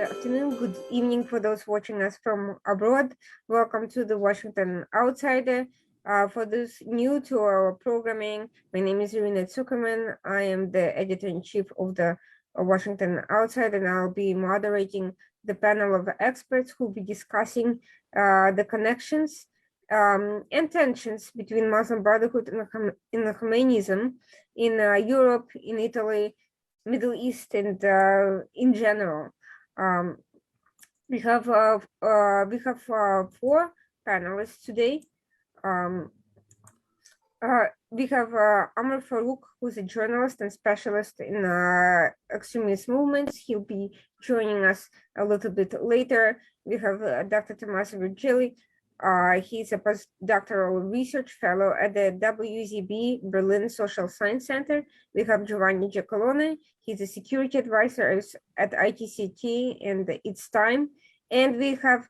afternoon, good evening for those watching us from abroad. Welcome to the Washington Outsider. For those new to our programming, my name is Irina Zuckerman. I am the editor-in-chief of the Washington Outsider, and I'll be moderating the panel of experts who will be discussing the connections and tensions between Muslim Brotherhood and Khomeinism in Europe, in Italy, Middle East, and in general. We have four panelists today. We have Amr Farouk, who's a journalist and specialist in extremist movements. He'll be joining us a little bit later. We have Dr. Tommaso Virgili. He's a postdoctoral research fellow at the WZB Berlin Social Science Center. We have Giovanni Giacalone. He's a security advisor at ITCT and It's Time. And we have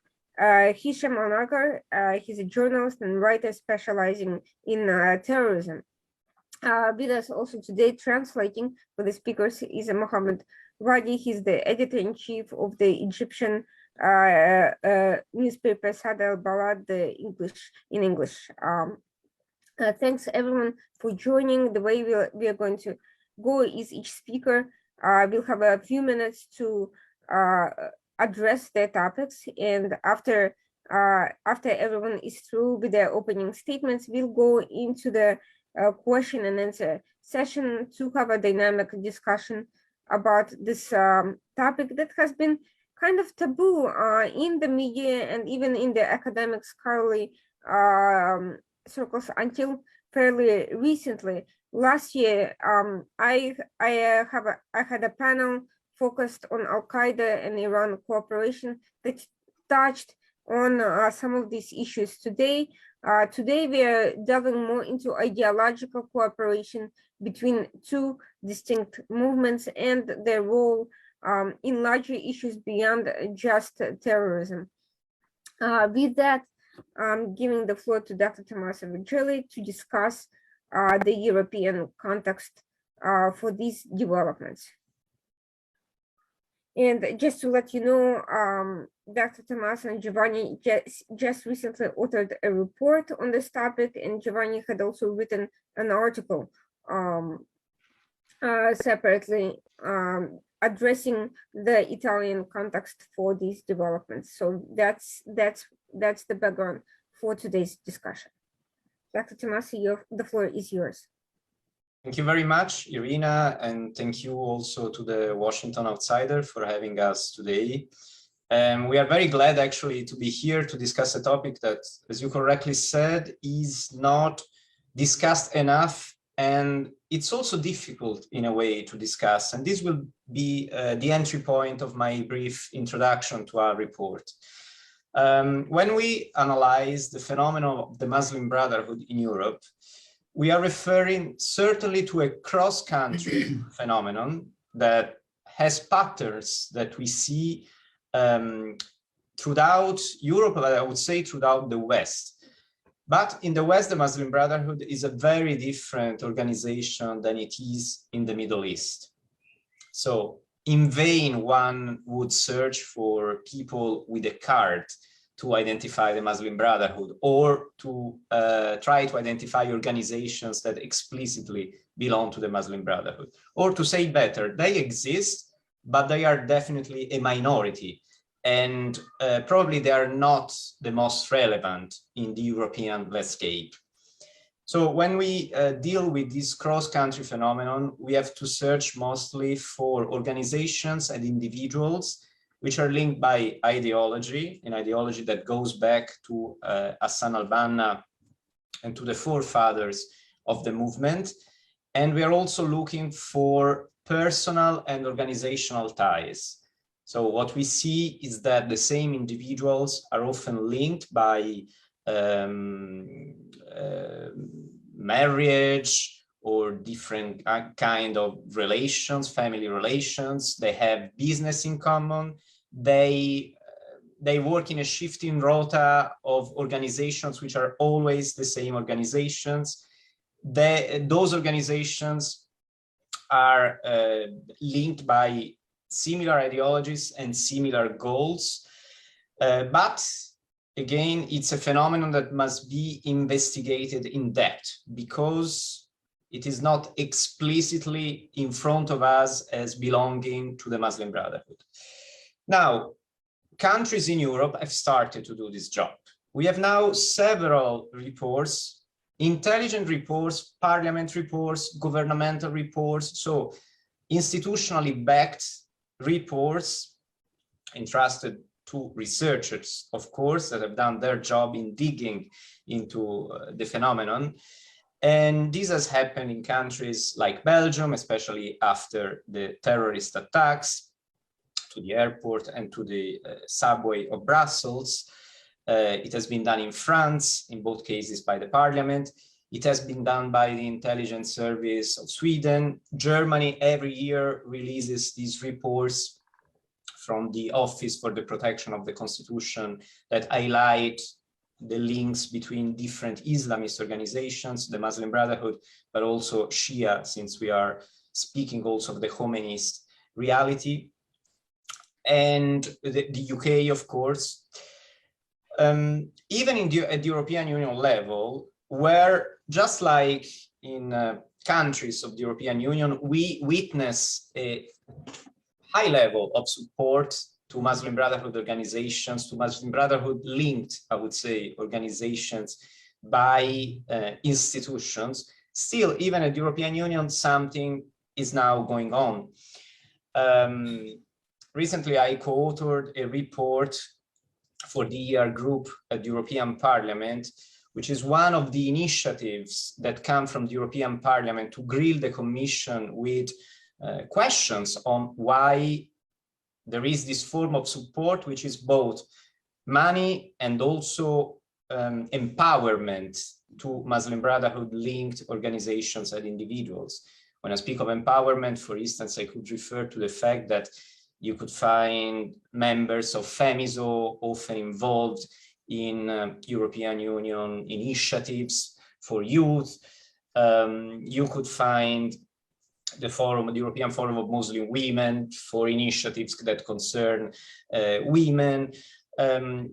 Hisham Al-Nagar. He's a journalist and writer specializing in terrorism. With us also today, translating for the speakers, is Mohammed Wadi. He's the editor-in-chief of the Egyptian newspaper Sad al-Balad in English. Thanks everyone for joining. The way we are going to go is each speaker will have a few minutes to address their topics, and after everyone is through with their opening statements, we'll go into the question and answer session to have a dynamic discussion about this topic that has been kind of taboo in the media and even in the academic scholarly circles until fairly recently. Last year, I had a panel focused on Al-Qaeda and Iran cooperation that touched on some of these issues. Today we are delving more into ideological cooperation between two distinct movements and their role in larger issues beyond just terrorism. With that, I'm giving the floor to Dr. Tommaso Virgili to discuss the European context for these developments. And just to let you know, Dr. Tommaso and Giovanni just recently authored a report on this topic, and Giovanni had also written an article separately addressing the Italian context for these developments. So that's the background for today's discussion. Dr. Tommaso, the floor is yours. Thank you very much, Irina, and thank you also to the Washington Outsider for having us today. We are very glad actually to be here to discuss a topic that, as you correctly said, is not discussed enough, and it's also difficult in a way to discuss. And this will be the entry point of my brief introduction to our report. When we analyze the phenomenon of the Muslim Brotherhood in Europe, we are referring certainly to a cross-country phenomenon that has patterns that we see throughout Europe, but I would say throughout the West. But in the West, the Muslim Brotherhood is a very different organization than it is in the Middle East. So in vain, one would search for people with a card to identify the Muslim Brotherhood, or to try to identify organizations that explicitly belong to the Muslim Brotherhood. Or to say better, they exist, but they are definitely a minority, and probably they are not the most relevant in the European landscape. So when we deal with this cross-country phenomenon, we have to search mostly for organizations and individuals which are linked by ideology, an ideology that goes back to Hassan al-Banna and to the forefathers of the movement. And we are also looking for personal and organizational ties. So what we see is that the same individuals are often linked by marriage or different kind of relations, family relations. They have business in common. They work in a shifting rota of organizations which are always the same organizations. Those organizations are linked by similar ideologies and similar goals. But again, it's a phenomenon that must be investigated in depth because it is not explicitly in front of us as belonging to the Muslim Brotherhood. Now, countries in Europe have started to do this job. We have now several reports, intelligent reports, parliament reports, governmental reports, so institutionally backed reports entrusted to researchers, of course, that have done their job in digging into the phenomenon. And this has happened in countries like Belgium, especially after the terrorist attacks to the airport and to the subway of Brussels. It has been done in France, in both cases by the parliament. It has been done by the intelligence service of Sweden. Germany every year releases these reports from the Office for the Protection of the Constitution that highlight the links between different Islamist organizations, the Muslim Brotherhood, but also Shia, since we are speaking also of the Khomeinist reality. And the UK, of course. Even at the European Union level, where just like in countries of the European Union, we witness a high level of support to Muslim Brotherhood organizations, to Muslim Brotherhood linked, I would say, organizations by institutions. Still, even at the European Union, something is now going on. Recently, I co-authored a report for the ER group at the European Parliament, which is one of the initiatives that come from the European Parliament to grill the Commission with questions on why there is this form of support, which is both money and also empowerment to Muslim Brotherhood linked organizations and individuals. When I speak of empowerment, for instance, I could refer to the fact that you could find members of FEMISO often involved in European Union initiatives for youth. You could find the European Forum of Muslim Women for initiatives that concern women.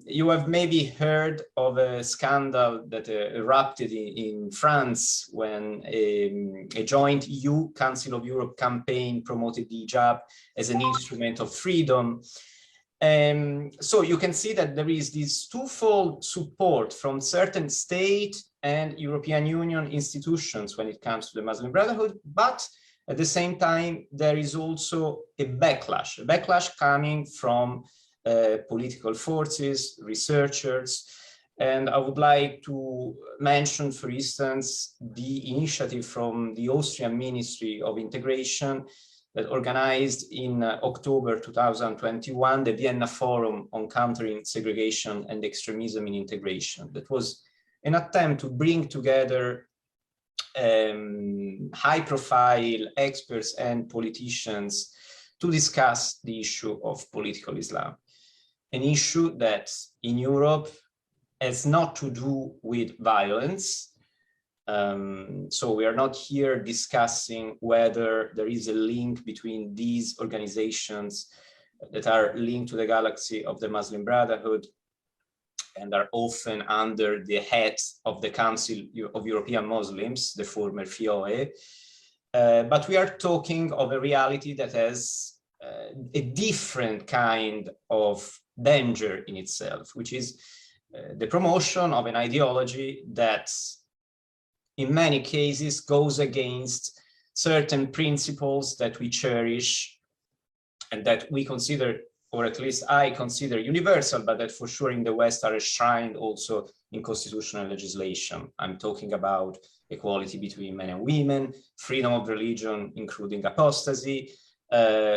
You have maybe heard of a scandal that erupted in France when a joint EU Council of Europe campaign promoted the hijab as an instrument of freedom. So you can see that there is this twofold support from certain state and European Union institutions when it comes to the Muslim Brotherhood, but at the same time, there is also a backlash coming from political forces, researchers. And I would like to mention, for instance, the initiative from the Austrian Ministry of Integration that organized in October 2021, the Vienna Forum on Countering Segregation and Extremism in Integration. That was an attempt to bring together high-profile experts and politicians to discuss the issue of political Islam, an issue that in Europe has not to do with violence. So we are not here discussing whether there is a link between these organizations that are linked to the galaxy of the Muslim Brotherhood and are often under the head of the Council of European Muslims, the former FIOE. But we are talking of a reality that has a different kind of danger in itself, which is the promotion of an ideology that in many cases goes against certain principles that we cherish and that we consider, or at least I consider, universal, but that for sure in the West are enshrined also in constitutional legislation. I'm talking about equality between men and women, freedom of religion, including apostasy,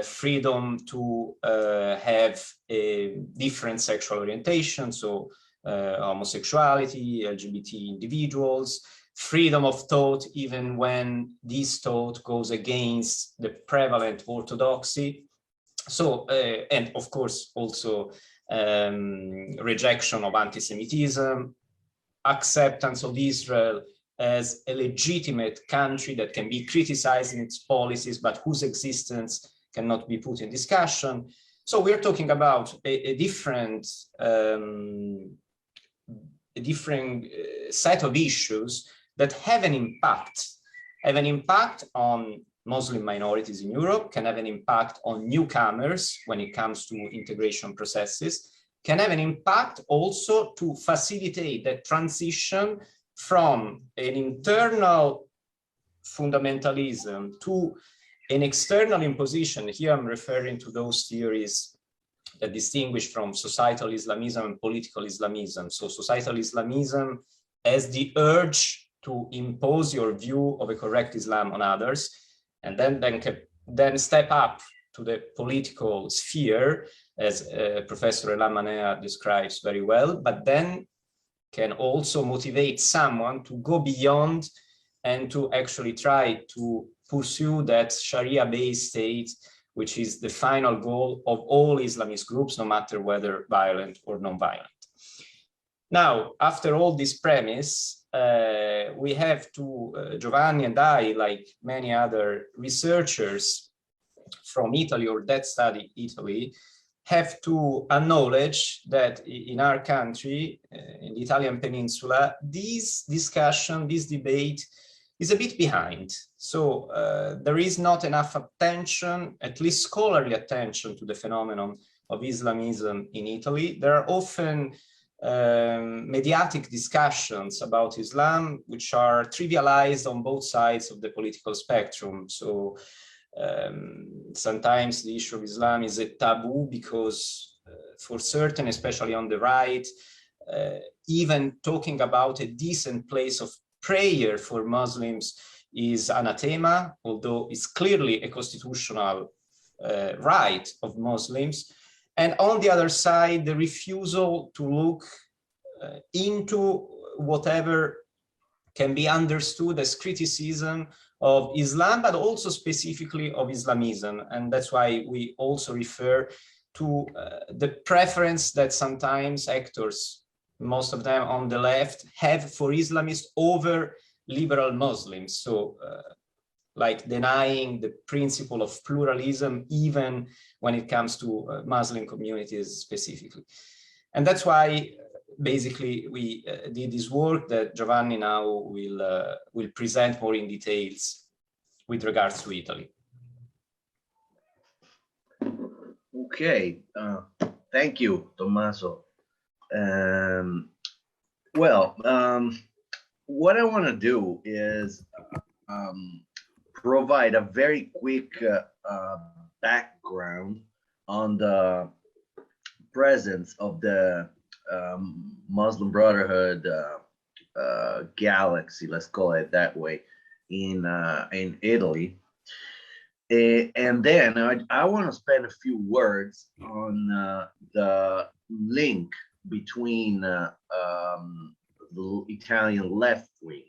freedom to have a different sexual orientation, so homosexuality, LGBT individuals, freedom of thought, even when this thought goes against the prevalent orthodoxy. So, and of course, also rejection of anti-Semitism, acceptance of Israel as a legitimate country that can be criticized in its policies, but whose existence cannot be put in discussion. So we're talking about a different set of issues that have an impact on Muslim minorities in Europe, can have an impact on newcomers when it comes to integration processes, can have an impact also to facilitate that transition from an internal fundamentalism to an external imposition. Here I'm referring to those theories that distinguish from societal Islamism and political Islamism. So societal Islamism as the urge to impose your view of a correct Islam on others, and then step up to the political sphere, as Professor Elam Manea describes very well, but then can also motivate someone to go beyond and to actually try to pursue that Sharia-based state, which is the final goal of all Islamist groups, no matter whether violent or non-violent. Now, after all this premise, we have to, Giovanni and I, like many other researchers from Italy or that study Italy, have to acknowledge that in our country, in the Italian peninsula, this discussion, this debate is a bit behind. So there is not enough attention, at least scholarly attention, to the phenomenon of Islamism in Italy. There are often mediatic discussions about Islam, which are trivialized on both sides of the political spectrum. So sometimes the issue of Islam is a taboo because for certain, especially on the right, even talking about a decent place of prayer for Muslims is anathema, although it's clearly a constitutional right of Muslims. And on the other side, the refusal to look into whatever can be understood as criticism of Islam, but also specifically of Islamism. And that's why we also refer to the preference that sometimes actors, most of them on the left, have for Islamists over liberal Muslims. So like denying the principle of pluralism, even when it comes to Muslim communities specifically. And that's why basically we did this work that Giovanni now will present more in details with regards to Italy. Okay, thank you, Tommaso. What I want to do is provide a very quick background on the presence of the Muslim Brotherhood galaxy, let's call it that way, in Italy. And then I want to spend a few words on the link between the Italian left wing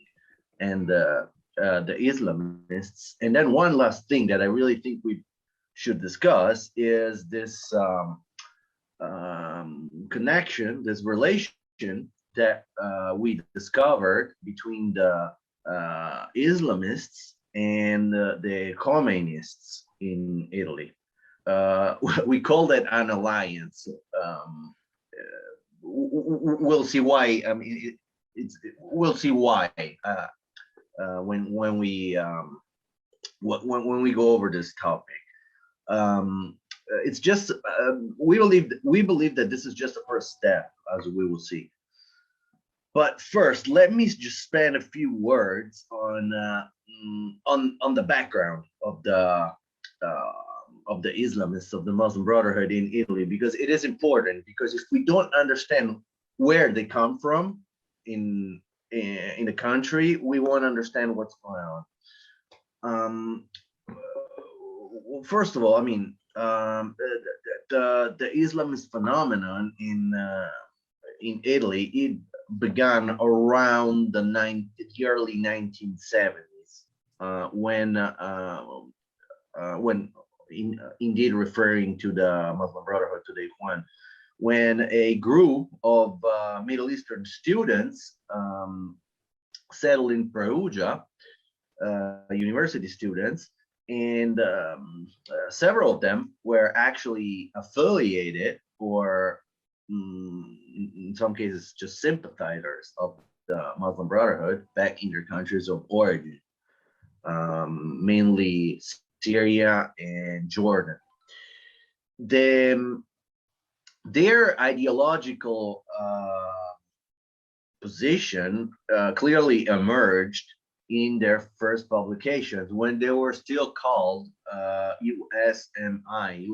and the Islamists. And then one last thing that I really think we should discuss is this connection, this relation that we discovered between the Islamists and the Khomeinists in Italy. We call that an alliance. We'll see why. I mean, we'll see why when we go over this topic. It's just we believe that this is just the first step, as we will see. But first, let me just spend a few words on the background of the Islamists, of the Muslim Brotherhood in Italy, because it is important. Because if we don't understand where they come from in the country, we won't understand what's going on. First of all, I mean, the Islamist phenomenon in Italy, it began around the early 1970s, when indeed referring to the Muslim Brotherhood today, when a group of Middle Eastern students settled in Perugia, university students, and several of them were actually affiliated or in some cases just sympathizers of the Muslim Brotherhood back in their countries of origin, mainly Syria and Jordan. Their ideological position clearly emerged in their first publications when they were still called USMI,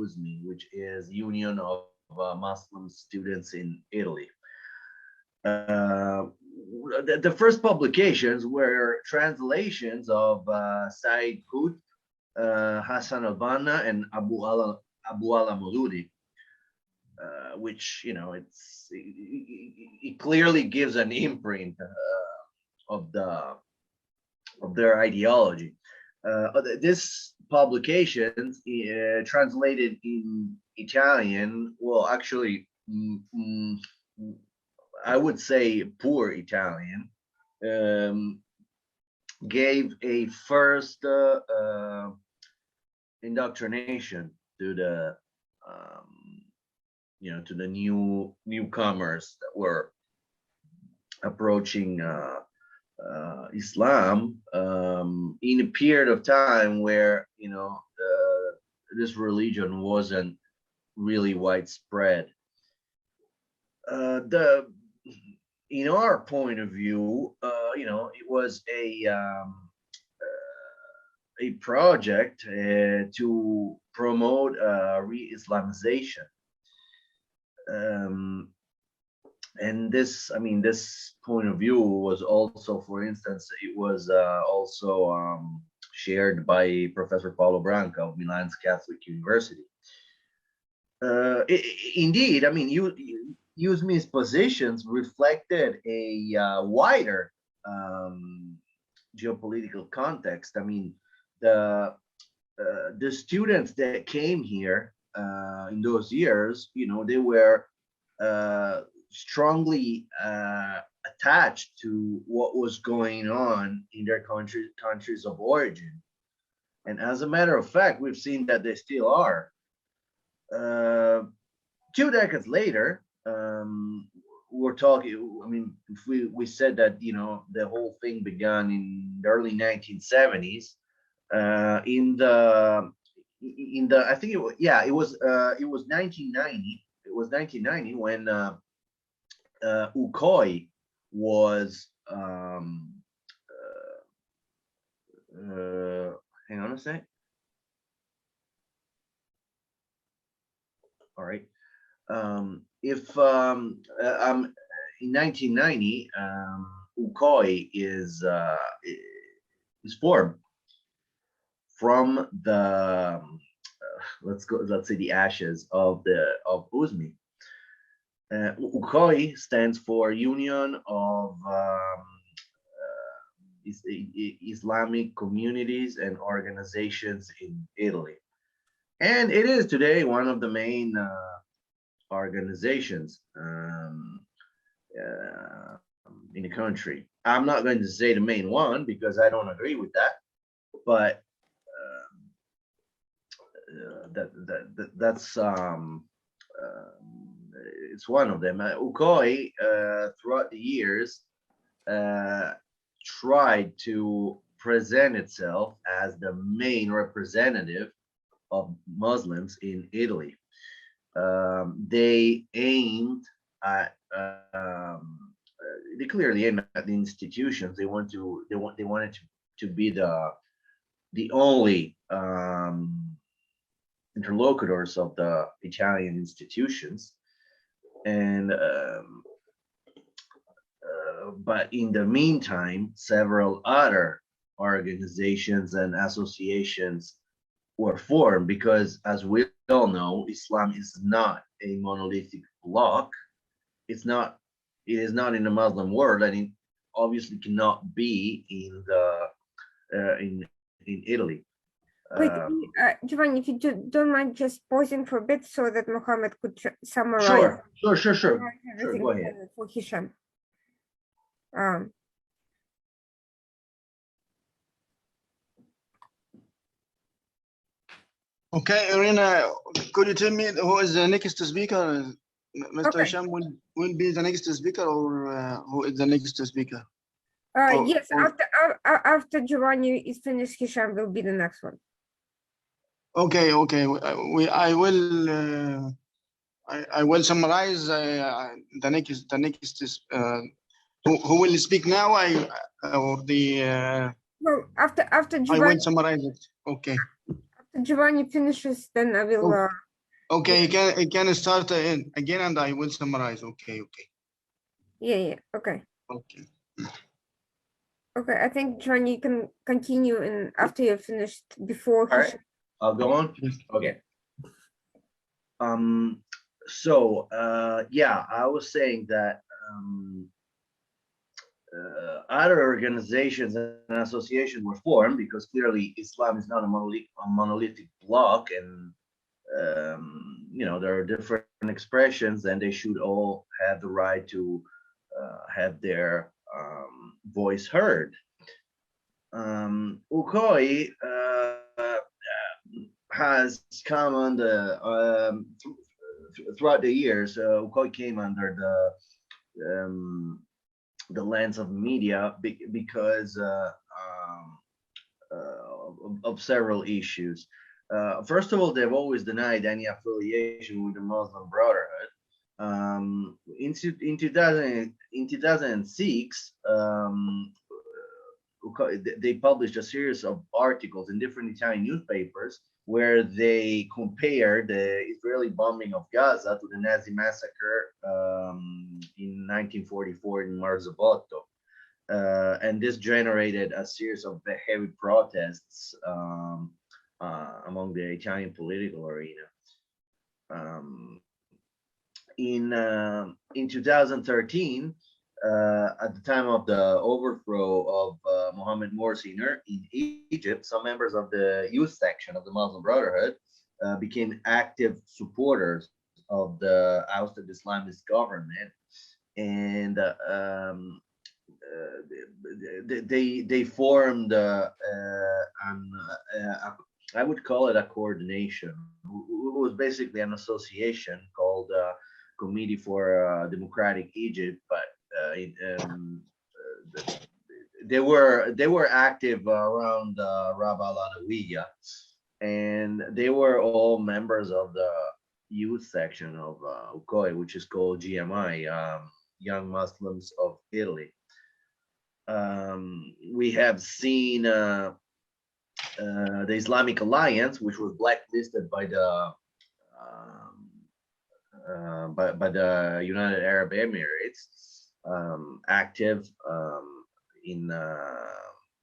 which is Union of Muslim Students in Italy. The first publications were translations of Said Qutb, Hassan al-Banna, and Abu al-Maududi, which, you know, it clearly gives an imprint of their ideology. This publication, translated in Italian, well, actually, I would say poor Italian, gave a first indoctrination to the to the newcomers that were approaching Islam in a period of time where this religion wasn't really widespread. In our point of view, it was a project to promote re-Islamization. And this point of view was also, for instance, it was also shared by Professor Paulo Branca of Milan's Catholic University. Indeed, Usmi's positions reflected a wider geopolitical context. The students that came here in those years, they were strongly attached to what was going on in their countries of origin. And as a matter of fact, we've seen that they still are. 2 decades later, we're talking, if we said that, the whole thing began in the early 1970s, in the I think it was 1990. It was 1990 when Ukoi was hang on a sec. All right. In 1990, Ukoi is formed from the let's say the ashes of Usmi. Ukoi stands for Union of Islamic Communities and Organizations in Italy, and it is today one of the main organizations in the country. I'm not going to say the main one because I don't agree with that, but that's it's one of them. Ukoi throughout the years tried to present itself as the main representative of Muslims in Italy. They aimed at they clearly aimed at the institutions. They wanted to be the only interlocutors of the Italian institutions, and but in the meantime, several other organizations and associations were formed because, as we all know, Islam is not a monolithic bloc. It is not in the Muslim world, and it obviously cannot be in Italy. Wait, Giovanni, if you don't mind just pausing for a bit so that Mohammed could summarize. Sure. Everything Go ahead. for Hisham. Okay, Irina, could you tell me who is the next speaker? Mr. Okay. Hisham will be the next speaker, or who is the next speaker? Oh, Yes, oh, after Giovanni is finished, Hisham will be the next one. okay, okay. I will summarize the next is who will speak now. Or the Well, after I Giovanni, will summarize it. Okay. after Giovanni finishes, then I will. Okay, I can start again, and I will summarize. Okay, okay, Yeah, okay. okay. Okay, I think Giovanni, you can continue, and after you're finished, before All right, I'll go on. Okay. So yeah, I was saying that other organizations and associations were formed because clearly Islam is not a monolithic block, and you know, there are different expressions, and they should all have the right to have their voice heard. Ukoi has come under throughout the years. Ukoi came under the lens of media because of several issues. First of all, they've always denied any affiliation with the Muslim Brotherhood. In 2006, they published a series of articles in different Italian newspapers where they compared the Israeli bombing of Gaza to the Nazi massacre in 1944 in Marzabotto. And this generated a series of heavy protests among the Italian political arena. In 2013, at the time of the overthrow of Mohammed Morsi in Egypt, some members of the youth section of the Muslim Brotherhood became active supporters of the ousted Islamist government, and they formed I would call it a coordination. It was basically an association called Committee for Democratic Egypt, but they were active around Rab al-Adawiya, and they were all members of the youth section of Ukoi, which is called GMI, Young Muslims of Italy. We have seen the Islamic Alliance, which was blacklisted by the United Arab Emirates, active in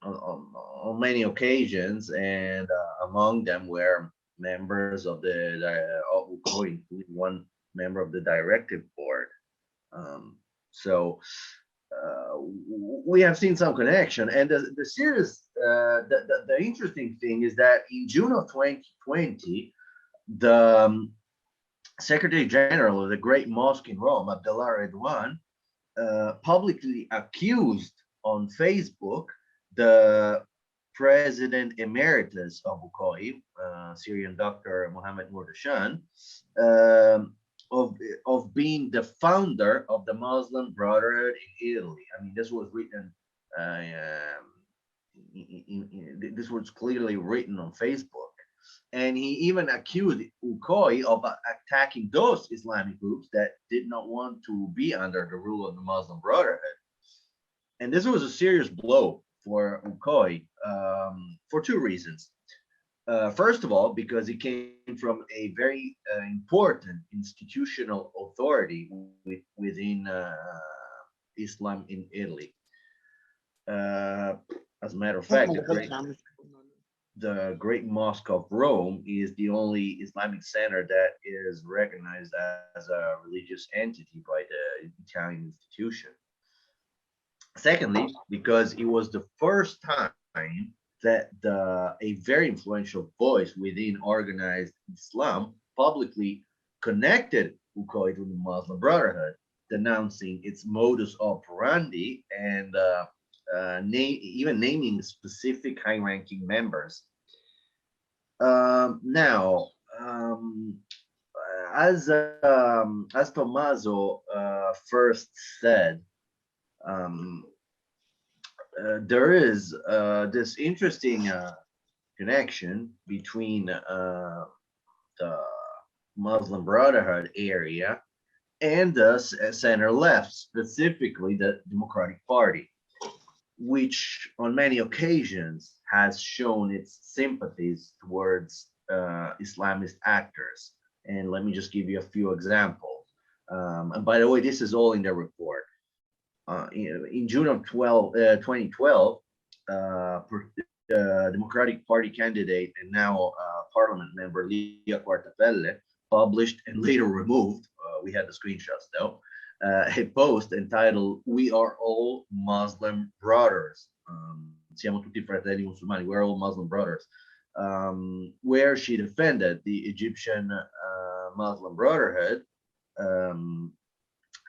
on many occasions, and among them were members of the including one member of the directive board. So we have seen some connection, and the serious, the interesting thing is that in June of 2020, the Secretary General of the Great Mosque in Rome, Abdullah Redwan, publicly accused on Facebook the President Emeritus of Ukoi, Syrian Dr. Mohammed Murdashan, of being the founder of the Muslim Brotherhood in Italy. I mean, this was written. This was clearly written on Facebook, and he even accused Ukoi of attacking those Islamic groups that did not want to be under the rule of the Muslim Brotherhood. And this was a serious blow for Ukoi for two reasons. First of all, because it came from a very important institutional authority within Islam in Italy. As a matter of fact, the Great Mosque of Rome is the only Islamic center that is recognized as a religious entity by the Italian institution. Secondly, because it was the first time that a very influential voice within organized Islam publicly connected Ukoi to the Muslim Brotherhood, denouncing its modus operandi and even naming specific high-ranking members. Now, as Tommaso first said, um, there is this interesting connection between the Muslim Brotherhood area and the center left, specifically the Democratic Party, which on many occasions has shown its sympathies towards Islamist actors. And let me just give you a few examples. And by the way, this is all in the report. In June of 2012, Democratic Party candidate and now parliament member Lia Quartapelle published and later removed, we had the screenshots though, a post entitled "We are all Muslim brothers." Siamo tutti fratelli musulmani. We're all Muslim brothers. Where she defended the Egyptian Muslim Brotherhood,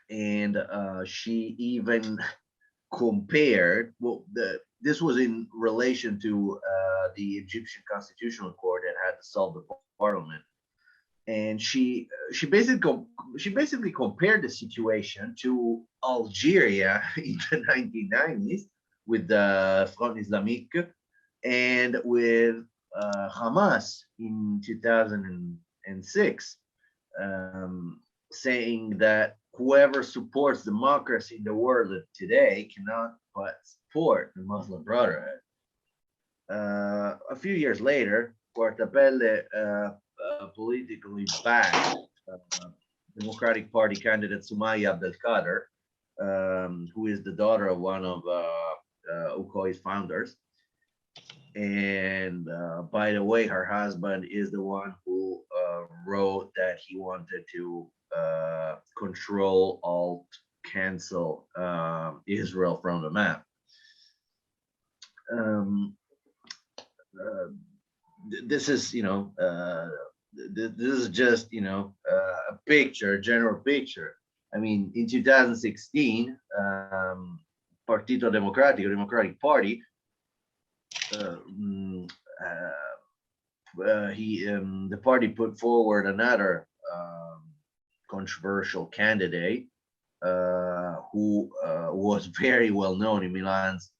and she even compared. Well, this was in relation to the Egyptian Constitutional Court that had to solve the parliament. And she basically compared the situation to Algeria in the 1990s with the Front Islamique and with Hamas in 2006, saying that whoever supports democracy in the world today cannot but support the Muslim Brotherhood. A few years later, Quartapelle politically backed Democratic Party candidate Sumaya Abdelkader, who is the daughter of one of UKOI's founders. And by the way, her husband is the one who wrote that he wanted to control, alt, cancel Israel from the map. This is, this is just, a picture, a general picture. I mean, in 2016, Partito Democratico, Democratic Party, the party put forward another controversial candidate who was very well known in Milan's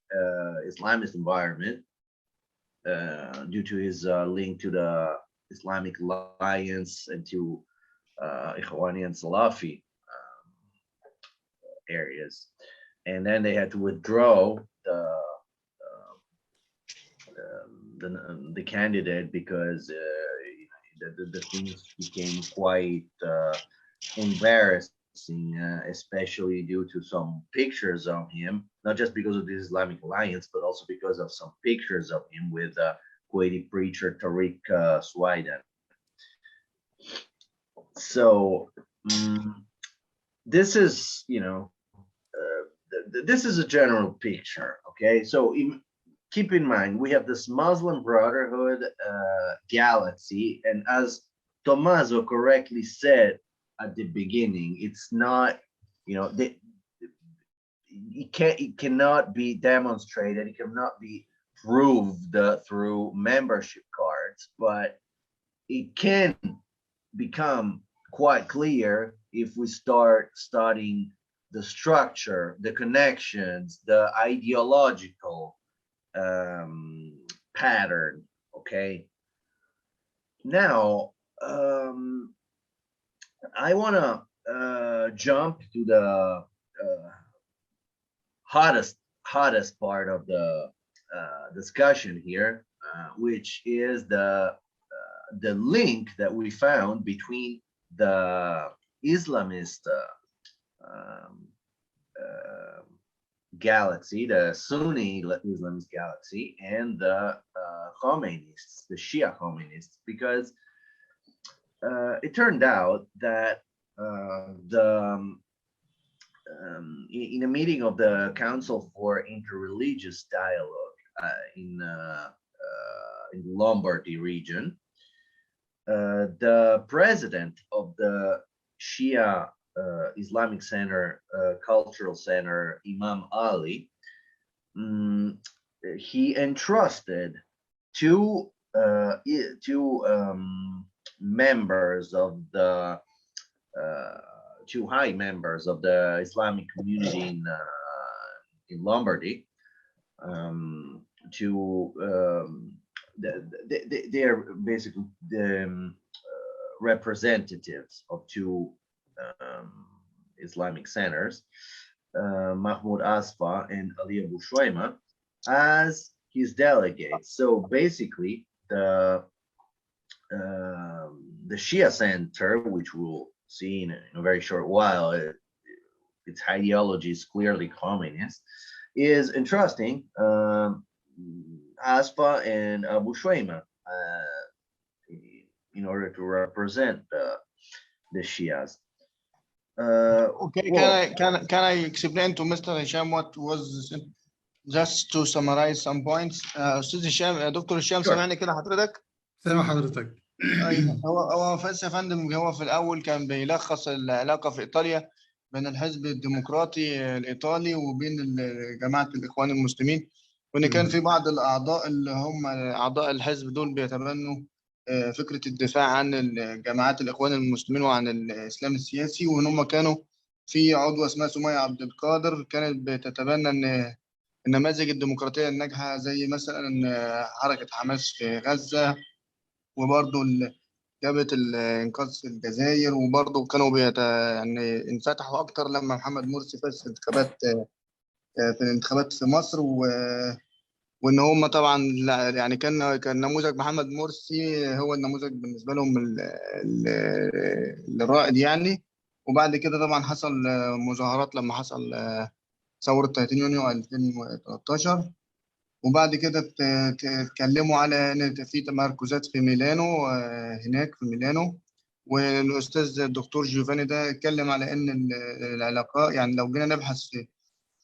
Islamist environment due to his link to the Islamic Alliance and to Ikhwani and Salafi areas. And then they had to withdraw the candidate because the things became quite embarrassing, especially due to some pictures of him, not just because of the Islamic Alliance, but also because of some pictures of him with Kuwaiti preacher Tariq Swaidan. So this is, this is a general picture, okay? So keep in mind, we have this Muslim Brotherhood galaxy, and as Tommaso correctly said at the beginning, it's not, it cannot be demonstrated, it cannot be proved through membership cards, but it can become quite clear if we start studying the structure, the connections, the ideological pattern. Okay, now I want to jump to the hottest part of the discussion here, which is the link that we found between the Islamist galaxy, the Sunni Islamist galaxy, and the Khomeinists, the Shia Khomeinists, because it turned out that in a meeting of the Council for Interreligious Dialogue in Lombardy region, the president of the Shia Islamic Center, Cultural Center, Imam Ali, he entrusted two members of the two high members of the Islamic community in Lombardy. They are basically the representatives of two Islamic centers, Mahmoud Asfa and Ali Abu Shwaima, as his delegates. So basically, the Shia Center, which we'll see in a very short while, its ideology is clearly communist, is entrusting Asfa and Abu Shwaima in order to represent the Shias. Okay, can I explain to Mr. Hisham what was, just to summarize some points. أستاذ هشام، دكتور هشام، سامعني كده حضرتك؟ سامع حضرتك. ايوه، هو بس يا فندم، هو في الاول كان بيلخص العلاقه في ايطاليا بين الحزب الديمقراطي الايطالي وبين جماعه الاخوان المسلمين، وان كان في بعض الاعضاء اللي هم اعضاء الحزب دول بيتبنوا فكره الدفاع عن جماعات الاخوان المسلمين وعن الاسلام السياسي، وان هم كانوا في عضوه اسمها سمية عبد القادر كانت بتتبنى ان النماذج الديمقراطيه الناجحه زي مثلا حركه حماس في غزه، وبرضه جبهة الإنقاذ في الجزائر، وبرضه كانوا يعني انفتحوا أكتر لما محمد مرسي فاز في الانتخابات في مصر، وإن هم طبعا يعني كان نموذج محمد مرسي هو النموذج بالنسبة لهم الرائد يعني. وبعد كده طبعا حصل مظاهرات لما حصل ثورة 30 يونيو 2013، وبعد كده اتكلموا على ان في تمركزات في ميلانو، هناك في ميلانو، والاستاذ الدكتور جيوفاني ده اتكلم على ان العلاقات، يعني لو جينا نبحث في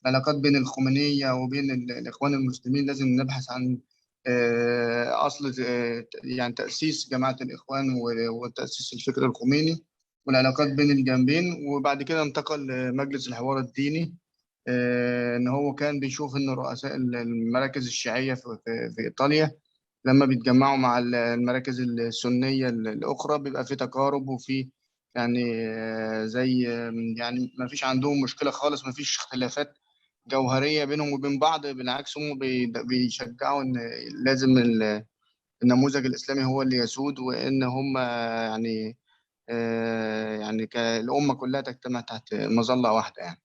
العلاقات بين الخمينية وبين الاخوان المسلمين لازم نبحث عن اصل يعني تاسيس جماعة الاخوان وتاسيس الفكر الخميني والعلاقات بين الجانبين. وبعد كده انتقل لمجلس الحوار الديني، ان هو كان بيشوف ان رؤساء المراكز الشيعيه في ايطاليا لما بيتجمعوا مع المراكز السنيه الاخرى بيبقى في تقارب وفي يعني زي يعني ما فيش عندهم مشكله خالص، ما فيش اختلافات جوهريه بينهم وبين بعض، بالعكس هم بيشجعوا ان لازم النموذج الاسلامي هو اللي يسود، وان هم يعني يعني الامه كلها تجتمع تحت مظله واحده يعني.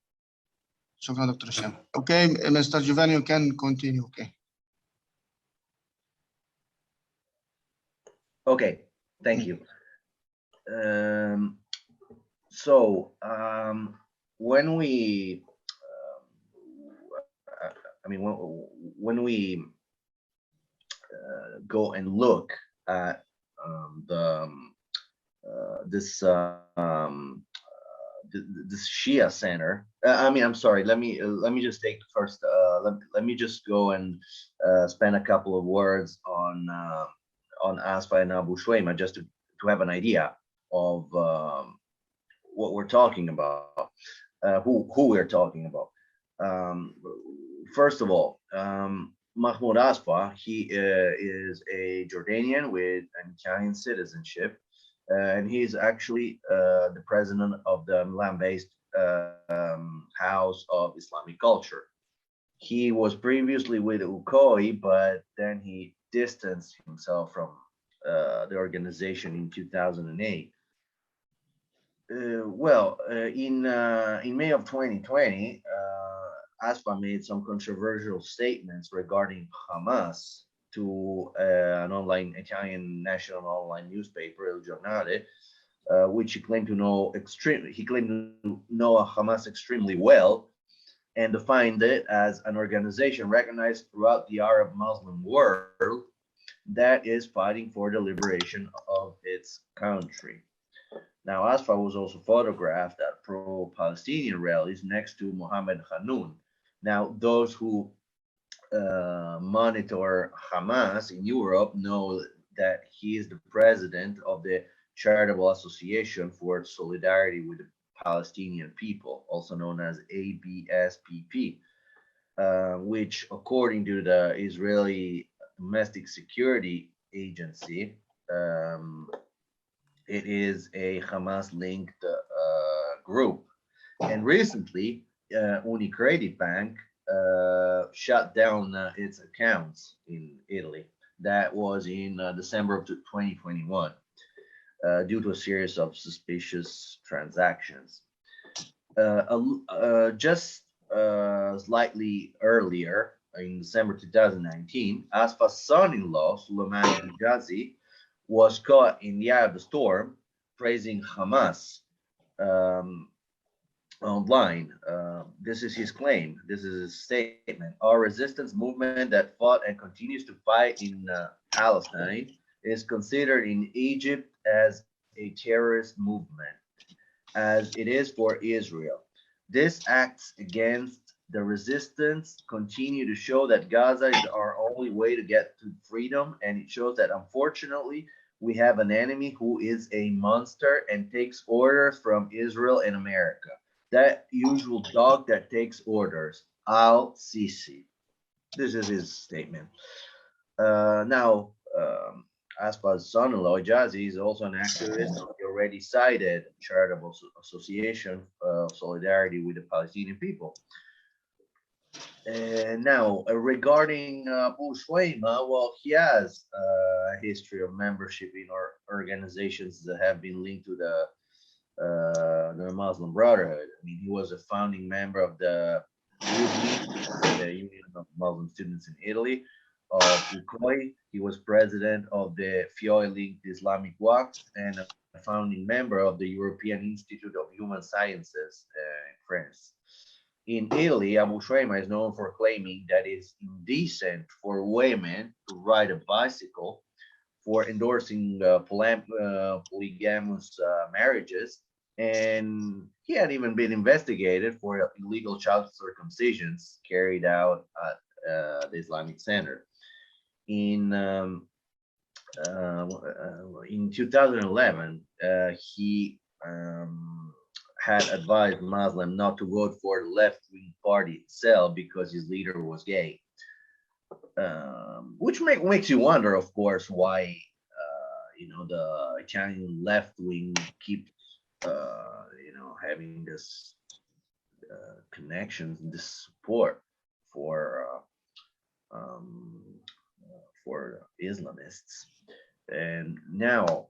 شكرا دكتور هشام. Okay, Mr. Giovanni, you can continue. Okay. Okay, thank you. So when we, when we go and look at this Shia center. I'm sorry. Let me just take first. Let me just go and spend a couple of words on Asfa and Abu Shwaima, just to have an idea of what we're talking about, who we're talking about. First of all, Mahmoud Asfa, he is a Jordanian with an Italian citizenship. And he's actually the president of the Milan-based House of Islamic Culture. He was previously with UCOI, but then he distanced himself from the organization in 2008. In May of 2020, Asfa made some controversial statements regarding Hamas to an online Italian national online newspaper, Il Giornale, which he claimed to know Hamas extremely well and defined it as an organization recognized throughout the Arab Muslim world that is fighting for the liberation of its country. Now, Asfa was also photographed at pro-Palestinian rallies next to Mohammed Hanoun. Now, those who monitor Hamas in Europe know that he is the president of the Charitable Association for Solidarity with the Palestinian People, also known as ABSPP, which, according to the Israeli Domestic Security agency. It is a Hamas-linked group, and recently, Unicredit Bank shut down its accounts in Italy. That was in December of 2021 due to a series of suspicious transactions. Just slightly earlier, in December 2019, Asfa's son-in-law, Suleiman Hijazi, was caught in the eye of the storm praising Hamas online. This is his claim. This is his statement. Our resistance movement that fought and continues to fight in Palestine is considered in Egypt as a terrorist movement, as it is for Israel. This acts against the resistance continue to show that Gaza is our only way to get to freedom, and it shows that unfortunately we have an enemy who is a monster and takes orders from Israel and America. That usual dog that takes orders, Al-Sisi. This is his statement. Now, Asfa's son-in-law, Jazi, is also an activist of the already cited charitable association of solidarity with the Palestinian people. And now, regarding Abu Shwaima, well, he has a history of membership in organizations that have been linked to the Muslim Brotherhood. I mean, he was a founding member of the UNI, the Union of Muslim Students in Italy, of UCOI. He was president of the FIOI-linked Islamic Waqf and a founding member of the European Institute of Human Sciences in France. In Italy, Abu Shwaima is known for claiming that it's indecent for women to ride a bicycle, for endorsing polygamous marriages, and he had even been investigated for illegal child circumcisions carried out at the Islamic Center. In 2011, he had advised Muslims not to vote for the left-wing party itself because his leader was gay, which makes you wonder, of course, why the Italian left-wing keeps having this connection, this support for Islamists. And now,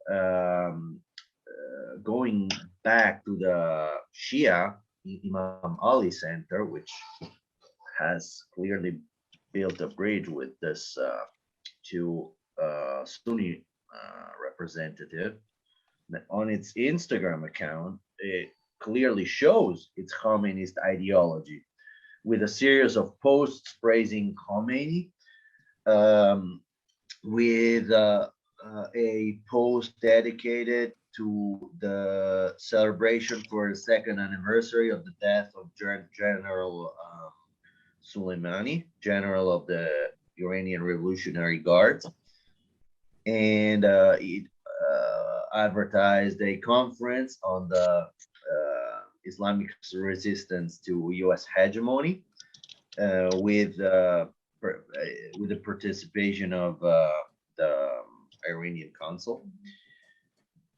going back to the Shia Imam Ali Center, which has clearly built a bridge with this two Sunni representative. On its Instagram account, it clearly shows its Khomeinist ideology with a series of posts praising Khomeini, with a post dedicated to the celebration for the second anniversary of the death of General Soleimani, general of the Iranian Revolutionary Guards. And it advertised a conference on the Islamic resistance to U.S. hegemony with the participation of the Iranian consul.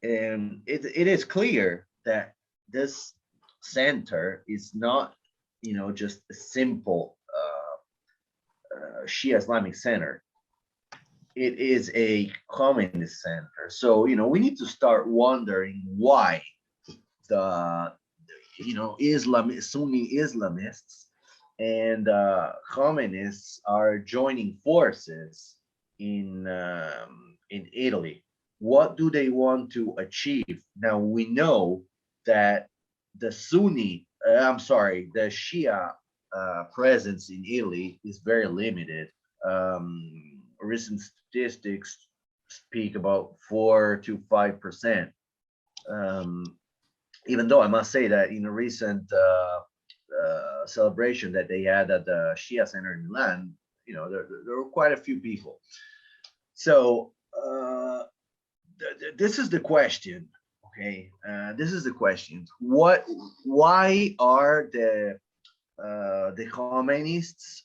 And it is clear that this center is not, just a simple Shia Islamic center. It is a communist center. So, we need to start wondering why the Sunni Islamists and communists are joining forces in Italy. What do they want to achieve? Now, we know that the Shia presence in Italy is very limited. Recent statistics speak about 4 to 5%. Even though I must say that in a recent celebration that they had at the Shia Center in Milan, there were quite a few people. So this is the question. Okay, this is the question. Why are the Khomeinists,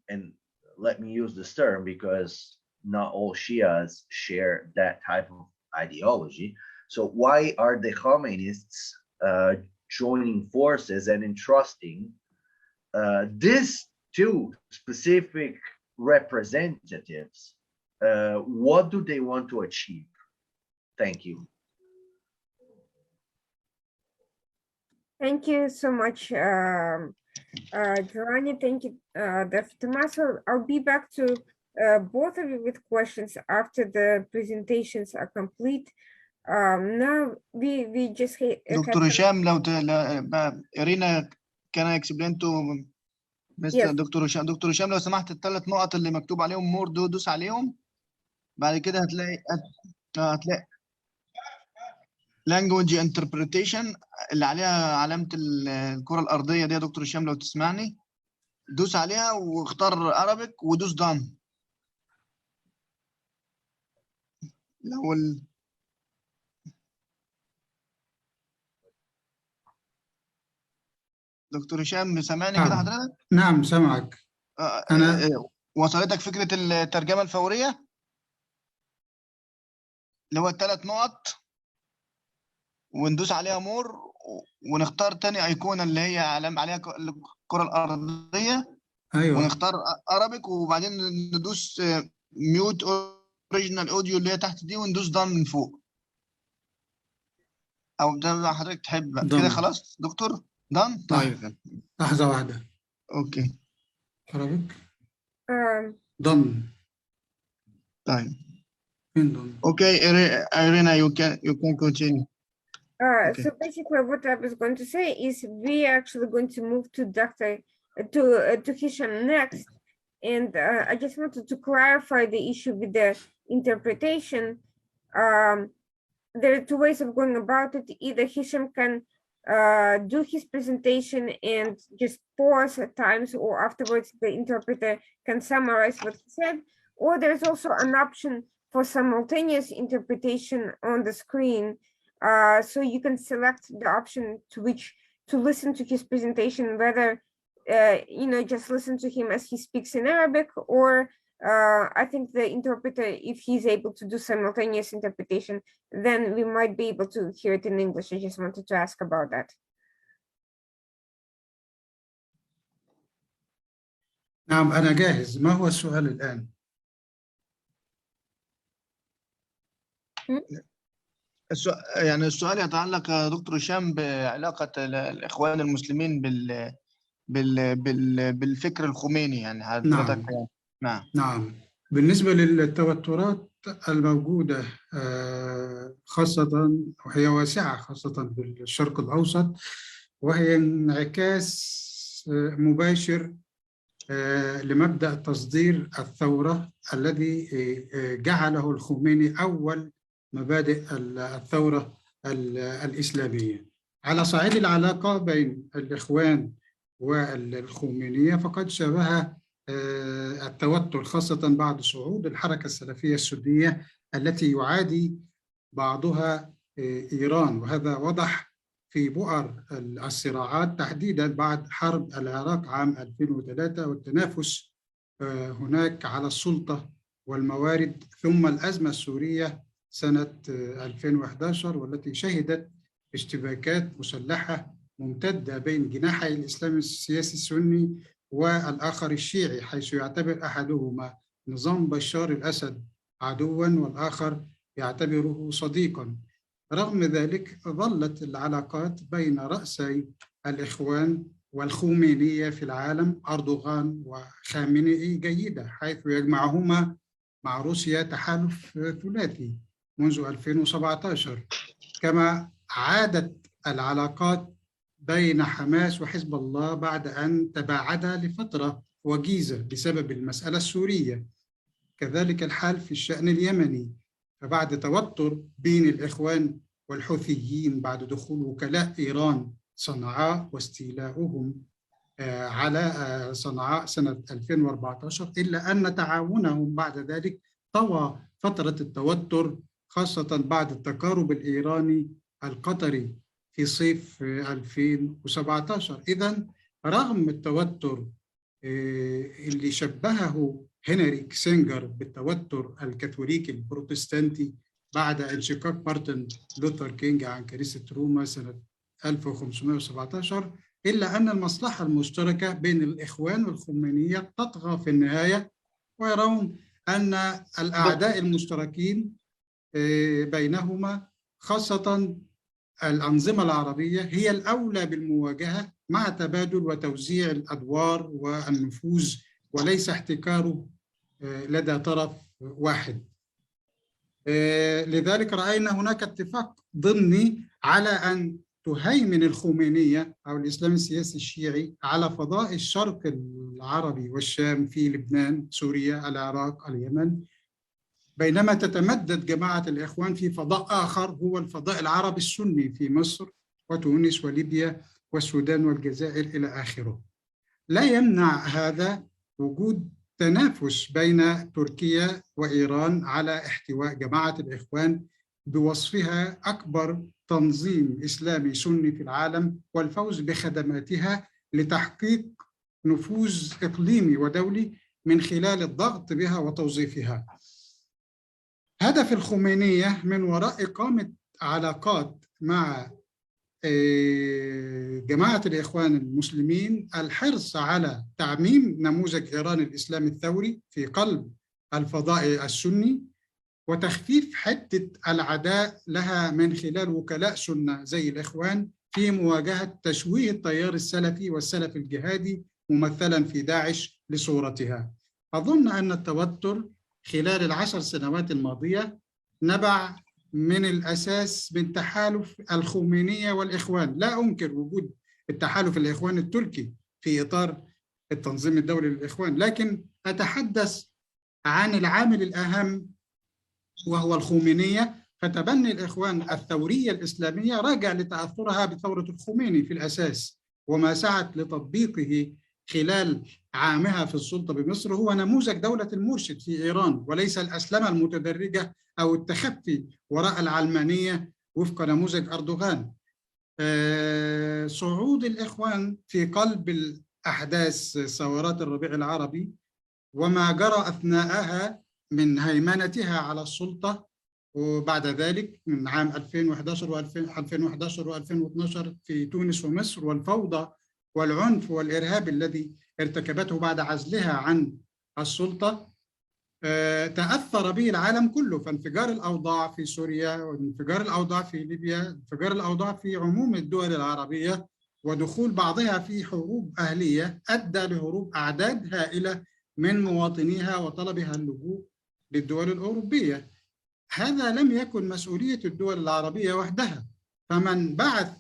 and let me use this term because not all Shias share that type of ideology. So why are the Khomeinists joining forces and entrusting this to specific representatives? What do they want to achieve? Thank you. Thank you so much, Giovanni. Thank you, Dr. Tommaso. I'll be back to both of you with questions after the presentations are complete. Now we just دكتور هشام لو إيرينا can I explain to Mr. دكتور هشام لو سمحت الثلاث نقط اللي مكتوب عليهم مور دوس عليهم. بعد كده هتلاقي language interpretation اللي عليها علامة الكرة الأرضية دي يا دكتور هشام لو تسمعني. دوس عليها واختار Arabic ودوس done. الأول دكتور هشام سامعني كده حضرتك؟ نعم سامعك. أنا وصلتك فكرة الترجمة الفورية اللي هو الثلاث نقط وندوس عليها مور ونختار تاني أيقونة اللي هي عليها الكرة الأرضية. أيوة. ونختار Arabic وبعدين ندوس ميوت اوريجينال اوديو اللي هي تحت دي وندوس دان من فوق. او ده حضرتك تحب كده. خلاص دكتور دان. طيب لحظة واحدة. اوكي Arabic دان. طيب فين دان؟ اوكي Irina you can continue. So basically what I was going to say is we are actually going to move to to Hisham next. And I just wanted to clarify the issue with the interpretation. There are two ways of going about it. Either Hisham can do his presentation and just pause at times, or afterwards the interpreter can summarize what he said, or there's also an option for simultaneous interpretation on the screen. So you can select the option to listen to his presentation, whether just listen to him as he speaks in Arabic, or I think the interpreter, if he's able to do simultaneous interpretation, then we might be able to hear it in English. I just wanted to ask about that. نعم أنا جاهز. ما هو السؤال الآن؟ يعني السؤال يتعلق يا دكتور هشام بعلاقة الإخوان المسلمين بالفكر الخميني يعني حضرتك. نعم. بالنسبة للتوترات الموجودة خاصة وهي واسعة خاصة بالشرق الأوسط، وهي انعكاس مباشر لمبدأ تصدير الثورة الذي جعله الخميني أول مبادئ الثورة الإسلامية. على صعيد العلاقة بين الإخوان والخمينية فقد شابه التوتر خاصة بعد صعود الحركة السلفية السنية التي يعادي بعضها إيران، وهذا وضح في بؤر الصراعات تحديدا بعد حرب العراق عام 2003 والتنافس هناك على السلطة والموارد، ثم الأزمة السورية سنة 2011 والتي شهدت اشتباكات مسلحة ممتدة بين جناحي الإسلام السياسي السني والآخر الشيعي، حيث يعتبر أحدهما نظام بشار الأسد عدواً والآخر يعتبره صديقاً. رغم ذلك ظلت العلاقات بين رأسي الإخوان والخمينية في العالم أردوغان وخامنئي جيدة، حيث يجمعهما مع روسيا تحالف ثلاثي منذ 2017. كما عادت العلاقات بين حماس وحزب الله بعد أن تباعدا لفترة وجيزة بسبب المسألة السورية. كذلك الحال في الشأن اليمني، فبعد توتر بين الإخوان والحوثيين بعد دخول وكلاء إيران صنعاء واستيلاؤهم على صنعاء سنة 2014، إلا أن تعاونهم بعد ذلك طوى فترة التوتر خاصة بعد التقارب الإيراني القطري في صيف 2017. إذن رغم التوتر اللي شبهه هنري كيسنجر بالتوتر الكاثوليكي البروتستانتي بعد انشقاق مارتن لوثر كينج عن كنيسة روما سنة 1517، إلا أن المصلحة المشتركة بين الإخوان والخمينية تطغى في النهاية، ويرون أن الأعداء المشتركين بينهما خاصة الأنظمة العربية هي الأولى بالمواجهة مع تبادل وتوزيع الأدوار والنفوذ، وليس احتكاره لدى طرف واحد. لذلك رأينا هناك اتفاق ضمني على أن تهيمن الخمينية أو الإسلام السياسي الشيعي على فضاء الشرق العربي والشام في لبنان، سوريا، العراق، اليمن، بينما تتمدد جماعة الإخوان في فضاء آخر هو الفضاء العربي السني في مصر وتونس وليبيا والسودان والجزائر إلى آخره. لا يمنع هذا وجود تنافس بين تركيا وإيران على احتواء جماعة الإخوان بوصفها أكبر تنظيم إسلامي سني في العالم والفوز بخدماتها لتحقيق نفوذ إقليمي ودولي من خلال الضغط بها وتوظيفها. هدف الخمينية من وراء إقامة علاقات مع جماعة الإخوان المسلمين الحرص على تعميم نموذج إيران الإسلامي الثوري في قلب الفضاء السني، وتخفيف حدة العداء لها من خلال وكلاء سنة زي الإخوان في مواجهة تشويه التيار السلفي والسلف الجهادي ممثلا في داعش لصورتها. أظن أن التوتر خلال ال10 سنوات الماضية نبع من الأساس من تحالف الخمينية والإخوان. لا أنكر وجود التحالف الإخوان التركي في إطار التنظيم الدولي للإخوان، لكن أتحدث عن العامل الأهم وهو الخمينية. فتبني الإخوان الثورية الإسلامية راجع لتأثرها بثورة الخميني في الأساس، وما سعت لتطبيقه خلال عامها في السلطة بمصر هو نموذج دولة المرشد في إيران، وليس الأسلمة المتدرجة أو التخفي وراء العلمانية وفق نموذج أردوغان. صعود الإخوان في قلب الأحداث ثورات الربيع العربي وما جرى أثناءها من هيمنتها على السلطة، وبعد ذلك من عام 2011 و2012 في تونس ومصر، والفوضى والعنف والإرهاب الذي ارتكبته بعد عزلها عن السلطة، تأثر به العالم كله. فانفجار الأوضاع في سوريا وانفجار الأوضاع في ليبيا، انفجار الأوضاع في عموم الدول العربية ودخول بعضها في حروب أهلية أدى لهروب أعداد هائلة من مواطنيها وطلبها اللجوء للدول الأوروبية. هذا لم يكن مسؤولية الدول العربية وحدها. فمن بعث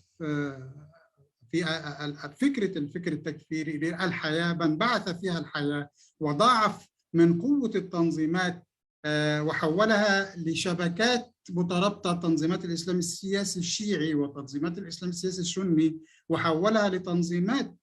في الفكر التكفيري للحياة، من بعث فيها الحياة وضاعف من قوة التنظيمات وحولها لشبكات مترابطة، تنظيمات الإسلام السياسي الشيعي وتنظيمات الإسلام السياسي السني، وحولها لتنظيمات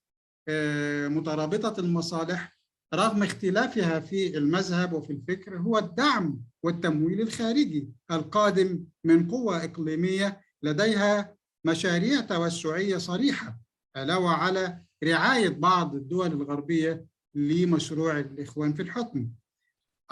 مترابطة المصالح رغم اختلافها في المذهب وفي الفكر، هو الدعم والتمويل الخارجي القادم من قوى إقليمية لديها مشاريع توسعية صريحة، علاوة على رعاية بعض الدول الغربية لمشروع الإخوان في الحكم.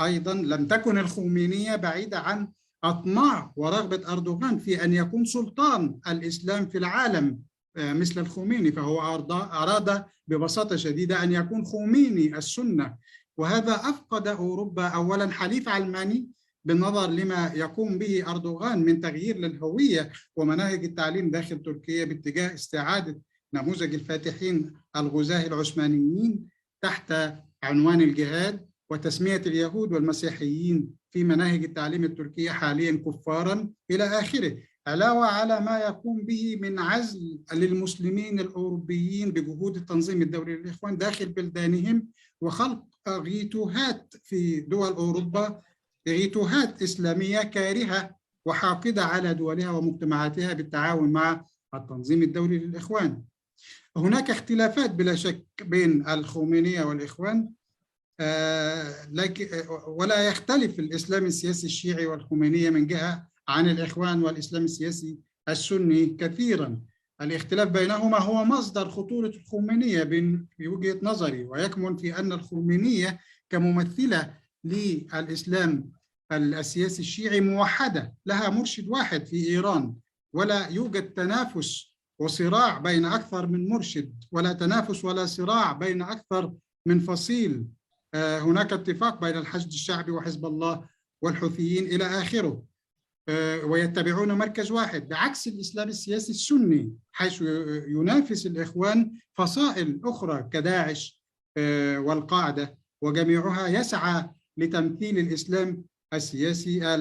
أيضا لم تكن الخمينية بعيدة عن أطماع ورغبة أردوغان في أن يكون سلطان الإسلام في العالم مثل الخميني، فهو أراد ببساطة شديدة أن يكون خميني السنة، وهذا أفقد أوروبا أولا حليف علماني بالنظر لما يقوم به أردوغان من تغيير للهوية ومناهج التعليم داخل تركيا باتجاه استعادة نموذج الفاتحين الغزاة العثمانيين تحت عنوان الجهاد، وتسمية اليهود والمسيحيين في مناهج التعليم التركية حاليا كفارا إلى آخره، علاوة على ما يقوم به من عزل للمسلمين الأوروبيين بجهود التنظيم الدولي للإخوان داخل بلدانهم، وخلق غيتوهات في دول أوروبا، غيتوهات إسلامية كارهة وحاقدة على دولها ومجتمعاتها بالتعاون مع التنظيم الدولي للإخوان. هناك اختلافات بلا شك بين الخمينية والإخوان، ولا يختلف الإسلام السياسي الشيعي والخمينية من جهة عن الإخوان والإسلام السياسي السني كثيرا، الاختلاف بينهما هو مصدر خطورة الخمينية بوجهة نظري، ويكمن في أن الخمينية كممثلة للإسلام السياسي الشيعي موحدة، لها مرشد واحد في إيران، ولا يوجد تنافس وصراع بين أكثر من مرشد، ولا تنافس ولا صراع بين أكثر من فصيل. هناك اتفاق بين الحشد الشعبي وحزب الله والحوثيين إلى آخره، ويتبعون مركز واحد، بعكس الإسلام السياسي السني حيث ينافس الإخوان فصائل أخرى كداعش والقاعدة، وجميعها يسعى لتمثيل الإسلام السياسي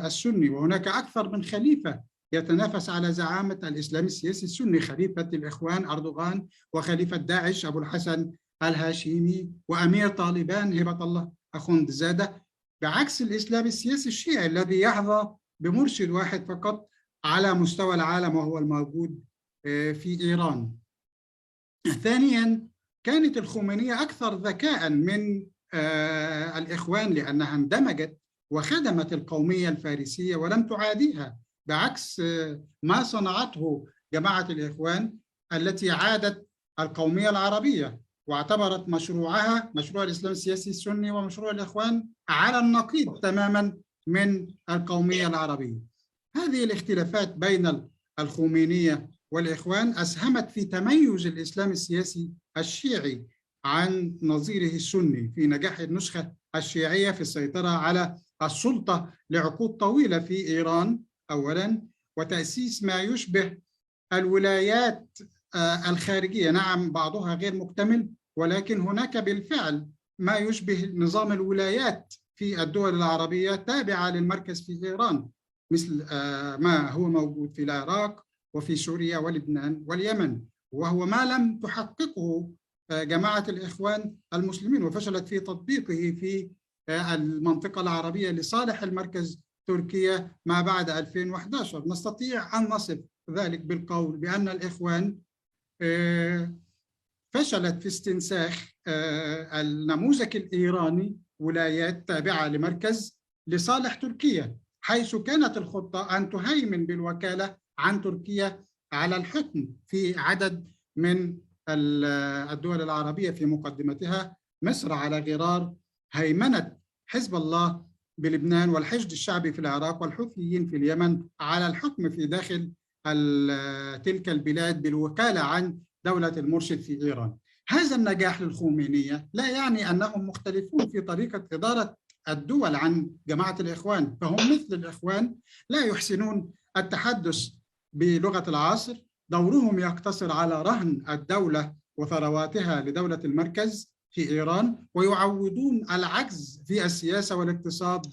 السني. وهناك أكثر من خليفة يتنافس على زعامة الإسلام السياسي السني، خليفة الإخوان أردوغان، وخليفة داعش أبو الحسن الهاشمي، وأمير طالبان هبة الله أخوندزادة، بعكس الإسلام السياسي الشيعي الذي يحظى بمرشد واحد فقط على مستوى العالم وهو الموجود في إيران. ثانياً، كانت الخمينية أكثر ذكاء من الإخوان لأنها اندمجت وخدمت القومية الفارسية ولم تعاديها، بعكس ما صنعته جماعة الإخوان التي عادت القومية العربية واعتبرت مشروعها مشروع الإسلام السياسي السني ومشروع الإخوان على النقيض تماماً من القومية العربية. هذه الاختلافات بين الخمينية والإخوان أسهمت في تميز الإسلام السياسي الشيعي عن نظيره السني في نجاح النسخة الشيعية في السيطرة على السلطة لعقود طويلة في إيران أولاً، وتأسيس ما يشبه الولايات الخارجية. نعم بعضها غير مكتمل، ولكن هناك بالفعل ما يشبه نظام الولايات في الدول العربية تابعة للمركز في إيران، مثل ما هو موجود في العراق وفي سوريا ولبنان واليمن، وهو ما لم تحققه جماعة الإخوان المسلمين وفشلت في تطبيقه في المنطقة العربية لصالح المركز تركيا ما بعد 2011. نستطيع أن نصف ذلك بالقول بأن الإخوان فشلت في استنساخ النموذج الإيراني ولايات تابعة لمركز لصالح تركيا، حيث كانت الخطة أن تهيمن بالوكالة عن تركيا على الحكم في عدد من الدول العربية، في مقدمتها مصر، على غرار هيمنة حزب الله بلبنان والحشد الشعبي في العراق والحوثيين في اليمن على الحكم في داخل تلك البلاد بالوكالة عن دولة المرشد في إيران. هذا النجاح للخمينية لا يعني أنهم مختلفون في طريقة إدارة الدول عن جماعة الإخوان، فهم مثل الإخوان لا يحسنون التحدث بلغة العصر، دورهم يقتصر على رهن الدولة وثرواتها لدولة المركز في إيران، ويعوضون العجز في السياسة والاقتصاد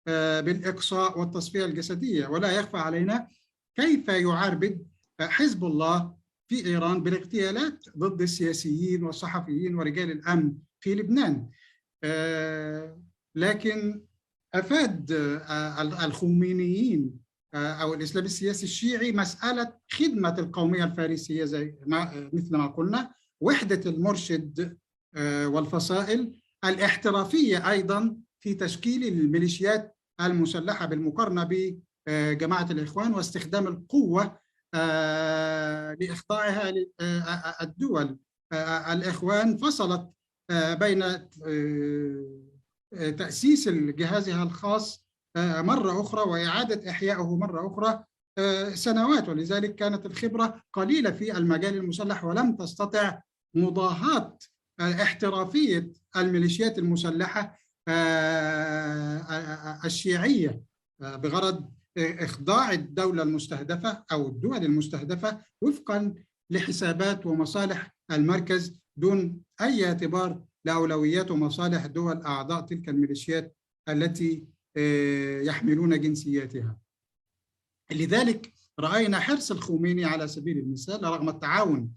بالإقصاء والتصفية الجسدية. ولا يخفى علينا كيف يعربد حزب الله في إيران بالاغتيالات ضد السياسيين والصحفيين ورجال الأمن في لبنان. لكن أفاد الخمينيين أو الإسلام السياسي الشيعي مسألة خدمة القومية الفارسية مثل ما قلنا، وحدة المرشد والفصائل، الاحترافية أيضا في تشكيل الميليشيات المسلحة بالمقارنة بجماعة الإخوان، واستخدام القوة لإخضاعها الدول. الإخوان فصلت بين تأسيس جهازها الخاص مرة أخرى وإعادة إحيائه مرة أخرى سنوات، ولذلك كانت الخبرة قليلة في المجال المسلح، ولم تستطع مضاهاة احترافية الميليشيات المسلحة الشيعية بغرض إخضاع الدولة المستهدفة أو الدول المستهدفة وفقاً لحسابات ومصالح المركز دون أي اعتبار لأولويات ومصالح دول أعضاء تلك الميليشيات التي يحملون جنسياتها. لذلك رأينا حرص الخميني على سبيل المثال رغم التعاون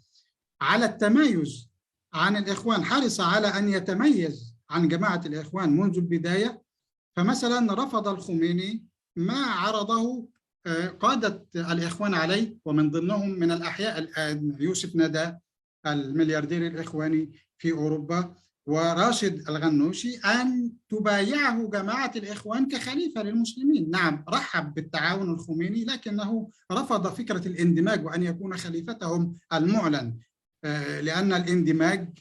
على التمايز عن الإخوان، حرص على أن يتميز عن جماعة الإخوان منذ البداية. فمثلا رفض الخميني ما عرضه قادة الإخوان عليه، ومن ضمنهم من الأحياء الآن يوسف ندى الملياردير الإخواني في أوروبا، وراشد الغنوشي أن تبايعه جماعة الإخوان كخليفة للمسلمين. نعم، رحب بالتعاون الخميني، لكنه رفض فكرة الاندماج وأن يكون خليفتهم المعلن، لأن الاندماج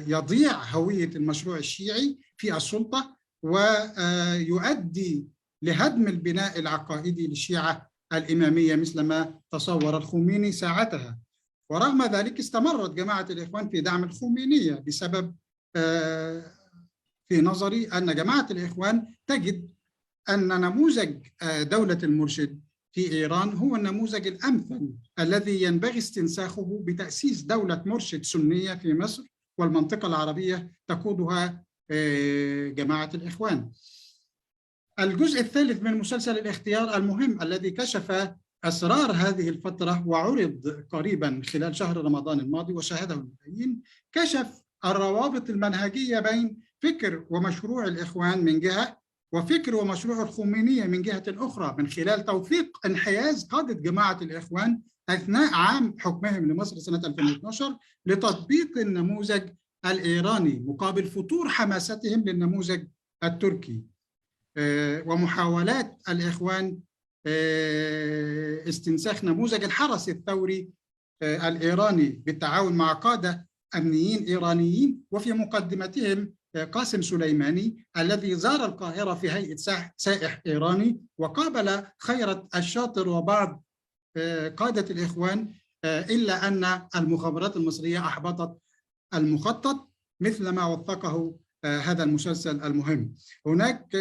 يضيع هوية المشروع الشيعي في السلطة ويؤدي لهدم البناء العقائدي للشيعة الإمامية مثل ما تصور الخميني ساعتها. ورغم ذلك استمرت جماعة الإخوان في دعم الخمينية بسبب في نظري أن جماعة الإخوان تجد أن نموذج دولة المرشد في إيران هو النموذج الأمثل الذي ينبغي استنساخه بتأسيس دولة مرشد سنية في مصر والمنطقة العربية تقودها جماعة الإخوان. الجزء الثالث من مسلسل الاختيار المهم الذي كشف أسرار هذه الفترة وعرض قريبا خلال شهر رمضان الماضي وشاهده الملايين، كشف الروابط المنهجية بين فكر ومشروع الإخوان من جهة وفكر ومشروع الخمينية من جهة أخرى، من خلال توثيق انحياز قادة جماعة الإخوان أثناء عام حكمهم لمصر سنة 2012 لتطبيق النموذج الإيراني مقابل فتور حماستهم للنموذج التركي، ومحاولات الإخوان استنساخ نموذج الحرس الثوري الإيراني بالتعاون مع قادة أمنيين إيرانيين، وفي مقدمتهم قاسم سليماني الذي زار القاهرة في هيئة سائح إيراني وقابل خيرت الشاطر وبعض قادة الإخوان، إلا أن المخابرات المصرية أحبطت المخطط مثل ما وثقه هذا المسلسل المهم. هناك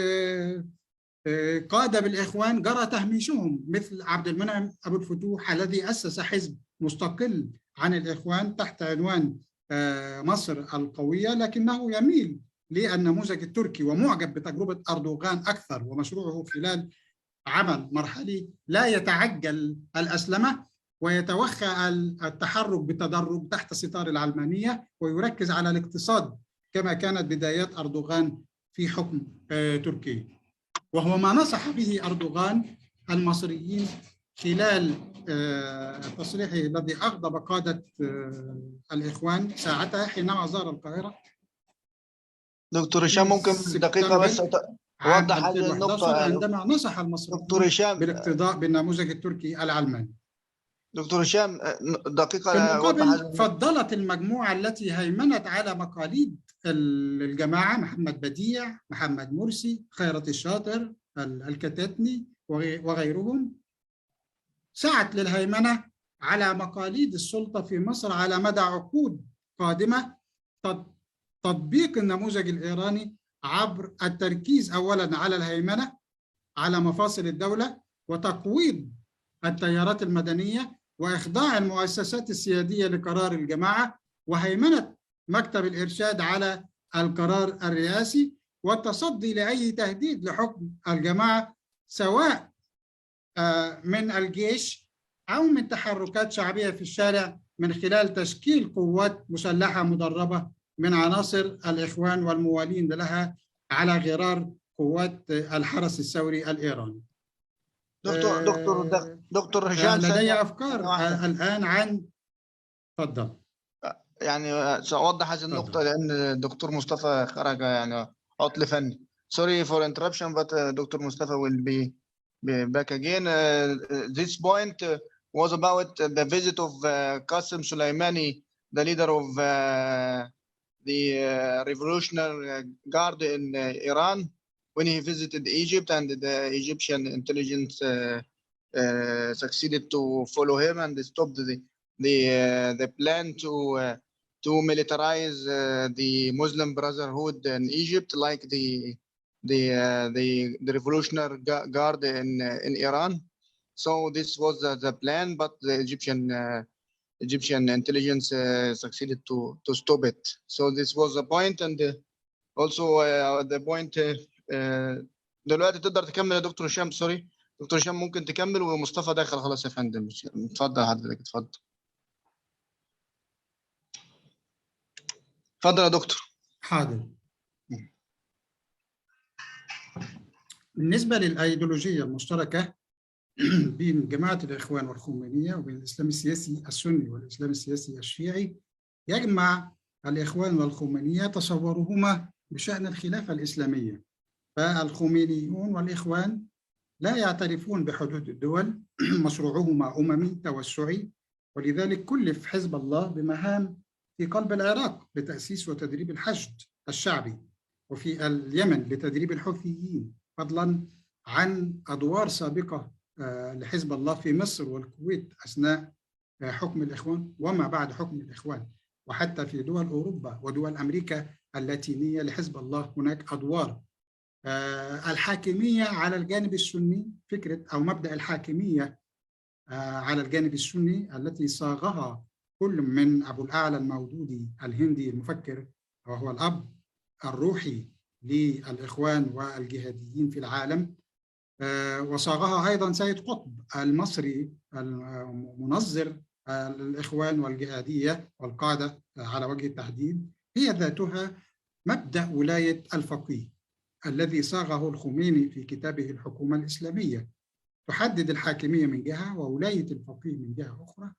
قادة بالإخوان جرى تهميشهم مثل عبد المنعم أبو الفتوح الذي أسس حزب مستقل عن الإخوان تحت عنوان مصر القوية، لكنه يميل للنموذج التركي ومعجب بتجربة أردوغان أكثر، ومشروعه خلال عمل مرحلي لا يتعجل الأسلمة ويتوخى التحرك بتدرج تحت ستار العلمانية ويركز على الاقتصاد كما كانت بدايات أردوغان في حكم تركيا، وهو ما نصح به أردوغان المصريين خلال تصريحه الذي أغضب قادة الإخوان ساعتها حينما زار القاهرة. دكتور هشام ممكن دقيقة بس أوضح هذه النقطة؟ عندما نصح المصريين دكتور هشام بالاقتداء بالنموذج التركي العلماني. دكتور هشام دقيقة. في المقابل فضلت المجموعة التي هيمنت على مقاليد الجماعة محمد بديع، محمد مرسي، خيرت الشاطر، الكتاتني وغيرهم، سعت للهيمنة على مقاليد السلطة في مصر على مدى عقود قادمة، تطبيق النموذج الإيراني عبر التركيز أولاً على الهيمنة على مفاصل الدولة وتقويض التيارات المدنية وإخضاع المؤسسات السيادية لقرار الجماعة وهيمنة مكتب الإرشاد على القرار الرئاسي والتصدي لأي تهديد لحكم الجماعة سواء من الجيش أو من تحركات شعبية في الشارع من خلال تشكيل قوات مسلحة مدربة من عناصر الإخوان والموالين لها على غرار قوات الحرس الثوري الإيراني. دكتور هشام لدي أفكار الآن عن تفضل. يعني سأوضح هذه النقطة لأن الدكتور مصطفى خرج يعني عطل فني. Sorry for interruption, but Dr. Mustafa will be back again. This point was about the visit of Qasem Soleimani, the leader of the Revolutionary Guard in Iran, when he visited Egypt, and the Egyptian intelligence succeeded to follow him and stop the plan to militarize the Muslim Brotherhood in Egypt, like the Revolutionary Guard in Iran. So this was the plan, but the Egyptian intelligence succeeded to stop it. So this was the point, and also the point. دلوقتي تقدر تكمل يا دكتور هشام. سوري دكتور هشام ممكن تكمل، ومصطفى داخل خلاص يا فندم. اتفضل حضرتك، اتفضل يا دكتور. حاضر. بالنسبة للأيديولوجية المشتركة بين جماعة الإخوان والخمينية وبين الإسلام السياسي السني والإسلام السياسي الشيعي، يجمع الإخوان والخمينية تصورهما بشأن الخلافة الإسلامية. فالخمينيون والإخوان لا يعترفون بحدود الدول، مشروعهما أممي توسعي، ولذلك كلف حزب الله بمهام في قلب العراق لتأسيس وتدريب الحشد الشعبي، وفي اليمن لتدريب الحوثيين، فضلا عن أدوار سابقة لحزب الله في مصر والكويت أثناء حكم الإخوان وما بعد حكم الإخوان، وحتى في دول أوروبا ودول أمريكا اللاتينية لحزب الله هناك أدوار. الحاكمية على الجانب السني، فكرة أو مبدأ الحاكمية على الجانب السني التي صاغها كل من أبو الأعلى المودودي الهندي المفكر، وهو الأب الروحي للإخوان والجهاديين في العالم، وصاغها أيضا سيد قطب المصري المنظر الإخوان والجهادية والقاعدة على وجه التحديد، هي ذاتها مبدأ ولاية الفقيه الذي صاغه الخميني في كتابه الحكومة الإسلامية، تحدد الحاكمية من جهة وولاية الفقيه من جهة أخرى.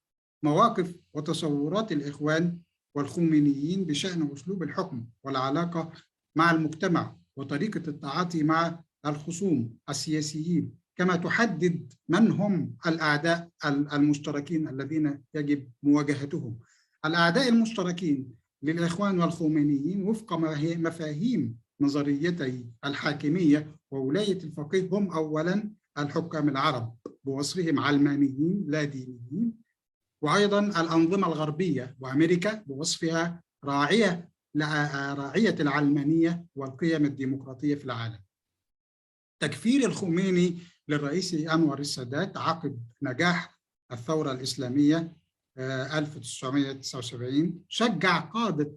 مواقف وتصورات الإخوان والخمينيين بشأن أسلوب الحكم والعلاقة مع المجتمع وطريقة التعاطي مع الخصوم السياسيين، كما تحدد من هم الأعداء المشتركين الذين يجب مواجهتهم. الأعداء المشتركين للإخوان والخمينيين وفق مفاهيم نظريتي الحاكمية وولاية الفقيه هم أولاً الحكام العرب بوصفهم علمانيين لا دينيين، وأيضاً الأنظمة الغربية وأمريكا بوصفها راعية العلمانية والقيم الديمقراطية في العالم. تكفير الخميني للرئيس أنور السادات عقب نجاح الثورة الإسلامية 1979 شجع قادة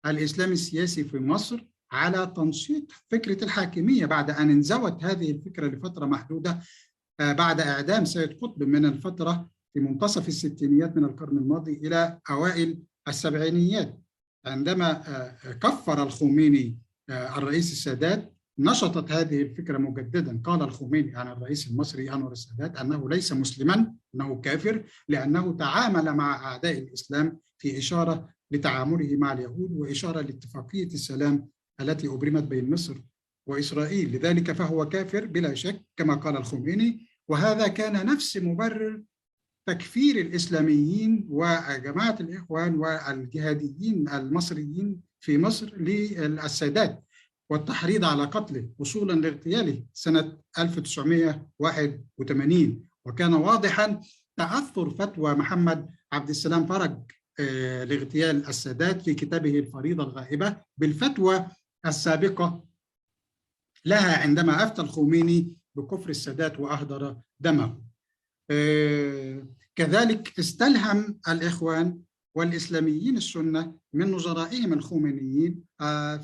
الإسلام السياسي في مصر على تنشيط فكرة الحاكمية بعد أن انزوت هذه الفكرة لفترة محدودة بعد إعدام سيد قطب من الفترة في منتصف الستينيات من القرن الماضي إلى أوائل السبعينيات. عندما كفر الخميني الرئيس السادات نشطت هذه الفكرة مجددا. قال الخميني عن الرئيس المصري أنور السادات أنه ليس مسلما، أنه كافر، لأنه تعامل مع أعداء الإسلام، في إشارة لتعامله مع اليهود وإشارة لاتفاقية السلام التي أبرمت بين مصر وإسرائيل. لذلك فهو كافر بلا شك كما قال الخميني، وهذا كان نفس مبرر تكفير الإسلاميين وجماعة الإخوان والجهاديين المصريين في مصر للسادات والتحريض على قتله وصولا لاغتياله سنة 1981. وكان واضحا تأثر فتوى محمد عبد السلام فرج لاغتيال السادات في كتابه الفريضة الغائبة بالفتوى السابقة لها عندما أفتى الخميني بكفر السادات وأهدر دمه. كذلك استلهم الإخوان والإسلاميين السنة من نظرائهم الخمينيين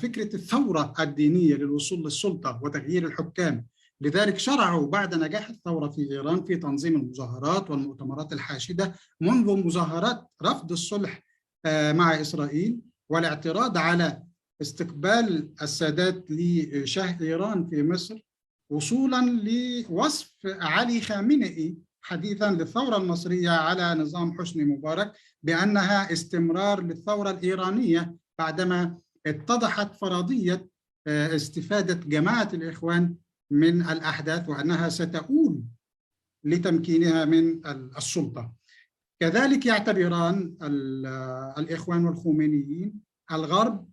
فكرة الثورة الدينية للوصول للسلطة وتغيير الحكام. لذلك شرعوا بعد نجاح الثورة في إيران في تنظيم المظاهرات والمؤتمرات الحاشدة، منذ مظاهرات رفض الصلح مع إسرائيل والاعتراض على استقبال السادات لشاه إيران في مصر، وصولا لوصف علي خامنئي حديثا للثورة المصرية على نظام حسني مبارك بأنها استمرار للثورة الإيرانية، بعدما اتضحت فرضية استفادة جماعة الإخوان من الأحداث وأنها ستؤول لتمكينها من السلطة. كذلك يعتبران الإخوان والخمينيين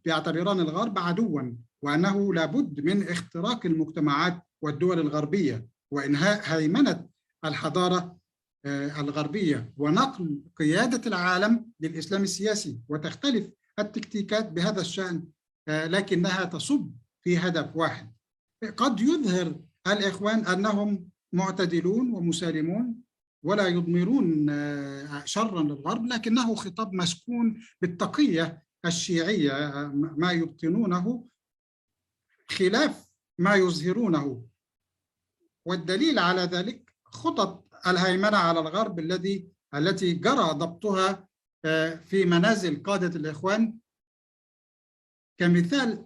يعتبران الغرب عدوا، وأنه لابد من اختراق المجتمعات والدول الغربية وإنهاء هيمنة الحضارة الغربية ونقل قيادة العالم للإسلام السياسي. وتختلف التكتيكات بهذا الشأن لكنها تصب في هدف واحد. قد يظهر الإخوان أنهم معتدلون ومسالمون ولا يضمرون شرا للغرب، لكنه خطاب مسكون بالتقية الشيعية، ما يبطنونه خلاف ما يظهرونه. والدليل على ذلك خطط الهيمنة على الغرب التي جرى ضبطها في منازل قادة الإخوان، كمثال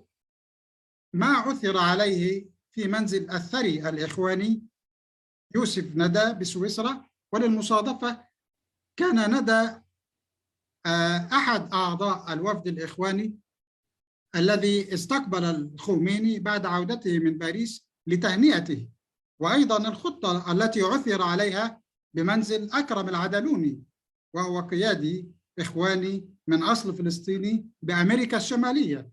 ما عثر عليه في منزل الثري الإخواني يوسف ندى بسويسرا. وللمصادفة كان ندى أحد أعضاء الوفد الإخواني الذي استقبل الخميني بعد عودته من باريس لتهنئته، وأيضا الخطة التي عثر عليها بمنزل أكرم العدلوني، وهو قيادي إخواني من أصل فلسطيني بأمريكا الشمالية،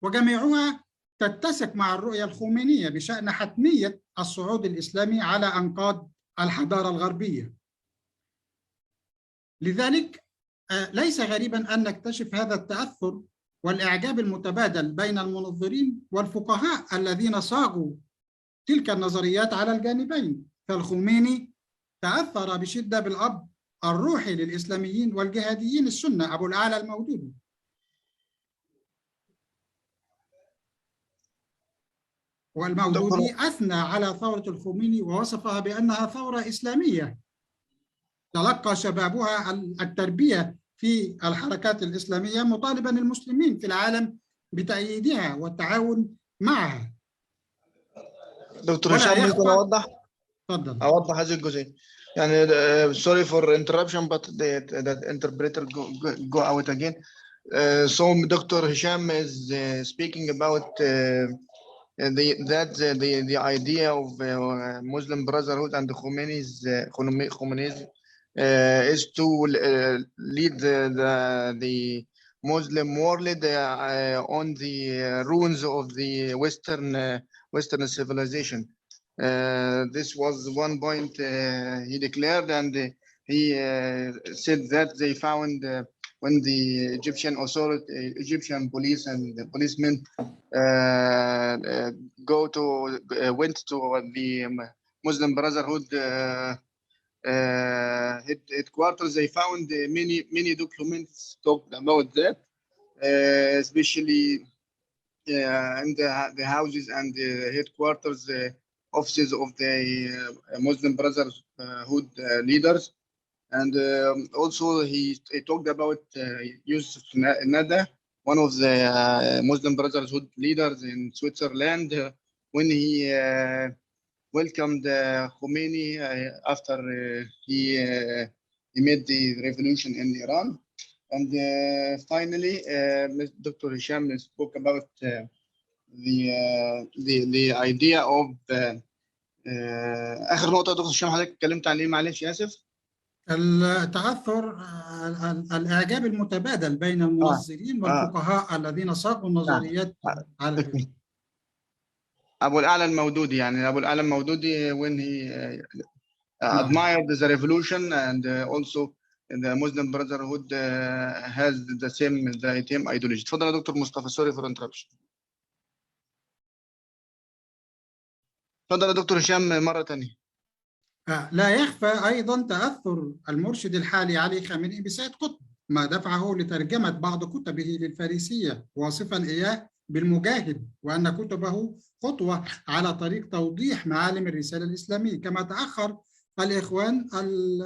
وجميعها تتسق مع الرؤية الخمينية بشأن حتمية الصعود الإسلامي على أنقاض الحضارة الغربية. لذلك ليس غريبا أن نكتشف هذا التأثر والإعجاب المتبادل بين المنظرين والفقهاء الذين صاغوا تلك النظريات على الجانبين. فالخميني تأثر بشدة بالأب الروحي للإسلاميين والجهاديين السنة أبو الأعلى المودودي. والمودودي أثنى على ثورة الخميني ووصفها بأنها ثورة إسلامية تلقى شبابها التربية في الحركات الإسلامية، مطالبا المسلمين في العالم بتأييدها والتعاون معها. دكتور هشام ممكن أوضح هذه الجزئية؟ يعني sorry for interruption but the interpreter go out again. So Dr. Hisham is speaking about the idea of Muslim Brotherhood and Khomeinism is to lead the Muslim world on the ruins of the Western civilization. This was one point he declared, and he said that they found when the Egyptian police and the policemen went to the Muslim Brotherhood headquarters, they found many documents talked about that, especially in the houses and the headquarters offices of the Muslim Brotherhood leaders. And also he talked about Yusuf Nada, one of the Muslim Brotherhood leaders in Switzerland, when he welcomed Khomeini after he made the revolution in Iran. And finally, Dr. Hisham spoke about the idea of آخر نقطة دكتور هشام حضرتك اتكلمت عليه، معلش آسف. التأثر الإعجاب المتبادل بين المنظرين والفقهاء الذين صاغوا النظريات على أبو الأعلى المودودي، يعني أبو الأعلى المودودي when he admired the revolution and also the Muslim Brotherhood has the same ideology. اتفضل يا دكتور مصطفى. sorry for interruption. اتفضل يا دكتور هشام مرة ثانية. لا يخفى أيضا تأثر المرشد الحالي علي خامنئي بسيد قطب، ما دفعه لترجمة بعض كتبه للفارسية، واصفا إياه بالمجاهد، وأن كتبه خطوة على طريق توضيح معالم الرسالة الإسلامية. كما تأخر الإخوان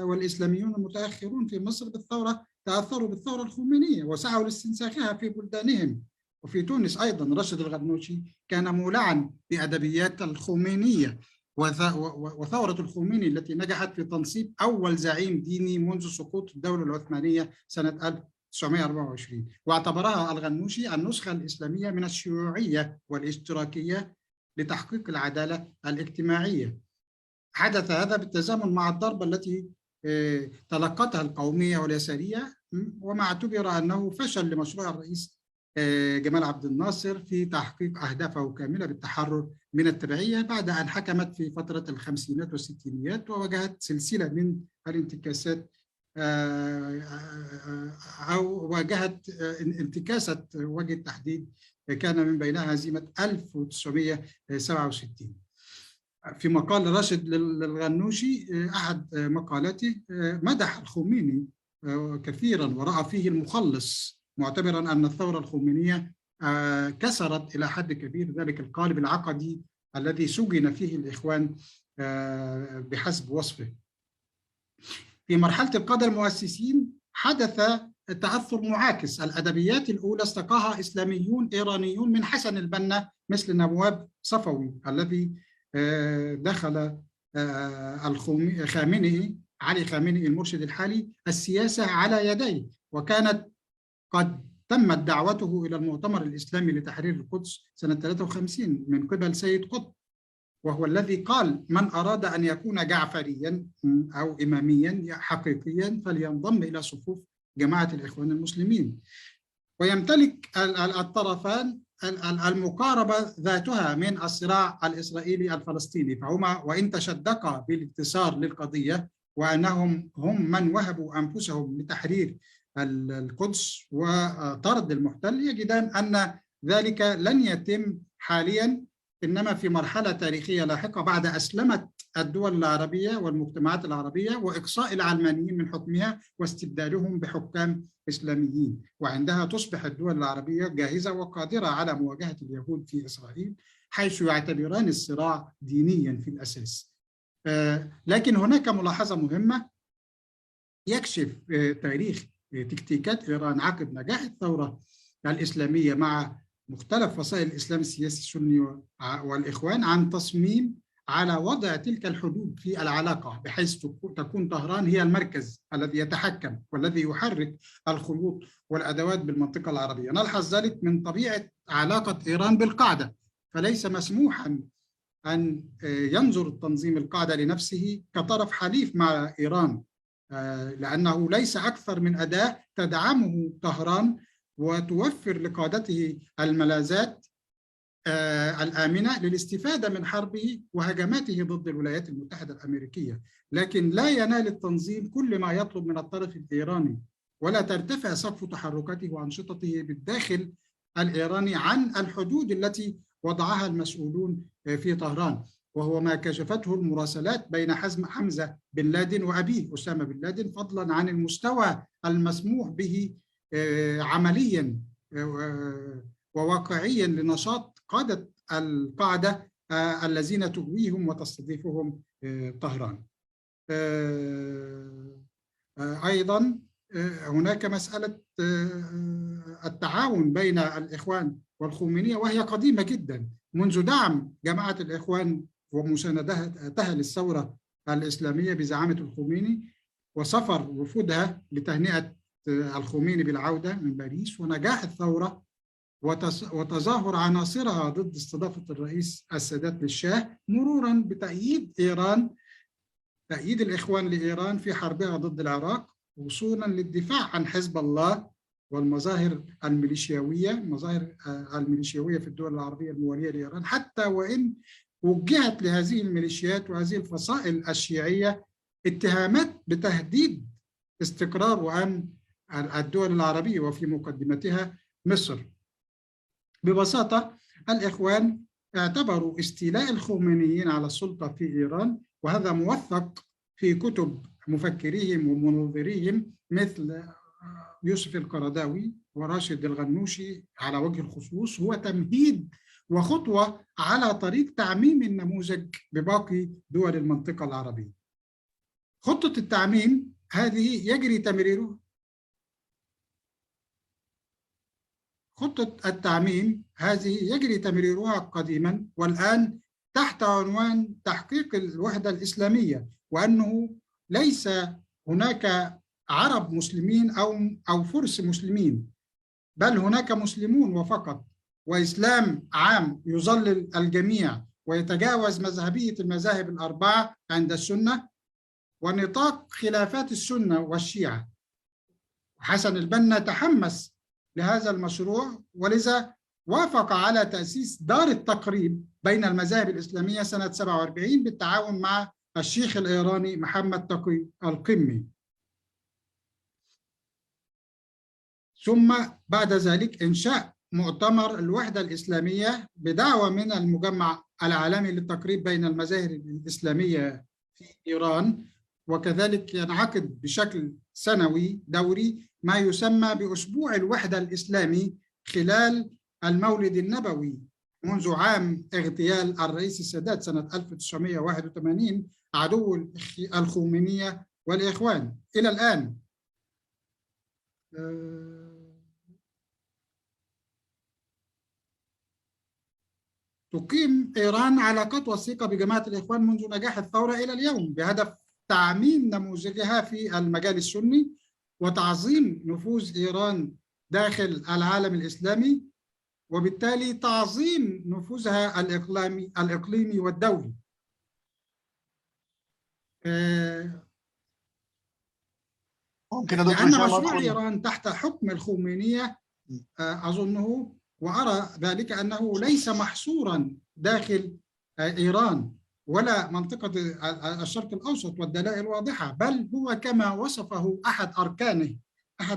والإسلاميون المتأخرون في مصر بالثورة، تأثروا بالثورة الخمينية وسعوا لاستنساخها في بلدانهم. وفي تونس أيضا راشد الغنوشي كان مولعا بأدبيات الخمينية، وثورة الخميني التي نجحت في تنصيب أول زعيم ديني منذ سقوط الدولة العثمانية سنة 1924، واعتبرها الغنوشي النسخة الإسلامية من الشيوعية والاشتراكية لتحقيق العدالة الاجتماعية. حدث هذا بالتزامن مع الضربة التي تلقتها القومية واليسارية، وما اعتبر أنه فشل لمشروع الرئيس جمال عبد الناصر في تحقيق أهدافه كاملة بالتحرر من التبعية، بعد أن حكمت في فترة الخمسينات والستينيات وواجهت سلسلة من الانتكاسات أو واجهت انتكاسة وجه التحديد كان من بينها هزيمة 1967. في مقال راشد للغنوشي أحد مقالاته مدح الخميني كثيرا ورأى فيه المخلص، معتبرا أن الثورة الخمينية كسرت إلى حد كبير ذلك القالب العقدي الذي سجن فيه الإخوان بحسب وصفه. في مرحلة القادة المؤسسين حدث تأثر معاكس. الأدبيات الأولى استقاها إسلاميون إيرانيون من حسن البنا مثل نواب صفوي الذي دخل خامنئي علي خامنئي المرشد الحالي السياسة على يديه، وكانت قد تمت دعوته إلى المؤتمر الإسلامي لتحرير القدس سنة 53 من قبل سيد قطب، وهو الذي قال: من أراد أن يكون جعفريا أو إماميا حقيقيا فلينضم إلى صفوف جماعة الإخوان المسلمين. ويمتلك الطرفان المقاربة ذاتها من الصراع الإسرائيلي الفلسطيني، فهما وإن تشدقا بالانتصار للقضية وأنهم هم من وهبوا أنفسهم لتحرير القدس وطرد المحتل، يجدان أن ذلك لن يتم حاليا، إنما في مرحلة تاريخية لاحقة بعد أسلمة الدول العربية والمجتمعات العربية وإقصاء العلمانيين من حكمها واستبدالهم بحكام إسلاميين، وعندها تصبح الدول العربية جاهزة وقادرة على مواجهة اليهود في إسرائيل، حيث يعتبران الصراع دينيا في الأساس. لكن هناك ملاحظة مهمة يكشف تاريخ تكتيكات إيران عقب نجاح الثورة الإسلامية مع مختلف فصائل الإسلام السياسي السني والإخوان عن تصميم على وضع تلك الحدود في العلاقة، بحيث تكون طهران هي المركز الذي يتحكم والذي يحرك الخيوط والأدوات بالمنطقة العربية. نلحظ ذلك من طبيعة علاقة إيران بالقاعدة، فليس مسموحا أن ينظر التنظيم القاعدة لنفسه كطرف حليف مع إيران، لأنه ليس أكثر من أداة تدعمه طهران وتوفر لقادته الملاذات الآمنة للاستفادة من حربه وهجماته ضد الولايات المتحدة الأمريكية، لكن لا ينال التنظيم كل ما يطلب من الطرف الإيراني، ولا ترتفع سقف تحركاته وأنشطته بالداخل الإيراني عن الحدود التي وضعها المسؤولون في طهران، وهو ما كشفته المراسلات بين حمزة بن لادن وأبيه أسامة بن لادن، فضلا عن المستوى المسموح به عمليا وواقعيا لنشاط قادة القاعدة الذين تغويهم وتستضيفهم طهران. أيضا هناك مسألة التعاون بين الإخوان والخمينية، وهي قديمة جدا منذ دعم جماعة الإخوان ومساندتها للثورة الإسلامية بزعامة الخميني وسفر وفودها لتهنئة الخميني بالعودة من باريس ونجاح الثورة وتظاهر عناصرها ضد استضافة الرئيس السادات للشاه، مرورا بتأييد إيران، تأييد الإخوان لإيران في حربها ضد العراق، وصولا للدفاع عن حزب الله والمظاهر الميليشياوية في الدول العربية الموالية لإيران، حتى وإن وجهت لهذه الميليشيات وهذه الفصائل الشيعية اتهامات بتهديد استقرار وأمن الدول العربية وفي مقدمتها مصر. ببساطة الإخوان اعتبروا استيلاء الخمينيين على السلطة في إيران، وهذا موثق في كتب مفكريهم ومنظريهم مثل يوسف القرضاوي وراشد الغنوشي على وجه الخصوص، هو تمهيد وخطوة على طريق تعميم النموذج بباقي دول المنطقة العربية. خطة التعميم هذه يجري تمريرها قديما والآن تحت عنوان تحقيق الوحدة الإسلامية، وأنه ليس هناك عرب مسلمين أو فرس مسلمين، بل هناك مسلمون وفقط، وإسلام عام يظلل الجميع ويتجاوز مذهبية المذاهب الأربعة عند السنة ونطاق خلافات السنة والشيعة. حسن البنا تحمس لهذا المشروع، ولذا وافق على تأسيس دار التقريب بين المذاهب الإسلامية سنة 47 بالتعاون مع الشيخ الإيراني محمد تقي القمي. ثم بعد ذلك إنشاء مؤتمر الوحدة الإسلامية بدعوة من المجمع العالمي للتقريب بين المذاهب الإسلامية في إيران، وكذلك ينعقد بشكل سنوي دوري ما يسمى بأسبوع الوحدة الإسلامي خلال المولد النبوي منذ عام اغتيال الرئيس السادات سنة 1981 عدو الخمينية والإخوان إلى الآن. تقيم إيران علاقات وثيقة بجماعة الإخوان منذ نجاح الثورة إلى اليوم بهدف تعميم نموذجها في المجال السني وتعظيم نفوذ إيران داخل العالم الإسلامي، وبالتالي تعظيم نفوذها الإقليمي والدولي. ممكن يا دكتور لأن هشام مشروع أدخل؟ إيران تحت حكم الخمينية أظنه وأرى ذلك أنه ليس محصورا داخل إيران ولا منطقة الشرق الأوسط والدلائل واضحة، بل هو كما وصفه أحد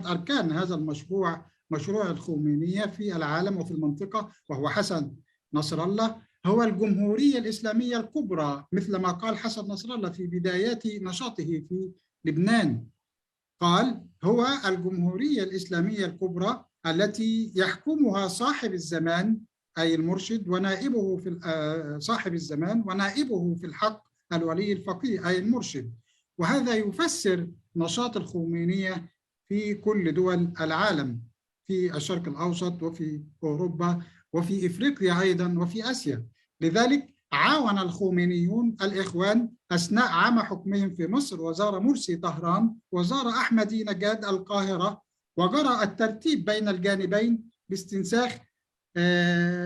أركان هذا المشروع، مشروع الخمينية في العالم وفي المنطقة، وهو حسن نصر الله، هو الجمهورية الإسلامية الكبرى، مثل ما قال حسن نصر الله في بدايات نشاطه في لبنان. قال هو الجمهورية الإسلامية الكبرى التي يحكمها صاحب الزمان أي المرشد، ونائبه في صاحب الزمان ونائبه في الحق الولي الفقيه أي المرشد. وهذا يفسر نشاط الخمينية في كل دول العالم، في الشرق الأوسط وفي أوروبا وفي إفريقيا أيضا وفي آسيا. لذلك عاون الخمينيون الإخوان أثناء عام حكمهم في مصر، وزار مرسي طهران، وزار أحمدي نجاد القاهرة، وجرى الترتيب بين الجانبين باستنساخ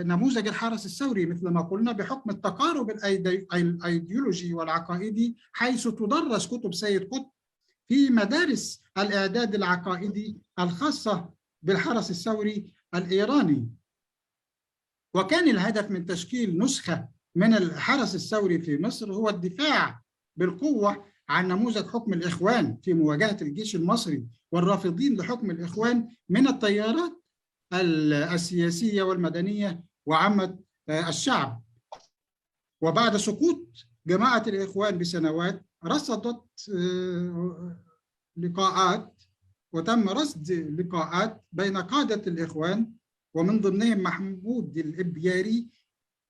نموذج الحرس الثوري مثل ما قلنا، بحكم التقارب الأيديولوجي والعقائدي، حيث تدرس كتب سيد قطب في مدارس الإعداد العقائدي الخاصة بالحرس الثوري الإيراني. وكان الهدف من تشكيل نسخة من الحرس الثوري في مصر هو الدفاع بالقوة عن نموذج حكم الإخوان في مواجهة الجيش المصري والرافضين لحكم الإخوان من التيارات السياسية والمدنية وعامة الشعب. وبعد سقوط جماعة الإخوان بسنوات رصدت لقاءات، وتم رصد لقاءات بين قادة الإخوان ومن ضمنهم محمود الإبياري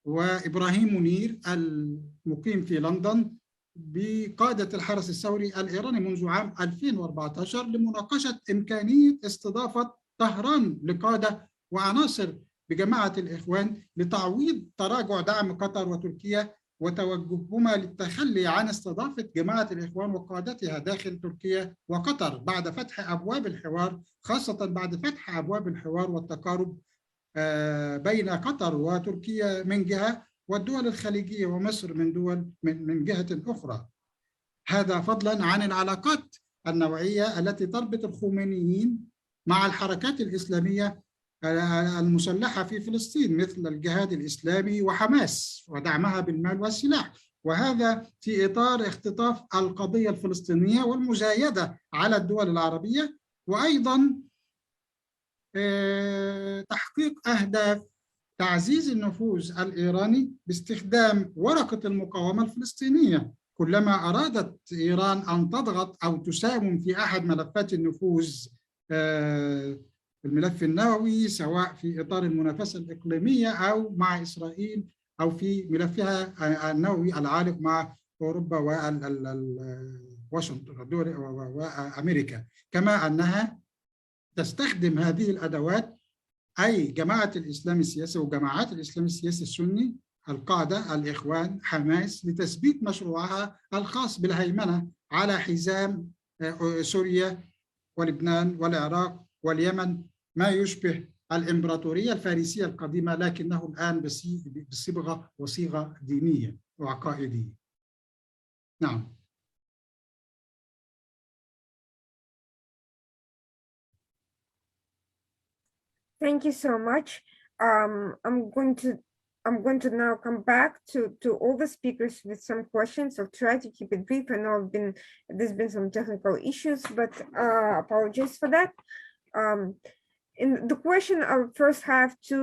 وإبراهيم منير المقيم في لندن بقادة الحرس الثوري الإيراني منذ عام 2014 لمناقشة إمكانية استضافة طهران لقادة وعناصر بجماعة الإخوان لتعويض تراجع دعم قطر وتركيا وتوجههما للتخلي عن استضافة جماعة الإخوان وقادتها داخل تركيا وقطر بعد فتح أبواب الحوار، خاصة بعد فتح أبواب الحوار والتقارب بين قطر وتركيا من جهة والدول الخليجية ومصر من جهة أخرى. هذا فضلا عن العلاقات النوعية التي تربط الخمينيين مع الحركات الإسلامية المسلحة في فلسطين مثل الجهاد الإسلامي وحماس ودعمها بالمال والسلاح، وهذا في إطار اختطاف القضية الفلسطينية والمزايدة على الدول العربية، وأيضا تحقيق أهداف تعزيز النفوذ الإيراني باستخدام ورقة المقاومة الفلسطينية. كلما أرادت إيران أن تضغط أو تساهم في أحد ملفات النفوذ الملف النووي، سواء في إطار المنافسة الإقليمية أو مع إسرائيل أو في ملفها النووي العالق مع أوروبا وواشنطن وأمريكا، كما أنها تستخدم هذه الأدوات أي جماعة الإسلام السياسي وجماعات الإسلام السياسي السني، القاعدة، الإخوان، حماس، لتثبيت مشروعها الخاص بالهيمنة على حزام سوريا ولبنان والعراق واليمن، ما يشبه الإمبراطورية الفارسية القديمة لكنه الآن بصبغة وصيغة دينية وعقائدية. نعم. Thank you so much. I'm going to now come back to all the speakers with some questions. I'll try to keep it brief. I know there's been some technical issues, but apologize for that. In the question I'll first have to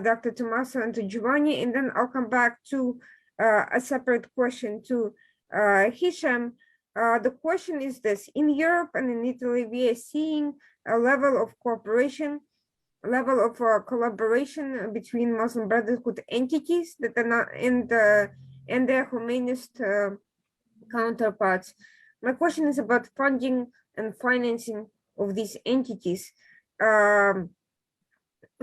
Dr. Tommaso and to Giovanni, and then I'll come back to a separate question to Hisham. The question is this: in Europe and in Italy, we are seeing a level of cooperation, level of collaboration between Muslim Brotherhood entities that are not in and their Khomeiniist counterparts. My question is about funding and financing of these entities.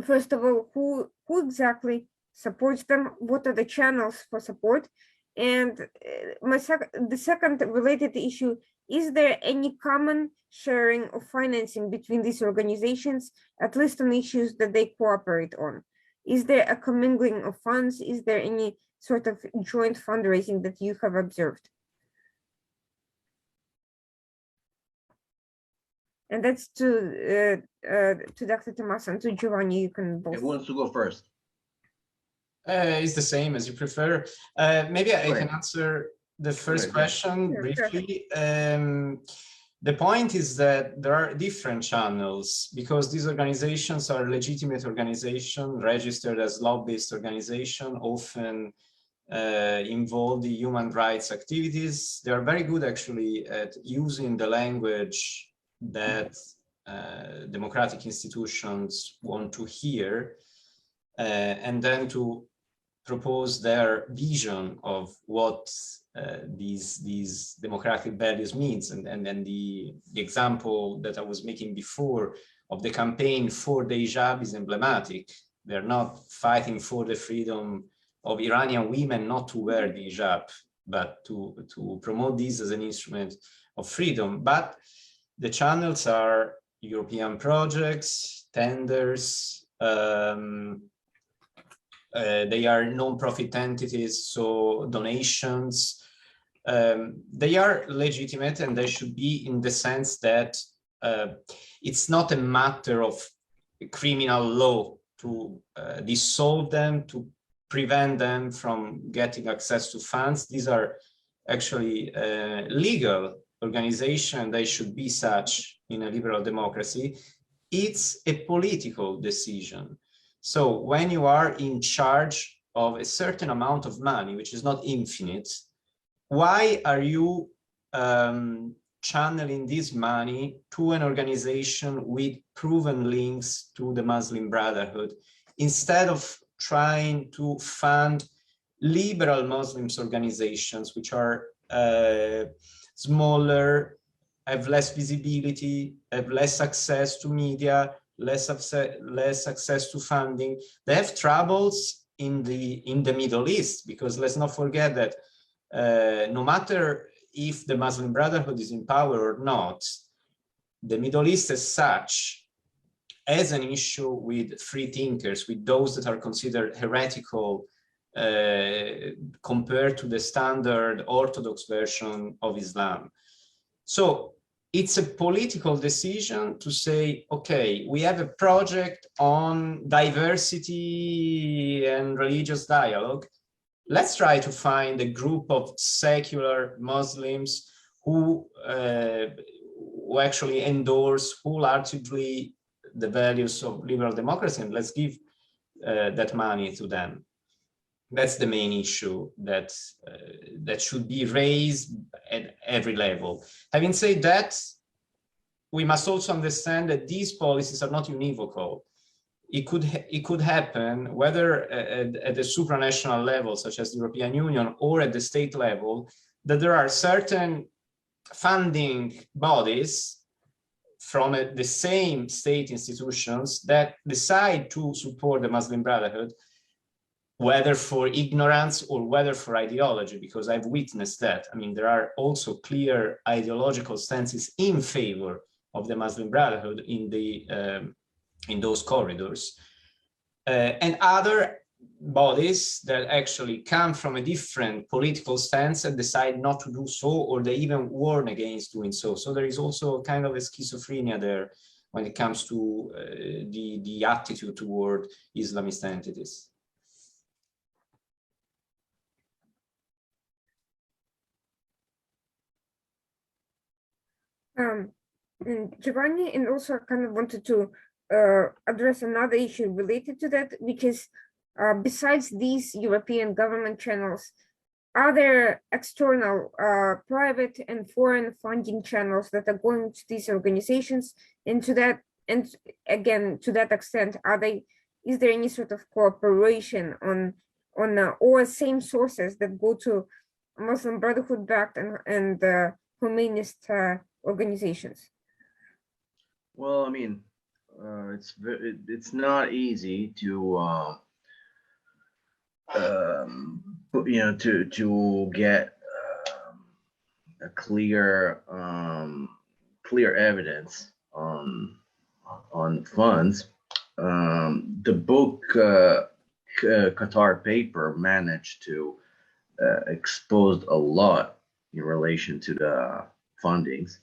First of all, who exactly supports them? What are the channels for support? And the second related issue, is there any common sharing of financing between these organizations, at least on issues that they cooperate on? Is there a commingling of funds? Is there any sort of joint fundraising that you have observed? And that's to Dr. Tomas and to Giovanni. You can both. Who wants to go first? It's the same as you prefer. Maybe I can answer the first question briefly. The point is that there are different channels because these organizations are legitimate organizations registered as law-based organizations, often involved in human rights activities. They are very good actually at using the language that democratic institutions want to hear and then to propose their vision of what these democratic values means. And then the example that I was making before of the campaign for the hijab is emblematic. They're not fighting for the freedom of Iranian women not to wear the hijab, but to promote this as an instrument of freedom. But the channels are European projects, tenders, they are non-profit entities, so donations. They are legitimate and they should be in the sense that it's not a matter of criminal law to dissolve them, to prevent them from getting access to funds. These are actually legal organizations. They should be such in a liberal democracy. It's a political decision. So when you are in charge of a certain amount of money, which is not infinite, why are you channeling this money to an organization with proven links to the Muslim Brotherhood, instead of trying to fund liberal Muslims organizations, which are smaller, have less visibility, have less access to media, less access to funding. They have troubles in the Middle East, because let's not forget that no matter if the Muslim Brotherhood is in power or not, the Middle East as such has an issue with free thinkers, with those that are considered heretical compared to the standard Orthodox version of Islam. So it's a political decision to say, okay, we have a project on diversity and religious dialogue. Let's try to find a group of secular Muslims who actually endorse wholeheartedly the values of liberal democracy, and let's give that money to them. That's the main issue that should be raised at every level. Having said that, we must also understand that these policies are not univocal. It could happen whether at the supranational level, such as the European Union, or at the state level, that there are certain funding bodies from the same state institutions that decide to support the Muslim Brotherhood, whether for ignorance or whether for ideology, because I've witnessed that. I mean, there are also clear ideological stances in favor of the Muslim Brotherhood in those corridors. And other bodies that actually come from a different political stance and decide not to do so, or they even warn against doing so. So there is also kind of a schizophrenia there when it comes to the attitude toward Islamist entities. Giovanni, and also I kind of wanted to address another issue related to that, because besides these European government channels, are there external private and foreign funding channels that are going to these organizations? And to that, and again, to that extent, is there any sort of cooperation on or same sources that go to Muslim Brotherhood backed and Khomeinist organizations? Well, I mean, it's not easy to to get a clear clear evidence on funds. The book Qatar paper managed to expose a lot in relation to the fundings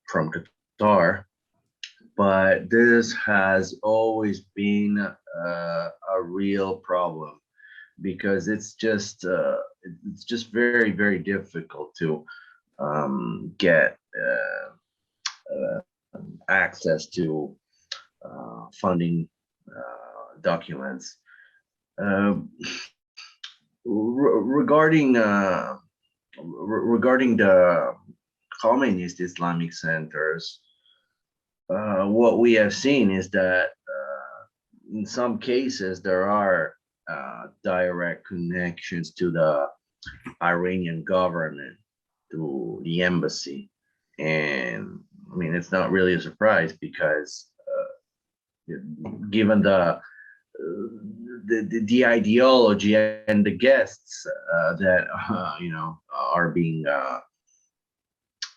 from Qatar, but this has always been a real problem because it's just very, very difficult to get access to funding documents. Regarding the communist Islamic centers, what we have seen is that in some cases there are direct connections to the Iranian government, to the embassy, and I mean it's not really a surprise because given the ideology and the guests that are being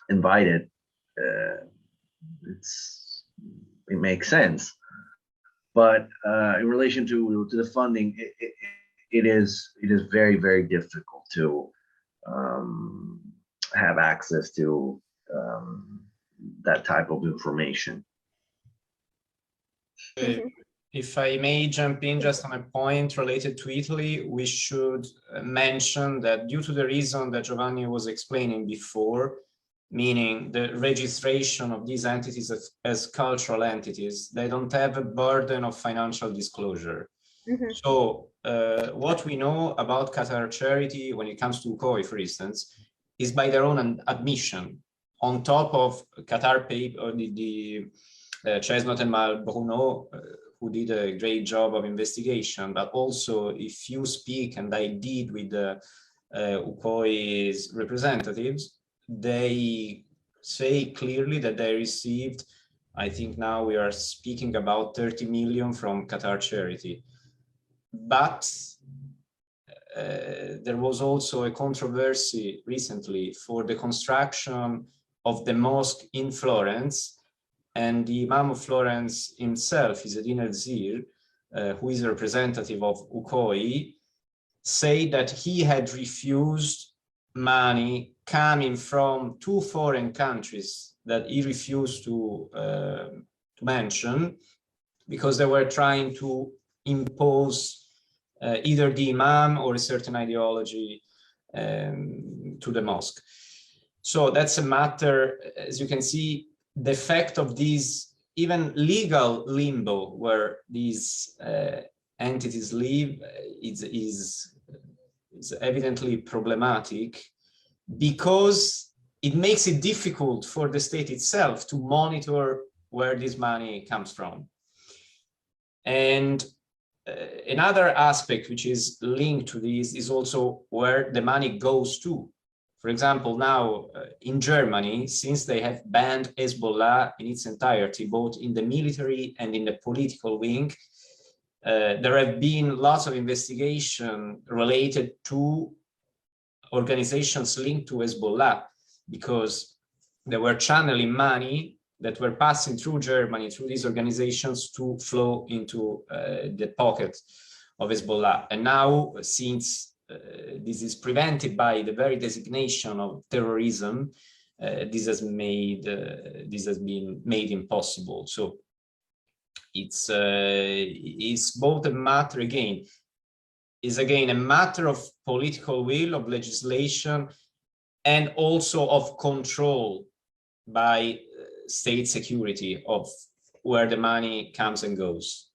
invited, it makes sense. But in relation to the funding, it is very, very difficult to have access to that type of information. If I may jump in just on a point related to Italy, we should mention that due to the reason that Giovanni was explaining before, meaning the registration of these entities as cultural entities, they don't have a burden of financial disclosure. So what we know about Qatar Charity when it comes to UCOI, for instance, is by their own admission, on top of Qatar paper, or the Chesnot and Mal Bruno, who did a great job of investigation, but also if you speak, and I did with the UCOI's representatives, they say clearly that they received, I think now we are speaking about 30 million from Qatar Charity. But there was also a controversy recently for the construction of the mosque in Florence, and the Imam of Florence himself, Izzedine El-Zir, who is a representative of UCOI, say that he had refused money coming from 2 foreign countries that he refused to mention because they were trying to impose either the imam or a certain ideology to the mosque. So that's a matter, as you can see, the effect of these even legal limbo where these entities live is evidently problematic because it makes it difficult for the state itself to monitor where this money comes from. And another aspect which is linked to this is also where the money goes to. For example, now in Germany, since they have banned Hezbollah in its entirety, both in the military and in the political wing, there have been lots of investigation related to organizations linked to Hezbollah because they were channeling money that were passing through Germany, through these organizations to flow into the pocket of Hezbollah. And now, since this is prevented by the very designation of terrorism, this has been made impossible. So it's both a matter, is a matter of political will, of legislation, and also of control by state security of where the money comes and goes.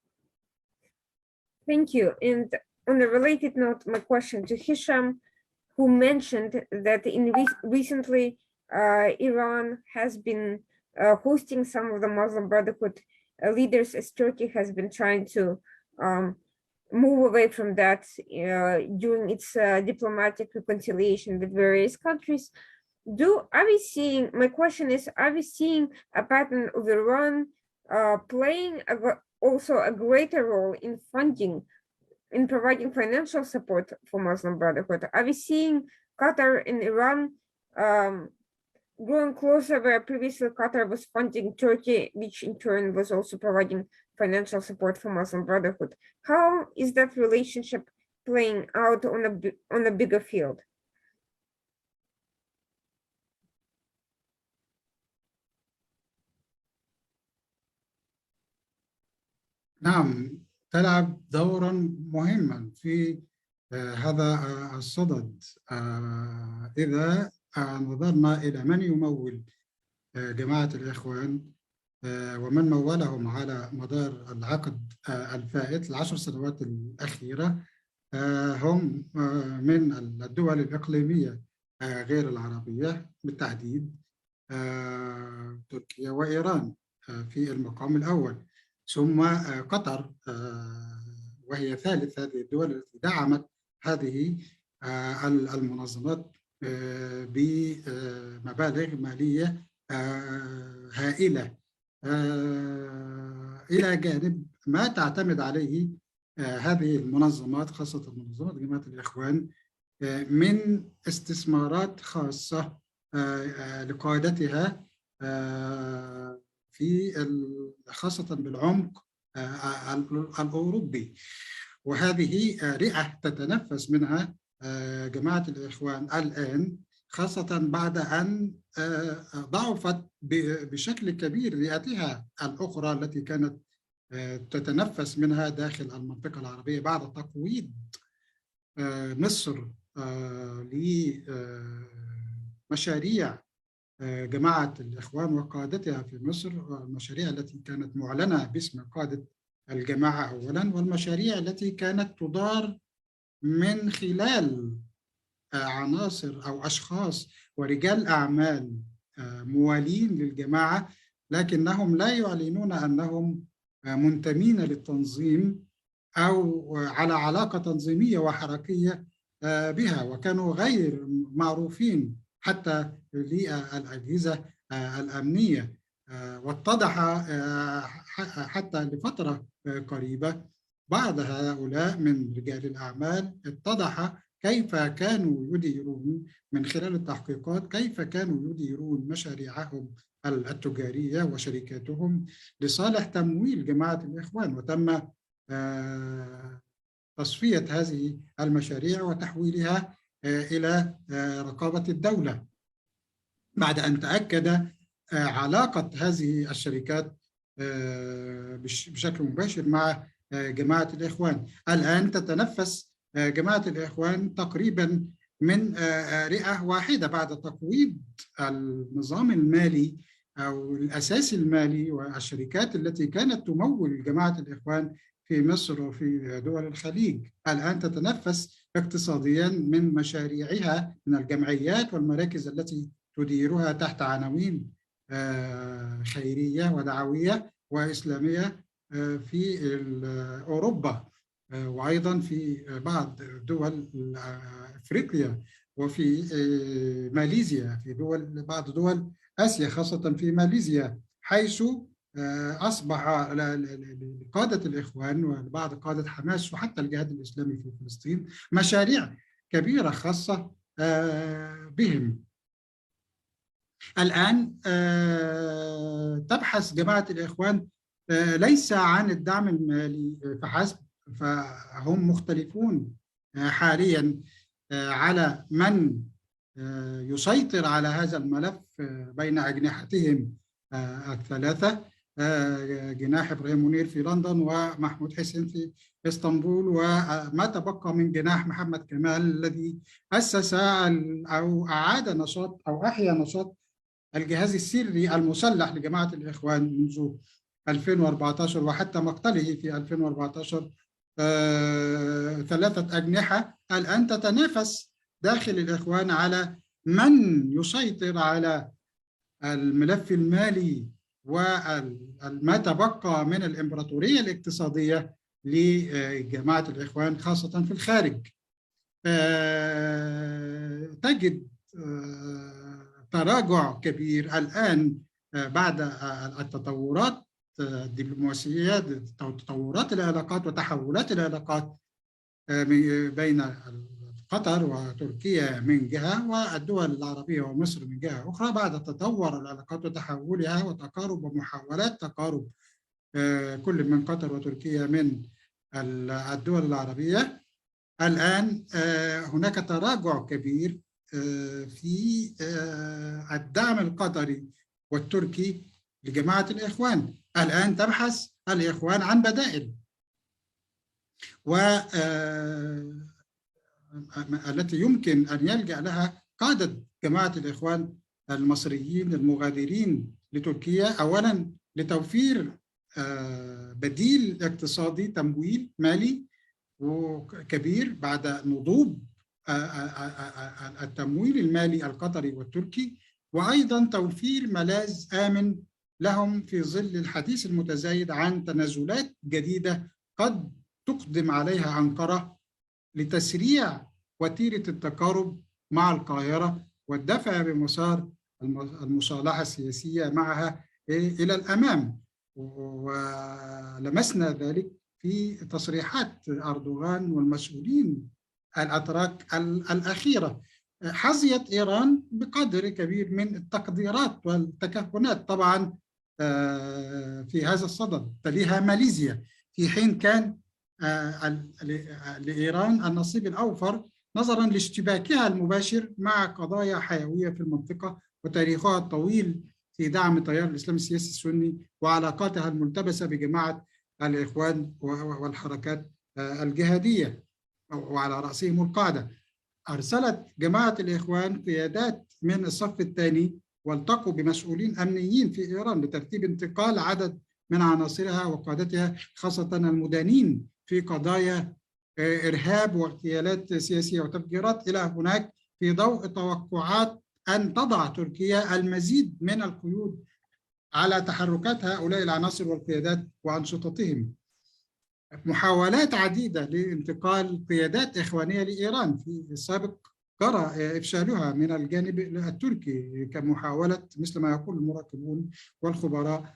Thank you. And on a related note, my question to Hisham, who mentioned that recently Iran has been hosting some of the Muslim Brotherhood leaders, as Turkey has been trying to move away from that during its diplomatic reconciliation with various countries. My question is, are we seeing a pattern of Iran playing also a greater role in funding in providing financial support for Muslim Brotherhood? Are we seeing Qatar and Iran growing closer, where previously Qatar was funding Turkey, which in turn was also providing financial support for Muslim Brotherhood? How is that relationship playing out on a bigger field? نعم، تلعب دورا مهما في هذا الصدد. إذا نظرنا إلى من يمول جماعة الإخوان ومن مولهم على مدار العقد الفائت ال10 سنوات الأخيرة، هم من الدول الإقليمية غير العربية بالتحديد تركيا وإيران في المقام الأول، ثم قطر وهي ثالث هذه الدول التي دعمت هذه المنظمات بمبالغ مالية هائلة، إلى جانب ما تعتمد عليه هذه المنظمات، خاصة منظمات جماعة الإخوان، من استثمارات خاصة لقادتها في خاصة بالعمق الأوروبي. وهذه رئة تتنفس منها جماعة الإخوان الآن، خاصة بعد أن ضعفت بشكل كبير رئتها الأخرى التي كانت تتنفس منها داخل المنطقة العربية بعد تقويض مصر لمشاريع جماعة الإخوان وقادتها في مصر، المشاريع التي كانت معلنة باسم قادة الجماعة أولا، والمشاريع التي كانت تدار من خلال عناصر أو أشخاص ورجال أعمال موالين للجماعة، لكنهم لا يعلنون أنهم منتمين للتنظيم أو على علاقة تنظيمية وحركية بها، وكانوا غير معروفين حتى للأجهزة الأمنية. واتضح حتى لفترة قريبة بعض هؤلاء من رجال الأعمال اتضح كيف كانوا يديرون من خلال التحقيقات، كيف كانوا يديرون مشاريعهم التجارية وشركاتهم لصالح تمويل جماعة الإخوان، وتم تصفية هذه المشاريع وتحويلها إلى رقابة الدولة بعد أن تأكد علاقة هذه الشركات بشكل مباشر مع جماعة الإخوان. الآن تتنفس جماعة الإخوان تقريبا من رئة واحدة بعد تقويض النظام المالي أو الأساس المالي والشركات التي كانت تمول جماعة الإخوان في مصر وفي دول الخليج. الآن تتنفس اقتصاديا من مشاريعها من الجمعيات والمراكز التي تديرها تحت عناوين خيرية ودعوية وإسلامية في أوروبا، وأيضا في بعض دول أفريقيا وفي ماليزيا، في بعض دول آسيا، خاصة في ماليزيا، حيث أصبح لقادة الإخوان وبعض قادة حماس وحتى الجهاد الإسلامي في فلسطين مشاريع كبيرة خاصة بهم. الآن تبحث جماعة الإخوان ليس عن الدعم المالي فحسب، فهم مختلفون حاليا على من يسيطر على هذا الملف بين أجنحتهم الثلاثة، جناح إبراهيم منير في لندن ومحمود حسين في اسطنبول، وما تبقى من جناح محمد كمال الذي أسس أو أعاد نشاط أو أحيا نشاط الجهاز السري المسلح لجماعة الإخوان منذ 2014 وحتى مقتله في 2014. 3 أجنحة الآن تتنافس داخل الإخوان على من يسيطر على الملف المالي وما تبقى من الإمبراطورية الاقتصادية لجماعة الإخوان خاصة في الخارج. تجد تراجع كبير الآن بعد التطورات الدبلوماسية، تطورات العلاقات وتحولات العلاقات بين قطر وتركيا من جهة والدول العربية ومصر من جهة أخرى بعد تطور العلاقات وتحولها وتقارب ومحاولات تقارب كل من قطر وتركيا من الدول العربية. الآن هناك تراجع كبير في الدعم القطري والتركي لجماعة الإخوان. الآن تبحث الإخوان عن بدائل التي يمكن أن يلجأ لها قادة جماعة الإخوان المصريين المغادرين لتركيا، أولا لتوفير بديل اقتصادي، تمويل مالي كبير بعد نضوب التمويل المالي القطري والتركي، وأيضا توفير ملاذ آمن لهم في ظل الحديث المتزايد عن تنازلات جديدة قد تقدم عليها أنقرة لتسريع وتيرة التقارب مع القاهرة والدفع بمسار المصالحة السياسية معها إلى الأمام. ولمسنا ذلك في تصريحات أردوغان والمسؤولين الأتراك الأخيرة. حظيت إيران بقدر كبير من التقديرات والتكهنات طبعا في هذا الصدد، تليها ماليزيا، في حين كان لإيران النصيب الأوفر نظرا لاشتباكها المباشر مع قضايا حيوية في المنطقة وتاريخها الطويل في دعم تيار الإسلام السياسي السني وعلاقاتها الملتبسة بجماعة الإخوان والحركات الجهادية وعلى رأسهم القاعدة. أرسلت جماعة الإخوان قيادات من الصف الثاني والتقوا بمسؤولين أمنيين في إيران لترتيب انتقال عدد من عناصرها وقادتها، خاصة المدانين في قضايا إرهاب واغتيالات سياسية وتفجيرات إلى هناك، في ضوء توقعات أن تضع تركيا المزيد من القيود على تحركات هؤلاء العناصر والقيادات وأنشطتهم. محاولات عديدة لانتقال قيادات إخوانية لإيران في السابق جرى إفشالها من الجانب التركي كمحاولة، مثل ما يقول المراقبون والخبراء،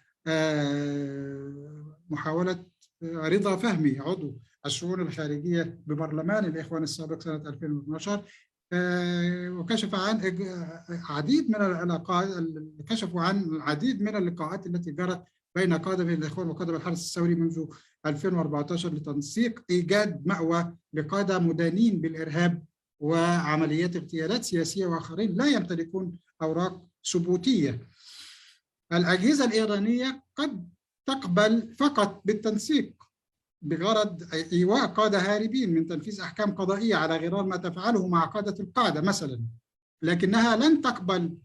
محاولة رضا فهمي عضو الشؤون الخارجية ببرلمان الإخوان السابق سنة 2012، وكشف عن عديد من العلاقات، كشفوا عن العديد من اللقاءات التي جرت بين قادم الإخوان وقادم الحرس الثوري منذ 2014 لتنسيق إيجاد مأوى لقادة مدانين بالإرهاب وعمليات اغتيالات سياسية وآخرين لا يمتلكون أوراق ثبوتية. الأجهزة الإيرانية قد تقبل فقط بالتنسيق بغرض إيواء قادة هاربين من تنفيذ أحكام قضائية على غرار ما تفعله مع قادة القاعدة مثلا، لكنها لن تقبل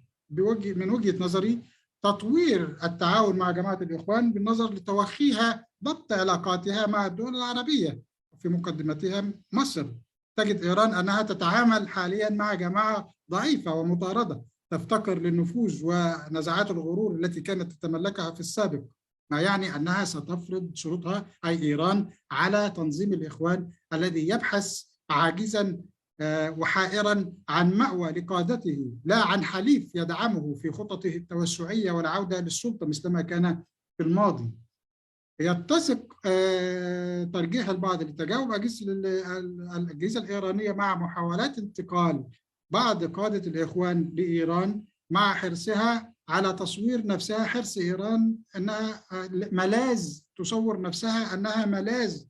من وجهة نظري تطوير التعاون مع جماعة الإخوان بالنظر لتوخيها ضبط علاقاتها مع الدول العربية، في مقدمتها مصر. تجد إيران أنها تتعامل حاليا مع جماعة ضعيفة ومطاردة تفتقر للنفوذ ونزعات الغرور التي كانت تتملكها في السابق، ما يعني أنها ستفرض شروطها أي إيران على تنظيم الإخوان الذي يبحث عاجزا وحائرا عن مأوى لقادته لا عن حليف يدعمه في خططه التوسعية والعودة للسلطة مثلما كان في الماضي. يتسق ترجيح البعض لتجاوب الأجهزة الإيرانية مع محاولات انتقال بعض قادة الإخوان لإيران مع حرصها على تصوير نفسها، حرص إيران أنها ملاذ، تصور نفسها أنها ملاذ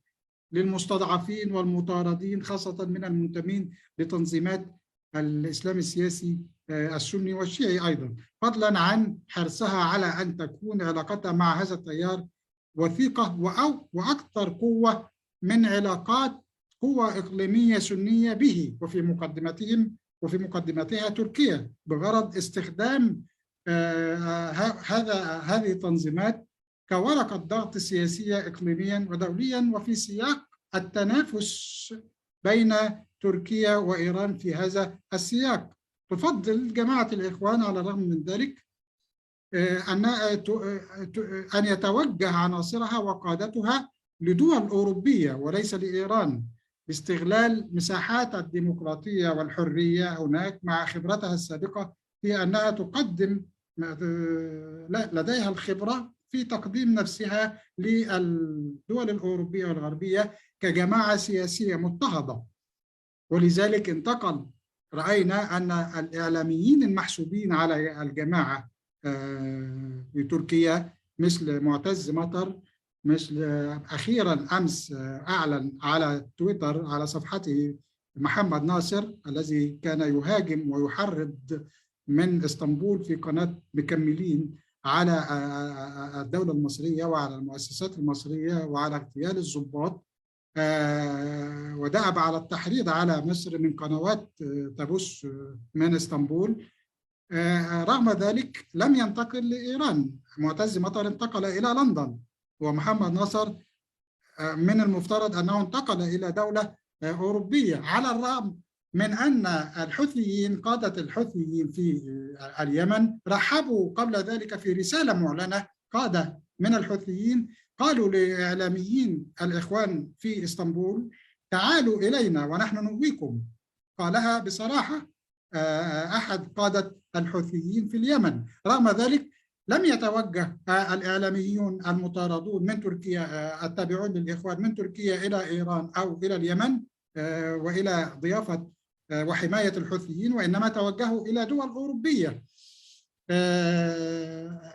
للمستضعفين والمطاردين خاصة من المنتمين لتنظيمات الإسلام السياسي السني والشيعي أيضا، فضلا عن حرصها على أن تكون علاقتها مع هذا التيار وثيقة وأكثر قوة من علاقات قوة إقليمية سنية به، وفي مقدمتها تركيا، بغرض استخدام هذه التنظيمات كورقة ضغط سياسية إقليميا ودوليا، وفي سياق التنافس بين تركيا وإيران في هذا السياق. تفضل جماعة الإخوان على الرغم من ذلك أن يتوجه عناصرها وقادتها لدول أوروبية وليس لإيران، باستغلال مساحات الديمقراطية والحرية هناك مع خبرتها السابقة في أنها تقدم لديها الخبرة في تقديم نفسها للدول الأوروبية والغربية كجماعة سياسية مضطهدة. ولذلك رأينا أن الإعلاميين المحسوبين على الجماعة في تركيا مثل معتز مطر، مثل أخيرا أمس أعلن على تويتر على صفحته محمد ناصر الذي كان يهاجم ويحرض من اسطنبول في قناة مكملين على الدولة المصرية وعلى المؤسسات المصرية وعلى اغتيال الضباط، ودأب على التحريض على مصر من قنوات تبث من اسطنبول. رغم ذلك لم ينتقل لإيران. معتز مطر انتقل إلى لندن، ومحمد ناصر من المفترض أنه انتقل إلى دولة أوروبية، على الرغم من أن الحوثيين قادة الحوثيين في اليمن رحبوا قبل ذلك في رسالة معلنة. قادة من الحوثيين قالوا لإعلاميين الإخوان في اسطنبول: تعالوا إلينا ونحن نؤويكم. قالها بصراحة أحد قادة الحوثيين في اليمن. رغم ذلك لم يتوجه الإعلاميون المطاردون من تركيا التابعون للإخوان من تركيا إلى إيران أو إلى اليمن وإلى ضيافة وحماية الحوثيين، وإنما توجهوا إلى دول أوروبية.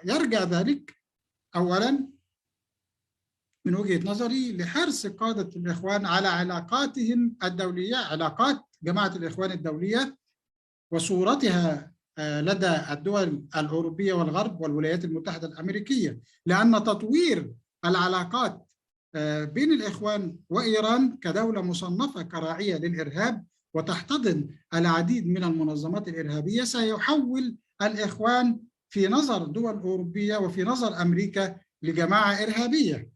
يرجع ذلك أولاً من وجهة نظري لحرص قادة الإخوان على علاقاتهم الدولية، علاقات جماعة الإخوان الدولية وصورتها لدى الدول الأوروبية والغرب والولايات المتحدة الأمريكية، لأن تطوير العلاقات بين الإخوان وإيران كدولة مصنفة كراعية للإرهاب وتحتضن العديد من المنظمات الإرهابية سيحول الإخوان في نظر دول أوروبية وفي نظر أمريكا لجماعة إرهابية.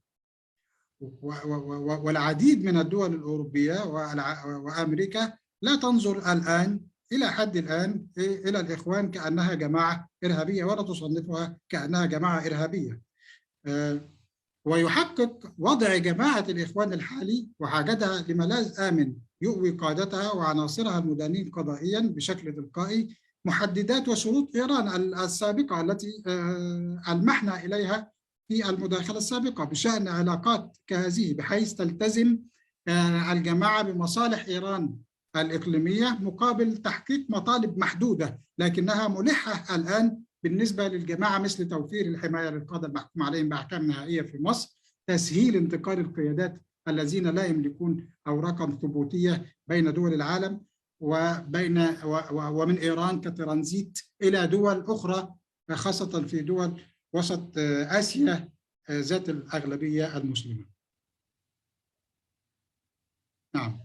والعديد من الدول الأوروبية وأمريكا لا تنظر الآن إلى حد الآن إلى الإخوان كأنها جماعة إرهابية، ولا تصنفها كأنها جماعة إرهابية. ويحقق وضع جماعة الإخوان الحالي وحاجتها لملاذ آمن يؤوي قادتها وعناصرها المدانين قضائيا بشكل تلقائي محددات وشروط إيران السابقة التي ألمحنا إليها في المداخلة السابقة بشأن علاقات كهذه، بحيث تلتزم الجماعة بمصالح إيران الإقليمية مقابل تحقيق مطالب محدودة لكنها ملحة الآن بالنسبة للجماعة، مثل توفير الحماية للقادة المحكوم عليهم بأحكام نهائية في مصر، تسهيل انتقال القيادات الذين لا يملكون أوراقا ثبوتية بين دول العالم ومن إيران كترانزيت إلى دول أخرى، خاصة في دول وسط آسيا ذات الأغلبية المسلمة. نعم.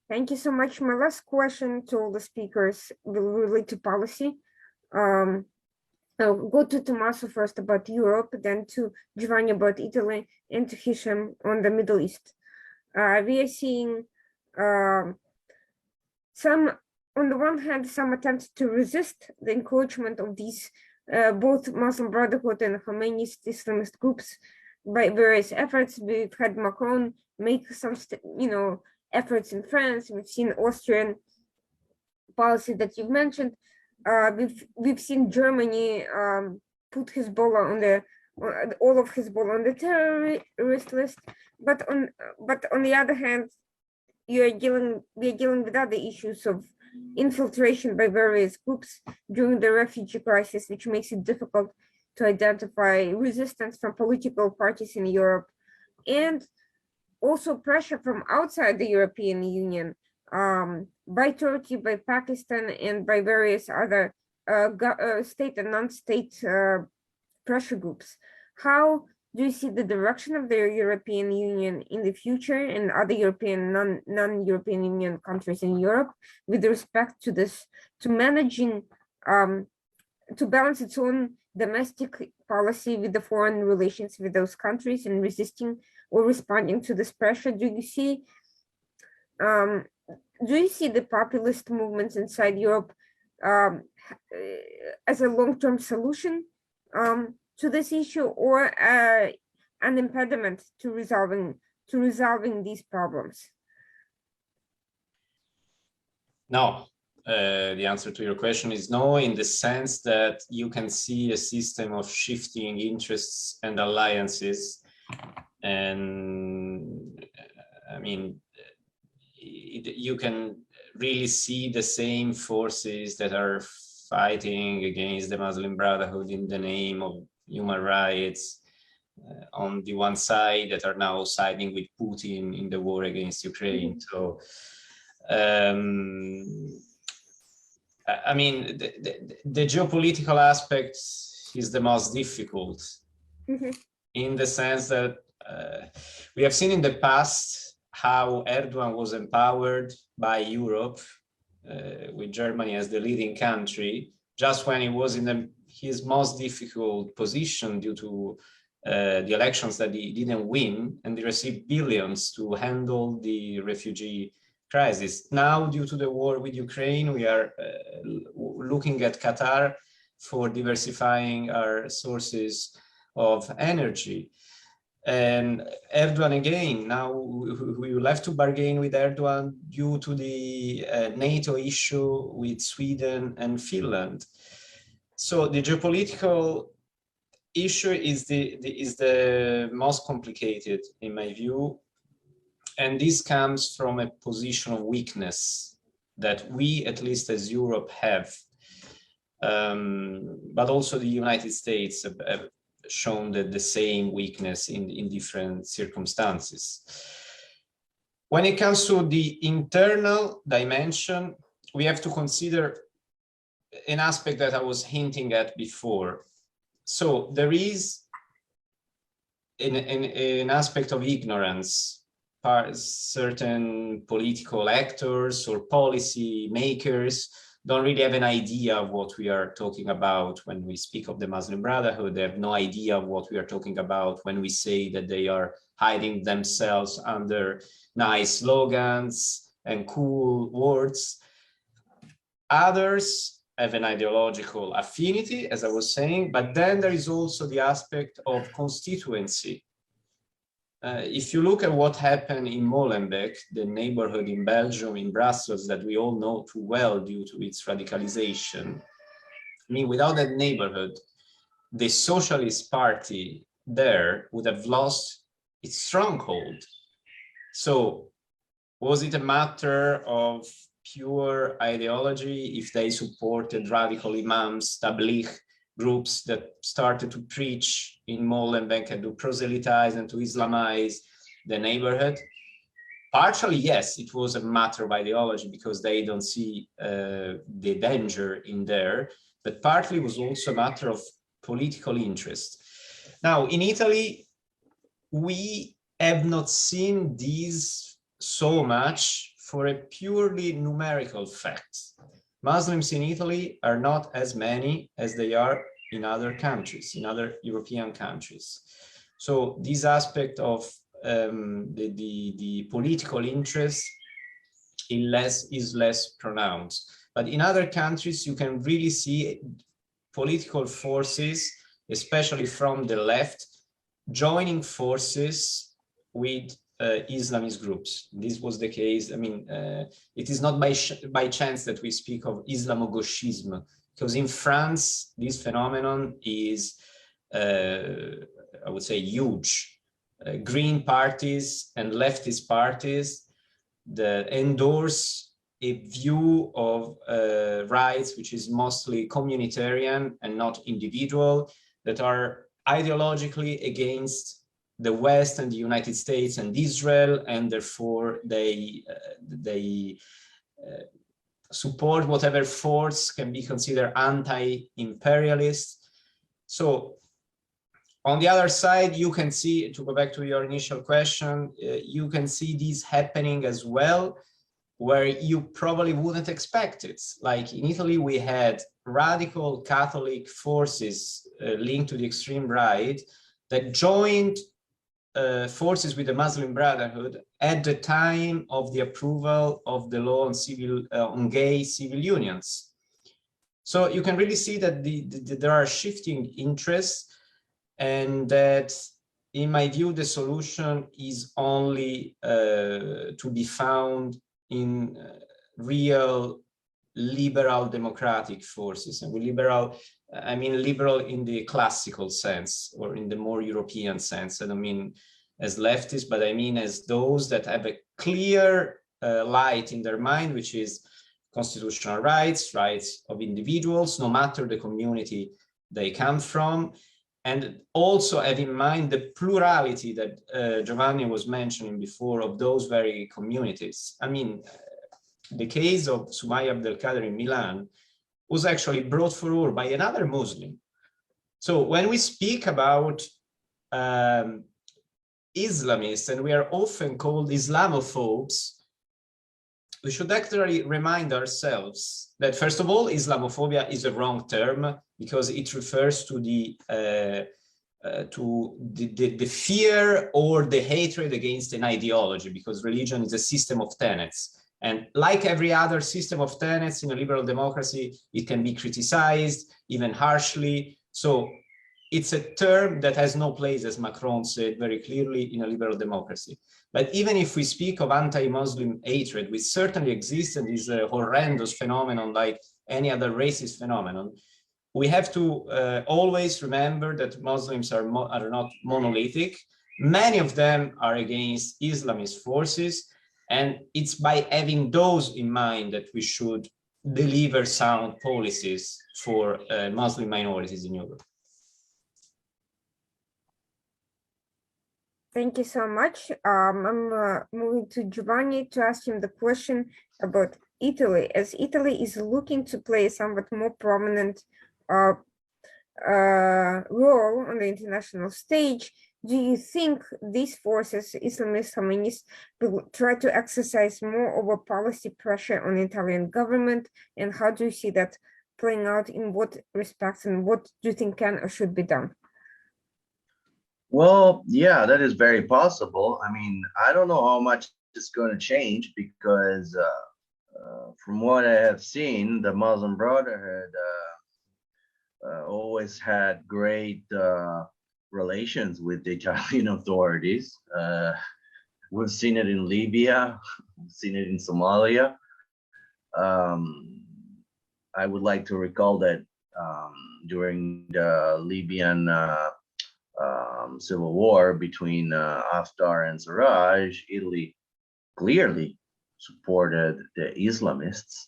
Thank you so much. My last question to all the speakers will relate to policy. I'll go to Tommaso first about Europe, then to Giovanni about Italy, and to Hisham on the Middle East. We are seeing some, on the one hand, some attempts to resist the encroachment of these both Muslim Brotherhood and Khomeinist Islamist groups by various efforts. We've had Macron make some, efforts in France. We've seen Austrian policy that you've mentioned. We've seen Germany put Hezbollah on all of Hezbollah on the terrorist list. But on the other hand, we're dealing with other issues of infiltration by various groups during the refugee crisis, which makes it difficult to identify resistance from political parties in Europe, and also pressure from outside the European Union, by Turkey, by Pakistan, and by various other state and non-state pressure groups. How do you see the direction of the European Union in the future and other European, non-European Union countries in Europe with respect to this, to managing, to balance its own domestic policy with the foreign relations with those countries and resisting or responding to this pressure? Do you see the populist movements inside Europe as a long-term solution to this issue, or an impediment to resolving these problems? No, the answer to your question is no, in the sense that you can see a system of shifting interests and alliances. And I mean, you can really see the same forces that are fighting against the Muslim Brotherhood in the name of human rights on the one side, that are now siding with Putin in the war against Ukraine. So, I mean, the geopolitical aspect is the most difficult, in the sense that we have seen in the past how Erdogan was empowered by Europe, with Germany as the leading country, just when he was in his most difficult position due to the elections that he didn't win, and they received billions to handle the refugee crisis. Now, due to the war with Ukraine, we are looking at Qatar for diversifying our sources of energy. And Erdogan again, now we will have to bargain with Erdogan due to the NATO issue with Sweden and Finland. So the geopolitical issue is the most complicated, in my view. And this comes from a position of weakness that we, at least as Europe, have. But also the United States have shown that the same weakness in different circumstances. When it comes to the internal dimension, we have to consider an aspect that I was hinting at before. So there is an aspect of ignorance. Certain political actors or policy makers don't really have an idea of what we are talking about when we speak of the Muslim Brotherhood. They have no idea of what we are talking about when we say that they are hiding themselves under nice slogans and cool words. Others have an ideological affinity, as I was saying, but then there is also the aspect of constituency. If you look at what happened in Molenbeek, the neighborhood in Belgium, in Brussels, that we all know too well due to its radicalization, I mean, without that neighborhood, the Socialist Party there would have lost its stronghold. So was it a matter of pure ideology if they supported radical imams, tabligh groups that started to preach in Molenbeek and to proselytize and to Islamize the neighborhood? Partially, yes, it was a matter of ideology because they don't see the danger in there, but partly it was also a matter of political interest. Now, in Italy, we have not seen these so much for a purely numerical fact. Muslims in Italy are not as many as they are in other countries, in other European countries. So this aspect of the political interest is less pronounced. But in other countries, you can really see political forces, especially from the left, joining forces with Islamist groups. This was the case. I mean, it is not by chance that we speak of Islamo-gauchism, because in France, this phenomenon is, I would say, huge. Green parties and leftist parties that endorse a view of rights which is mostly communitarian and not individual, that are ideologically against the West and the United States and Israel, and therefore they support whatever force can be considered anti-imperialist. So on the other side, you can see, to go back to your initial question, you can see these happening as well, where you probably wouldn't expect it. Like in Italy, we had radical Catholic forces linked to the extreme right that joined forces with the Muslim Brotherhood at the time of the approval of the law on gay civil unions. So you can really see that there are shifting interests, and that, in my view, the solution is only to be found in real liberal democratic forces. And with liberal, I mean liberal in the classical sense, or in the more European sense. I don't mean as leftists, but I mean as those that have a clear light in their mind, which is constitutional rights, rights of individuals, no matter the community they come from, and also have in mind the plurality that Giovanni was mentioning before of those very communities. I mean, the case of Sumaya Abdelkader in Milan was actually brought forward by another Muslim. So when we speak about Islamists, and we are often called Islamophobes, we should actually remind ourselves that, first of all, Islamophobia is a wrong term because it refers to the fear or the hatred against an ideology, because religion is a system of tenets. And like every other system of tenets in a liberal democracy, it can be criticized, even harshly. So it's a term that has no place, as Macron said very clearly, in a liberal democracy. But even if we speak of anti-Muslim hatred, which certainly exists and is a horrendous phenomenon like any other racist phenomenon, we have to always remember that Muslims are not monolithic. Many of them are against Islamist forces, and it's by having those in mind that we should deliver sound policies for Muslim minorities in Europe. Thank you so much. I'm moving to Giovanni to ask him the question about Italy, as Italy is looking to play a somewhat more prominent role on the international stage. Do you think these forces, Islamist Khomeinists, will try to exercise more over policy pressure on the Italian government? And how do you see that playing out, in what respects, and what do you think can or should be done? Well, yeah, that is very possible. I mean, I don't know how much it's going to change because from what I have seen, the Muslim Brotherhood always had great relations with the Italian authorities. We've seen it in Libya, we've seen it in Somalia. I would like to recall that during the Libyan civil war between Haftar and Sarraj, Italy clearly supported the Islamists.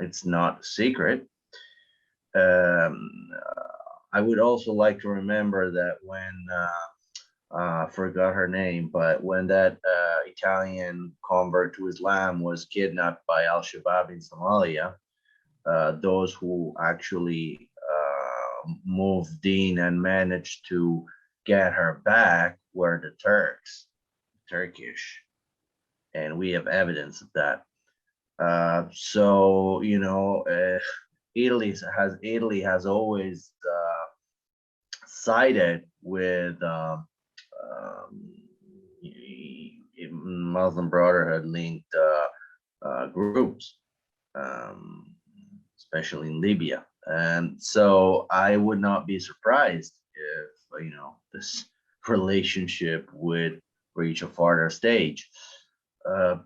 It's not secret. I would also like to remember that when I forgot her name, but when that Italian convert to Islam was kidnapped by Al-Shabaab in Somalia, those who actually moved in and managed to get her back were the Turkish, and we have evidence of that. So you know, Italy has always sided with Muslim Brotherhood linked groups, especially in Libya. And so I would not be surprised if, you know, this relationship would reach a farther stage. I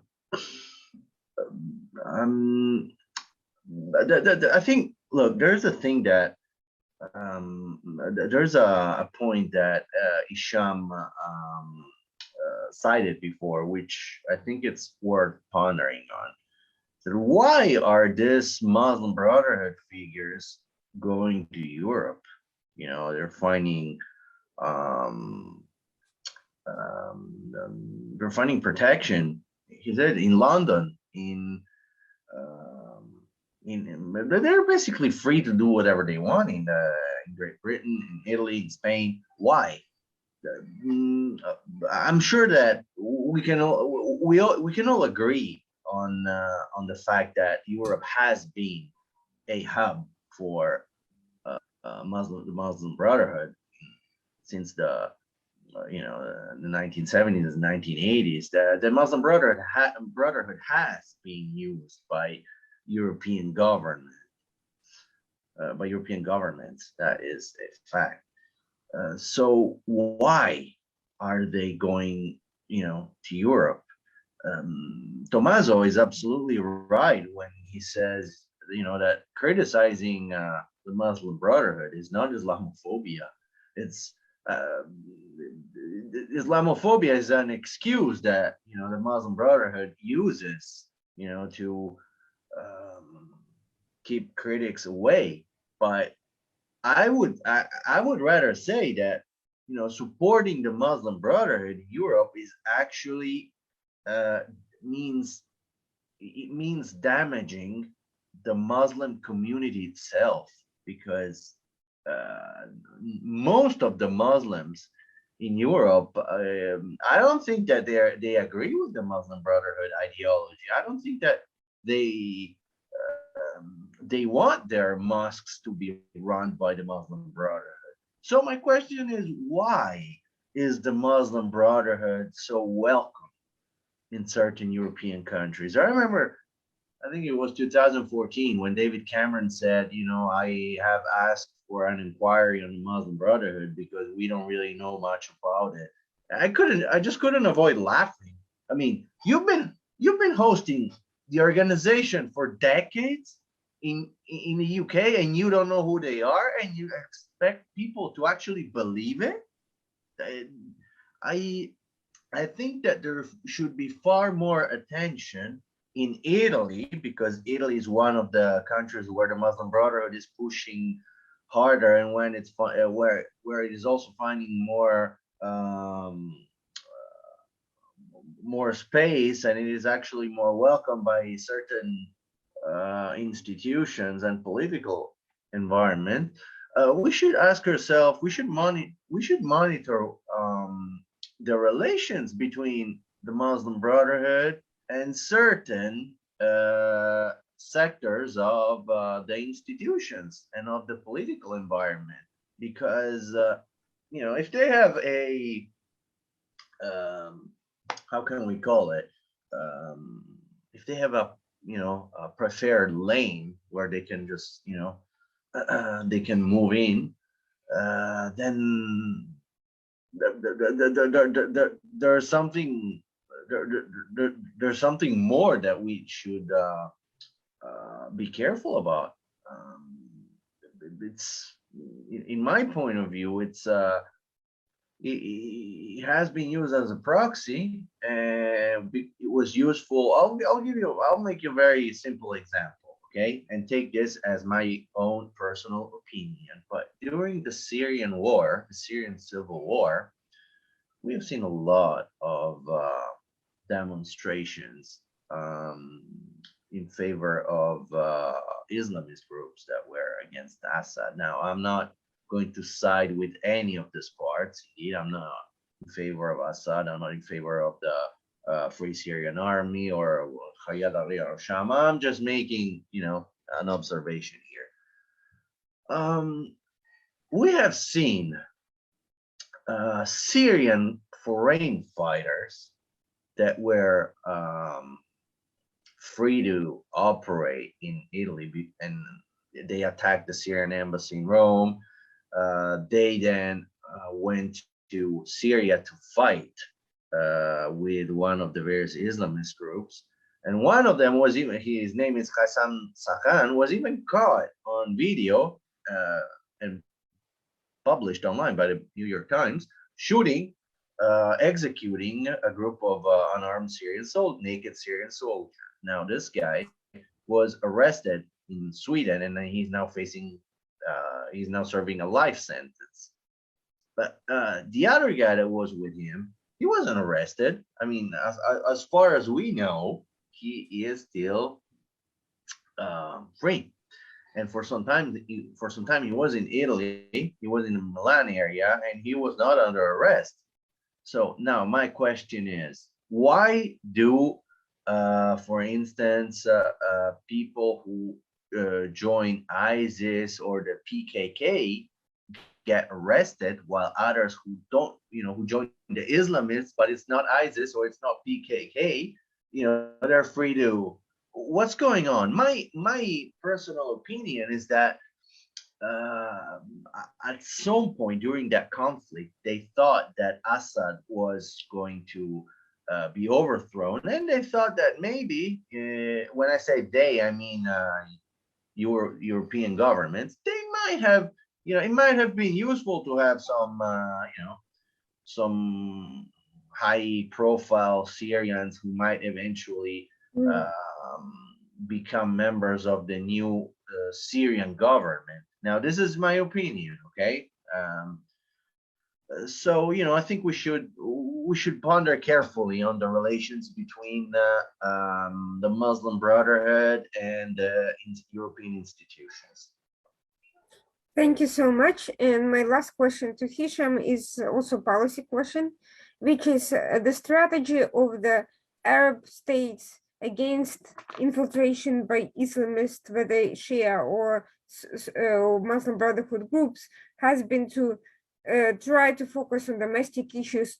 think, look, there's a thing that there's a point that Isham cited before, which I think it's worth pondering on. So why are these Muslim Brotherhood figures going to Europe? You know, they're finding protection. He said in London, they're basically free to do whatever they want in Great Britain, in Italy, in Spain. Why? I'm sure that we can all agree on the fact that Europe has been a hub for the Muslim Brotherhood since the 1970s and 1980s. The Muslim Brotherhood has been used by European governments. That is a fact. So why are they going, to Europe? Tommaso is absolutely right when he says, that criticizing the Muslim Brotherhood is not Islamophobia. It's uh, Islamophobia is an excuse that the Muslim Brotherhood uses, to keep critics away. But I would rather say that supporting the Muslim Brotherhood in Europe is actually uh, means damaging the Muslim community itself, because most of the Muslims in Europe, I don't think that they agree with the Muslim Brotherhood ideology. I don't think that they want their mosques to be run by the Muslim Brotherhood. So my question is, why is the Muslim Brotherhood so welcome in certain European countries? I remember, I think it was 2014 when David Cameron said, I have asked for an inquiry on the Muslim Brotherhood because we don't really know much about it. I just couldn't avoid laughing. I mean, you've been hosting the organization for decades in the UK, and you don't know who they are, and you expect people to actually believe it. I I think that there should be far more attention in Italy, because Italy is one of the countries where the Muslim Brotherhood is pushing harder, and when where it is also finding more space, and it is actually more welcome by certain institutions and political environment. We should ask ourselves. We should monitor the relations between the Muslim Brotherhood and certain sectors of the institutions and of the political environment, because if they have a how can we call it, if they have a preferred lane where they can just they can move in, then there's something there's something more that we should be careful about. It's in my point of view, it has been used as a proxy, and it was useful. I'll make you a very simple example, okay, and take this as my own personal opinion. But during the Syrian civil war, we have seen a lot of demonstrations in favor of Islamist groups that were against Assad. Now, I'm not going to side with any of these parts. Indeed, I'm not in favor of Assad. I'm not in favor of the Free Syrian Army or Hayat al-Sham. I'm just making, an observation here. We have seen Syrian foreign fighters that were free to operate in Italy, and they attacked the Syrian embassy in Rome. They then went to Syria to fight with one of the various Islamist groups. And one of them was even, his name is Hassan Sakhan, was even caught on video and published online by the New York Times, executing a group of unarmed naked Syrian soldiers. Now, this guy was arrested in Sweden, and he's now serving a life sentence. But the other guy that was with him, he wasn't arrested. I mean, as far as we know, he is still free. And for some time, he was in Italy. He was in the Milan area, and he was not under arrest. So now my question is, why do, for instance, people who join ISIS or the PKK get arrested, while others who don't, who join the Islamists, but it's not ISIS or it's not PKK, they're free to? What's going on? My personal opinion is that at some point during that conflict, they thought that Assad was going to be overthrown. And they thought that maybe, when I say they, I mean your European governments, they might have, it might have been useful to have some, some high-profile Syrians who might eventually become members of the new Syrian government. Now, this is my opinion, okay? So, I think we should ponder carefully on the relations between the Muslim Brotherhood and European institutions. Thank you so much. And my last question to Hisham is also a policy question, which is the strategy of the Arab states against infiltration by Islamists, whether Shia or Muslim Brotherhood groups, has been to try to focus on domestic issues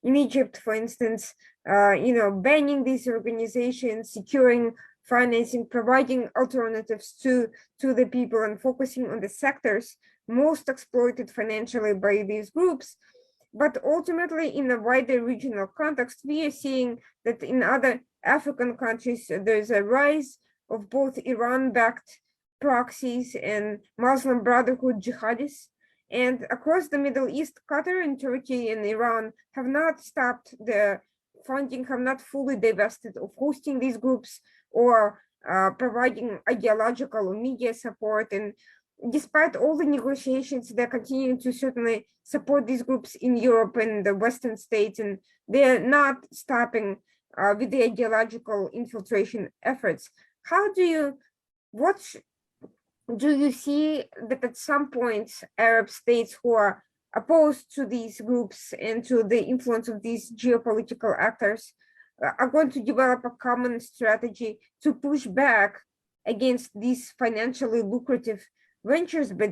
in Egypt, for instance, banning these organizations, securing financing, providing alternatives to the people, and focusing on the sectors most exploited financially by these groups. But ultimately, in a wider regional context, we are seeing that in other African countries, there's a rise of both Iran-backed proxies and Muslim Brotherhood jihadists. And across the Middle East, Qatar and Turkey and Iran have not stopped the funding, have not fully divested of hosting these groups or providing ideological or media support. And despite all the negotiations, they're continuing to certainly support these groups in Europe and the Western states, and they're not stopping with the ideological infiltration efforts. What do you see that at some point Arab states who are opposed to these groups and to the influence of these geopolitical actors are going to develop a common strategy to push back against these financially lucrative ventures by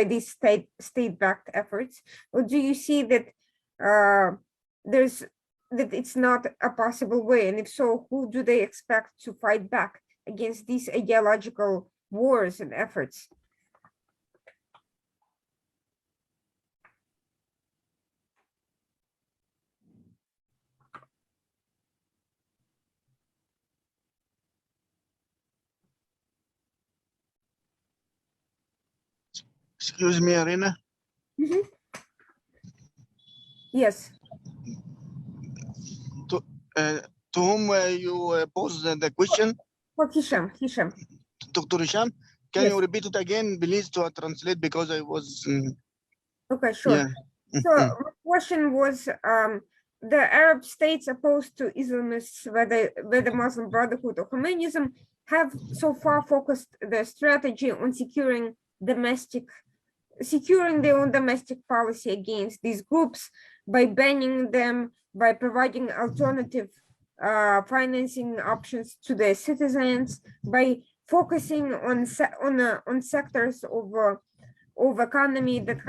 these state-backed efforts? Or do you see that that it's not a possible way? And if so, who do they expect to fight back against these ideological wars and efforts? Excuse me, Arena. Yes. To whom you pose the question? For Hisham. Dr. Hisham, can Yes. you repeat it again, please, to translate, because I was... Okay, sure. Yeah. So my question was, the Arab states opposed to Islamists, whether the Muslim Brotherhood or Khomeinism, have so far focused their strategy on securing their own domestic policy against these groups by banning them, by providing alternative financing options to their citizens, by focusing on sectors of economy that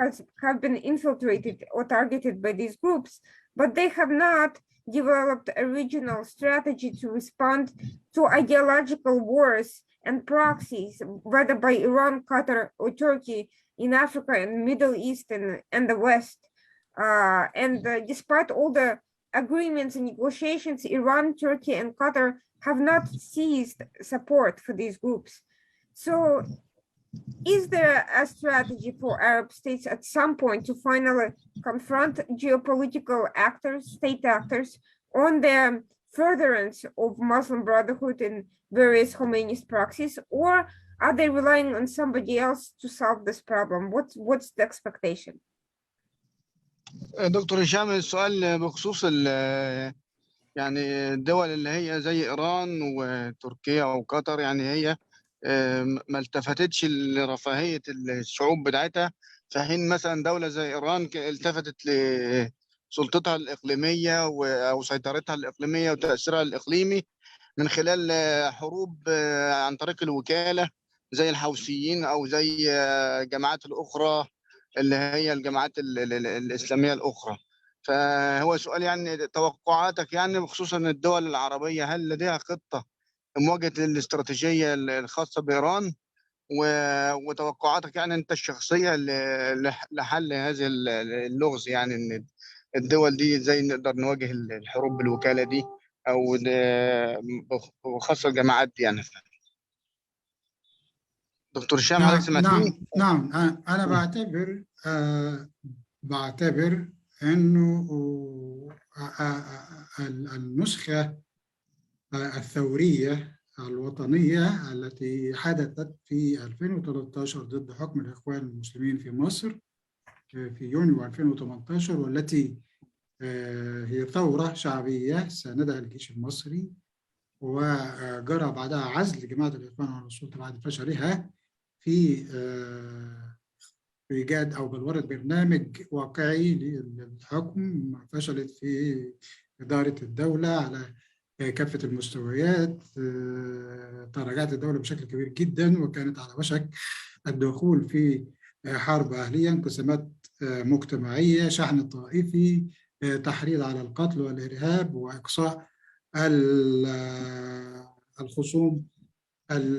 have been infiltrated or targeted by these groups, but they have not developed a regional strategy to respond to ideological wars and proxies, whether by Iran, Qatar, or Turkey in Africa and Middle East and the West. Despite all the agreements and negotiations, Iran, Turkey, and Qatar have not ceased support for these groups. So is there a strategy for Arab states at some point to finally confront geopolitical actors, state actors, on their furtherance of Muslim Brotherhood and various Khomeinist proxies, or are they relying on somebody else to solve this problem? What's the expectation? دكتور هشام، السؤال بخصوص يعني الدول اللي هي زي إيران وتركيا وقطر، يعني هي ما التفتتش لرفاهية الشعوب بتاعتها، في حين مثلا دولة زي إيران التفتت لسلطتها الإقليمية أو سيطرتها الإقليمية وتأثيرها الإقليمي من خلال حروب عن طريق الوكالة زي الحوثيين أو زي الجماعات الأخرى اللي هي الجماعات الإسلامية الأخرى. فهو سؤال يعني توقعاتك يعني بخصوصا الدول العربية، هل لديها خطة مواجهة الاستراتيجية الخاصة بإيران، وتوقعاتك يعني أنت الشخصية لحل هذه اللغز، يعني إن الدول دي ازاي نقدر نواجه الحروب بالوكالة دي او وخاصة الجماعات دي يعني. دكتور هشام حضرتك سمعتني؟ نعم أنا بعتبر أنه النسخة الثورية الوطنية التي حدثت في 2013 ضد حكم الإخوان المسلمين في مصر في يونيو 2018، والتي هي ثورة شعبية ساندها الجيش المصري، وجرى بعدها عزل جماعة الإخوان عن السلطة بعد فشلها في إيجاد أو بلورة برنامج واقعي للحكم. فشلت في إدارة الدولة على كافة المستويات، تراجعت الدولة بشكل كبير جدا، وكانت على وشك الدخول في حرب أهلية، انقسامات مجتمعية، شحن طائفي، تحريض على القتل والإرهاب، وإقصاء الخصوم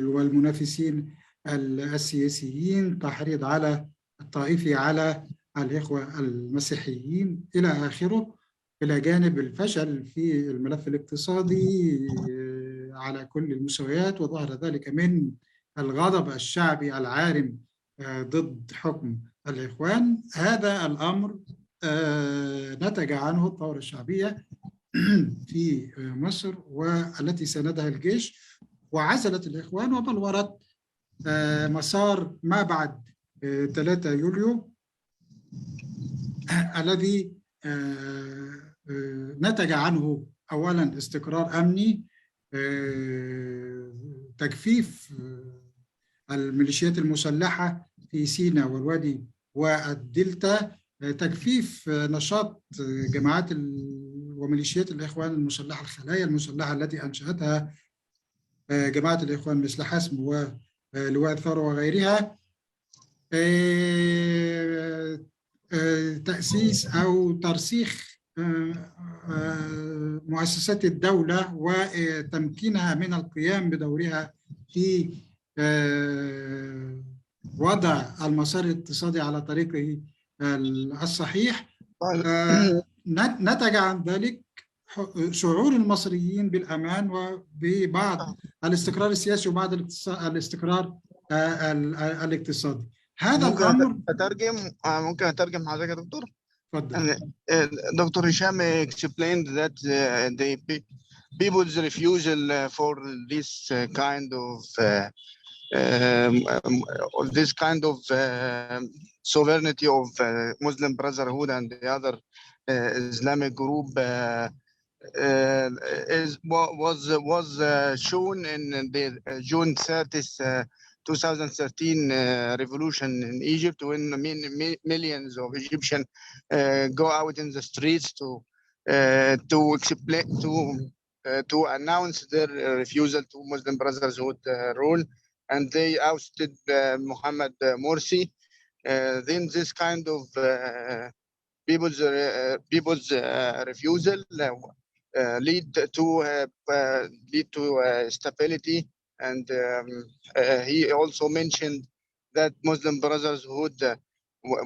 والمنافسين السياسيين، تحريض على الطائفي على الإخوة المسيحيين إلى آخره، إلى جانب الفشل في الملف الاقتصادي على كل المستويات. وظهر ذلك من الغضب الشعبي العارم ضد حكم الإخوان. هذا الأمر نتج عنه الثورة الشعبية في مصر، والتي ساندها الجيش، وعزلت الإخوان وبلورت مسار ما بعد 3 يوليو الذي نتج عنه أولا استقرار أمني، تجفيف الميليشيات المسلحة في سيناء والوادي والدلتا، تجفيف نشاط جماعات وميليشيات الإخوان المسلحة، الخلايا المسلحة التي أنشأتها جماعة الإخوان مثل حسم ولواء الثورة وغيرها، تأسيس أو ترسيخ مؤسسات الدولة وتمكينها من القيام بدورها في وضع المسار الاقتصادي على طريقه الصحيح. نتج عن ذلك شعور المصريين بالأمان وببعض الاستقرار السياسي وبعض الاستقرار الاقتصادي. هذا الأمر ممكن أترجم حضرتك يا دكتور؟ تفضل. Dr. Hisham explained that the people's refusal for this kind of sovereignty of Muslim Brotherhood and the other Islamic group was shown in the June 30th, 2013 revolution in Egypt, when millions of Egyptians go out in the streets to explain to announce their refusal to Muslim Brotherhood rule, and they ousted Mohammed Morsi. Then this kind of people's refusal lead to stability, and he also mentioned that Muslim Brotherhood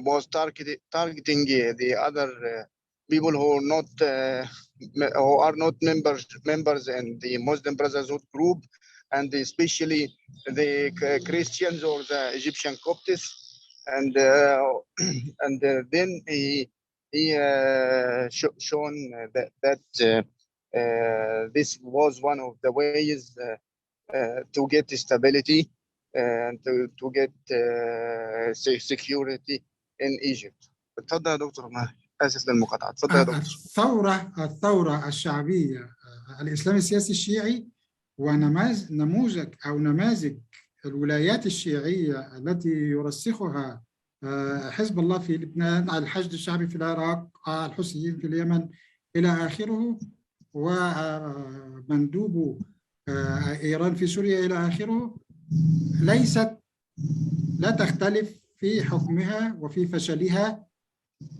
was targeting the other people who are not members in the Muslim Brotherhood group, and especially the Christians or the Egyptian Copts, and then he shown that this was one of the ways to get stability and to get security in Egypt. اتفضل يا دكتور، اسف للمقاطعه. اتفضل يا دكتور. الثورة الشعبية الإسلامي السياسي الشيعي ونموذج أو نماذج الولايات الشيعية التي يرسخها حزب الله في لبنان، الحشد الشعبي في العراق، الحوثيين في اليمن إلى آخره، ومندوب إيران في سوريا إلى آخره، لا تختلف في حكمها وفي فشلها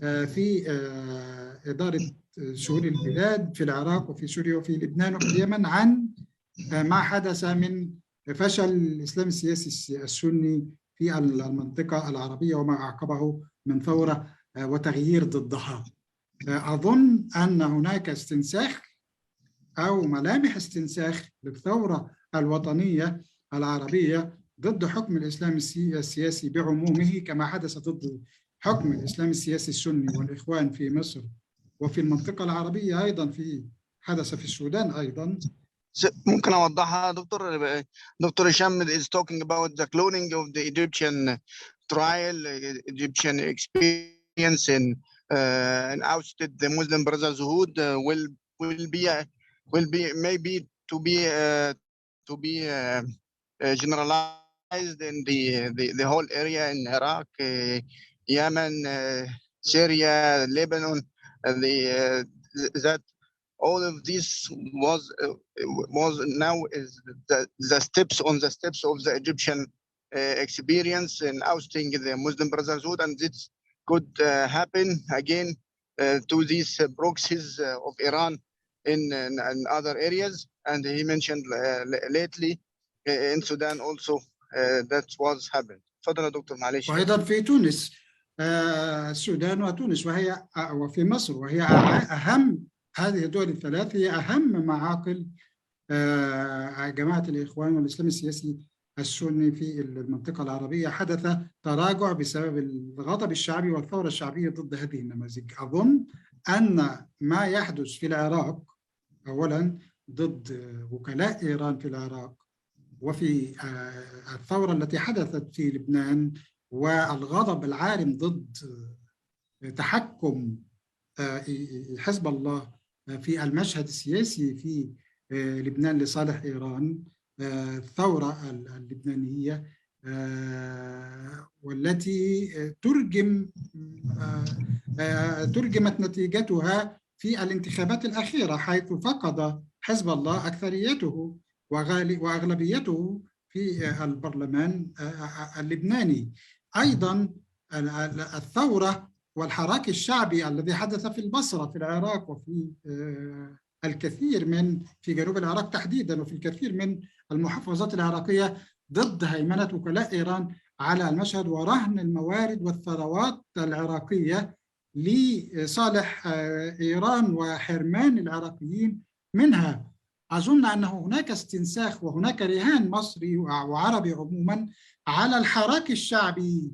في إدارة شؤون البلاد في العراق وفي سوريا وفي لبنان وفي اليمن عن ما حدث من فشل الإسلام السياسي السني في المنطقة العربية وما أعقبه من ثورة وتغيير ضدها. أظن أن هناك استنساخ أو ملامح استنساخ للثورة الوطنية العربية ضد حكم الإسلام السياسي بعمومه، كما حدث ضد حكم الإسلام السياسي السني والإخوان في مصر وفي المنطقة العربية أيضا، حدث في السودان أيضا. ممكن أوضحها دكتور هشام is talking about the cloning of the Egyptian trial, Egyptian experience in ousted the Muslim Brotherhood will be maybe to be generalized in the whole area in Iraq, Yemen, Syria, Lebanon, that all of this was now is the steps of the Egyptian experience in ousting the Muslim Brotherhood, and this could happen again to these proxies of Iran in other areas. And he mentioned lately in Sudan also that was happened. تفضل يا دكتور معلش. وأيضا في تونس، السودان وتونس وفي مصر، وهي أهم هذه الدول الثلاث، هي أهم معاقل جماعة الإخوان والإسلام السياسي السني في المنطقة العربية. حدث تراجع بسبب الغضب الشعبي والثورة الشعبية ضد هذه النماذج. أظن أن ما يحدث في العراق أولا ضد وكلاء إيران في العراق، وفي الثورة التي حدثت في لبنان، والغضب العارم ضد تحكم حزب الله في المشهد السياسي في لبنان لصالح إيران، الثورة اللبنانية والتي ترجمت نتيجتها في الانتخابات الأخيرة، حيث فقد حزب الله أكثريته وأغلبيته في البرلمان اللبناني. أيضا الثورة والحراك الشعبي الذي حدث في البصرة في العراق، وفي الكثير في جنوب العراق تحديدا، وفي الكثير من المحافظات العراقية ضد هيمنة وكلاء إيران على المشهد ورهن الموارد والثروات العراقية لصالح إيران وحرمان العراقيين منها. أظن أن هناك استنساخ وهناك رهان مصري وعربي عموما على الحراك الشعبي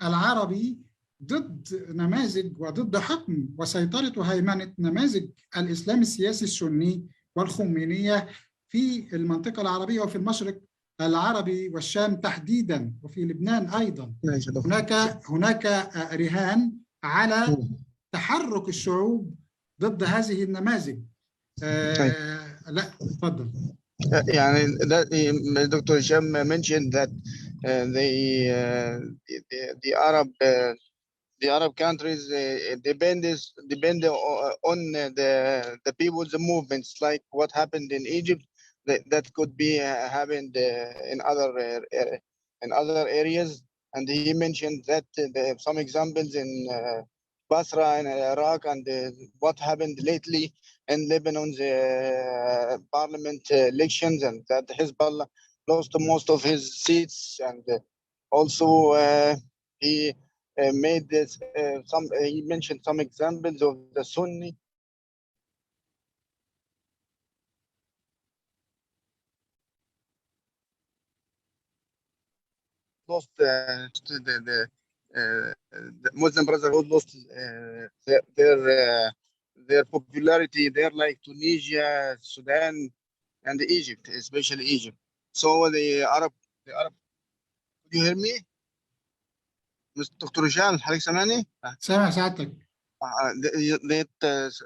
العربي ضد نماذج وضد حكم وسيطرة وهيمنة نماذج الإسلام السياسي السني والخمينية في المنطقة العربية وفي المشرق العربي والشام تحديدا، وفي لبنان أيضا. هناك رهان على تحرك الشعوب ضد هذه النماذج. لا تفضل. يعني Dr. Hisham mentioned that the Arab countries depend on the people's movements, like what happened in Egypt, that could be happened in other areas. And he mentioned that some examples in Basra in Iraq, and what happened lately in Lebanon's parliament elections, and that Hezbollah lost most of his seats, and also he made this he mentioned some examples of the Sunni lost the Muslim Brotherhood lost their popularity there, like Tunisia, Sudan, and Egypt, especially Egypt. So the Arab, could you hear me? Dr. Hisham, حضرتك سامعني؟ سامع سعادتك.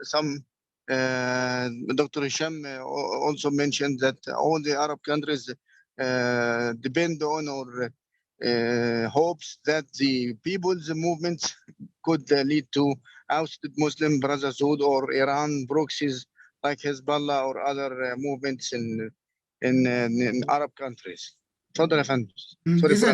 Some Dr. Hisham also mentioned that all the Arab countries depend on or hopes that the people's movements could lead to ousted Muslim Brotherhood or Iran proxies like Hezbollah or other movements in Arab countries. تفضل يا فندم. إذا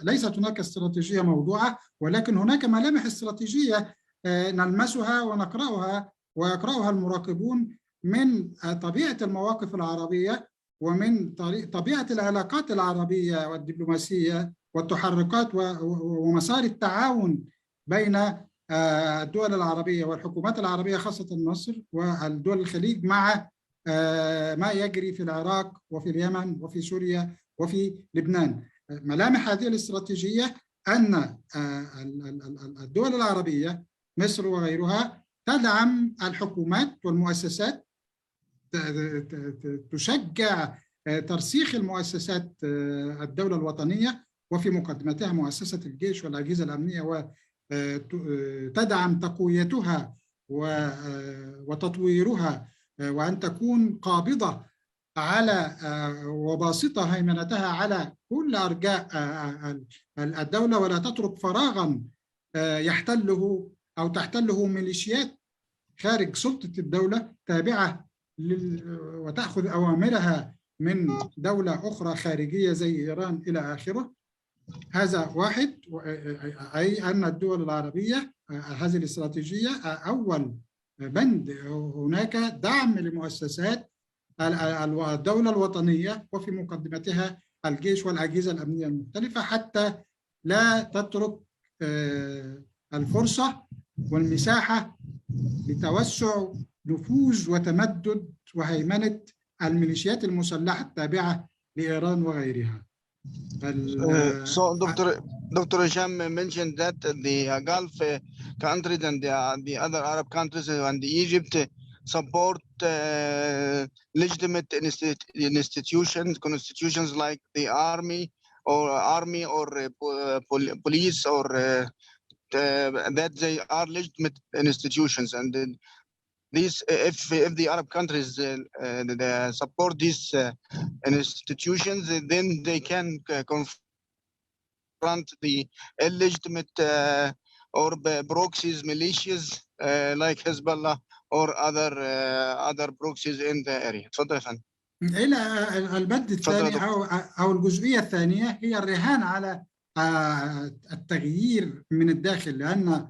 ليست هناك استراتيجية موضوعة، ولكن هناك ملامح استراتيجية نلمسها ونقرأها ويقرأها المراقبون من طبيعة المواقف العربية ومن طبيعة العلاقات العربية والدبلوماسية والتحركات ومسار التعاون بين الدول العربية والحكومات العربية خاصة مصر والدول الخليج مع ما يجري في العراق وفي اليمن وفي سوريا وفي لبنان. ملامح هذه الاستراتيجية أن الدول العربية مصر وغيرها تدعم الحكومات والمؤسسات، تشجع ترسيخ المؤسسات الدولة الوطنية وفي مقدمتها مؤسسة الجيش والأجهزة الأمنية، وتدعم تقويتها وتطويرها، وأن تكون قابضة على وباسطة هيمنتها على كل أرجاء الدولة، ولا تترك فراغا يحتله أو تحتله ميليشيات خارج سلطة الدولة تابعة وتأخذ أوامرها من دولة أخرى خارجية زي إيران إلى آخره. هذا واحد، أي أن الدول العربية هذه الاستراتيجية أول بند هناك دعم لمؤسسات الدولة الوطنية وفي مقدمتها الجيش والأجهزة الأمنية المختلفة، حتى لا تترك الفرصة والمساحة لتوسع نفوذ وتمدد وهيمنة الميليشيات المسلحة التابعة لإيران وغيرها. So Dr. Hisham mentioned that the Gulf countries and the other Arab countries and Egypt support legitimate constitutions like the army or police or that they are legitimate institutions, and these if the Arab countries support these institutions, then they can confront the illegitimate or proxies militias like Hezbollah or other proxies in the area. تفضل يا فندم. إلى البند الثاني أو الجزئية الثانية هي الرهان على التغيير من الداخل، لأن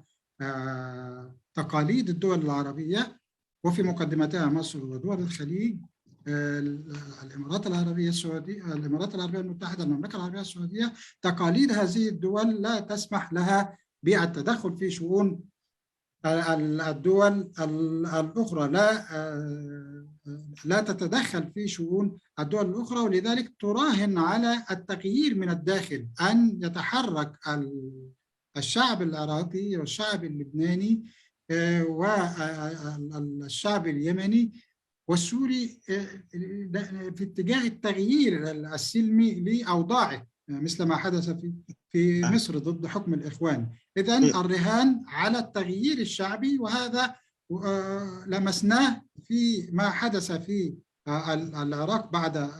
تقاليد الدول العربية وفي مقدمتها مصر ودول الخليج، الإمارات العربية السعودية، الإمارات العربية المتحدة، المملكة العربية السعودية، تقاليد هذه الدول لا تسمح لها بالتدخل في شؤون الدول الأخرى، لا تتدخل في شؤون الدول الأخرى، ولذلك تراهن على التغيير من الداخل، أن يتحرك الشعب العراقي والشعب اللبناني والشعب اليمني والسوري في اتجاه التغيير السلمي لأوضاعه، مثل ما حدث في مصر ضد حكم الإخوان. إذن الرهان على التغيير الشعبي، وهذا لمسناه في ما حدث في العراق بعد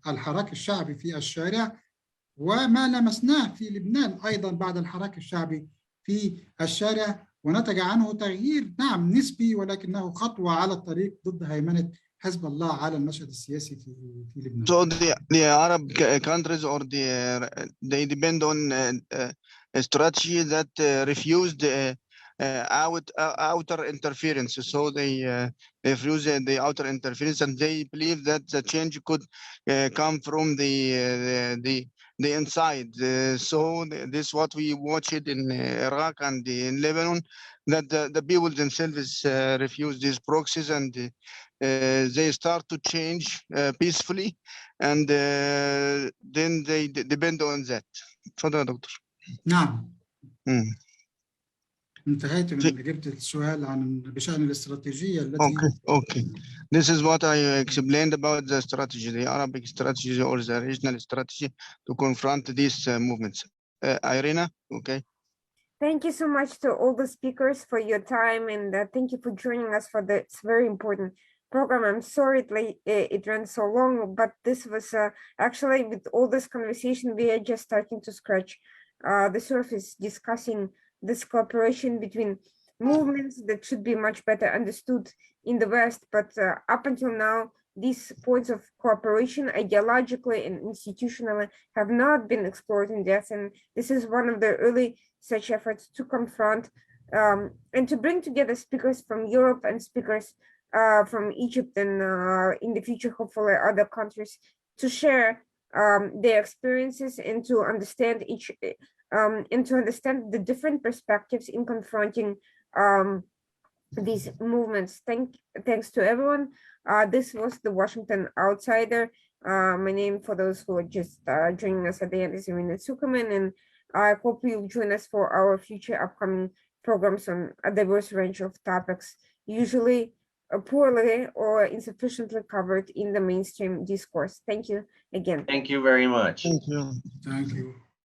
الحراك الشعبي في الشارع، وما لمسناه في لبنان أيضا بعد الحراك الشعبي في الشارع، ونتج عنه تغيير نعم نسبي، ولكنه خطوة على الطريق ضد هيمنة حزب الله على المشهد السياسي في لبنان. So the Arab countries or they depend on a strategy that refused outer interference. So they refuse the outer interference, and they believe that the change could come from the inside. So this is what we watched in Iraq and in Lebanon, that the people themselves refuse these proxies, and they start to change peacefully, and then they depend on that. تفضل يا دكتور. نعم. انتهيت من إجابة السؤال عن بشأن الاستراتيجية التي. Okay. This is what I explained about the strategy, the Arabic strategy or the regional strategy to confront these movements. Irina, okay. Thank you so much to all the speakers for your time, and thank you for joining us for this very important program. I'm sorry it ran so long, but this was actually, with all this conversation, we are just starting to scratch the surface, discussing this cooperation between movements that should be much better understood in the West. But up until now, these points of cooperation ideologically and institutionally have not been explored in depth, and this is one of the early such efforts to confront and to bring together speakers from Europe and speakers from Egypt, and in the future, hopefully other countries, to share their experiences and to understand and to understand the different perspectives in confronting these movements. Thanks to everyone. This was the Washington Outsider. My name, for those who are just joining us at the end, is Irina Tsukaman, and I hope you'll join us for our future upcoming programs on a diverse range of topics, usually poorly or insufficiently covered in the mainstream discourse. Thank you again. Thank you very much. Thank you. Thank you.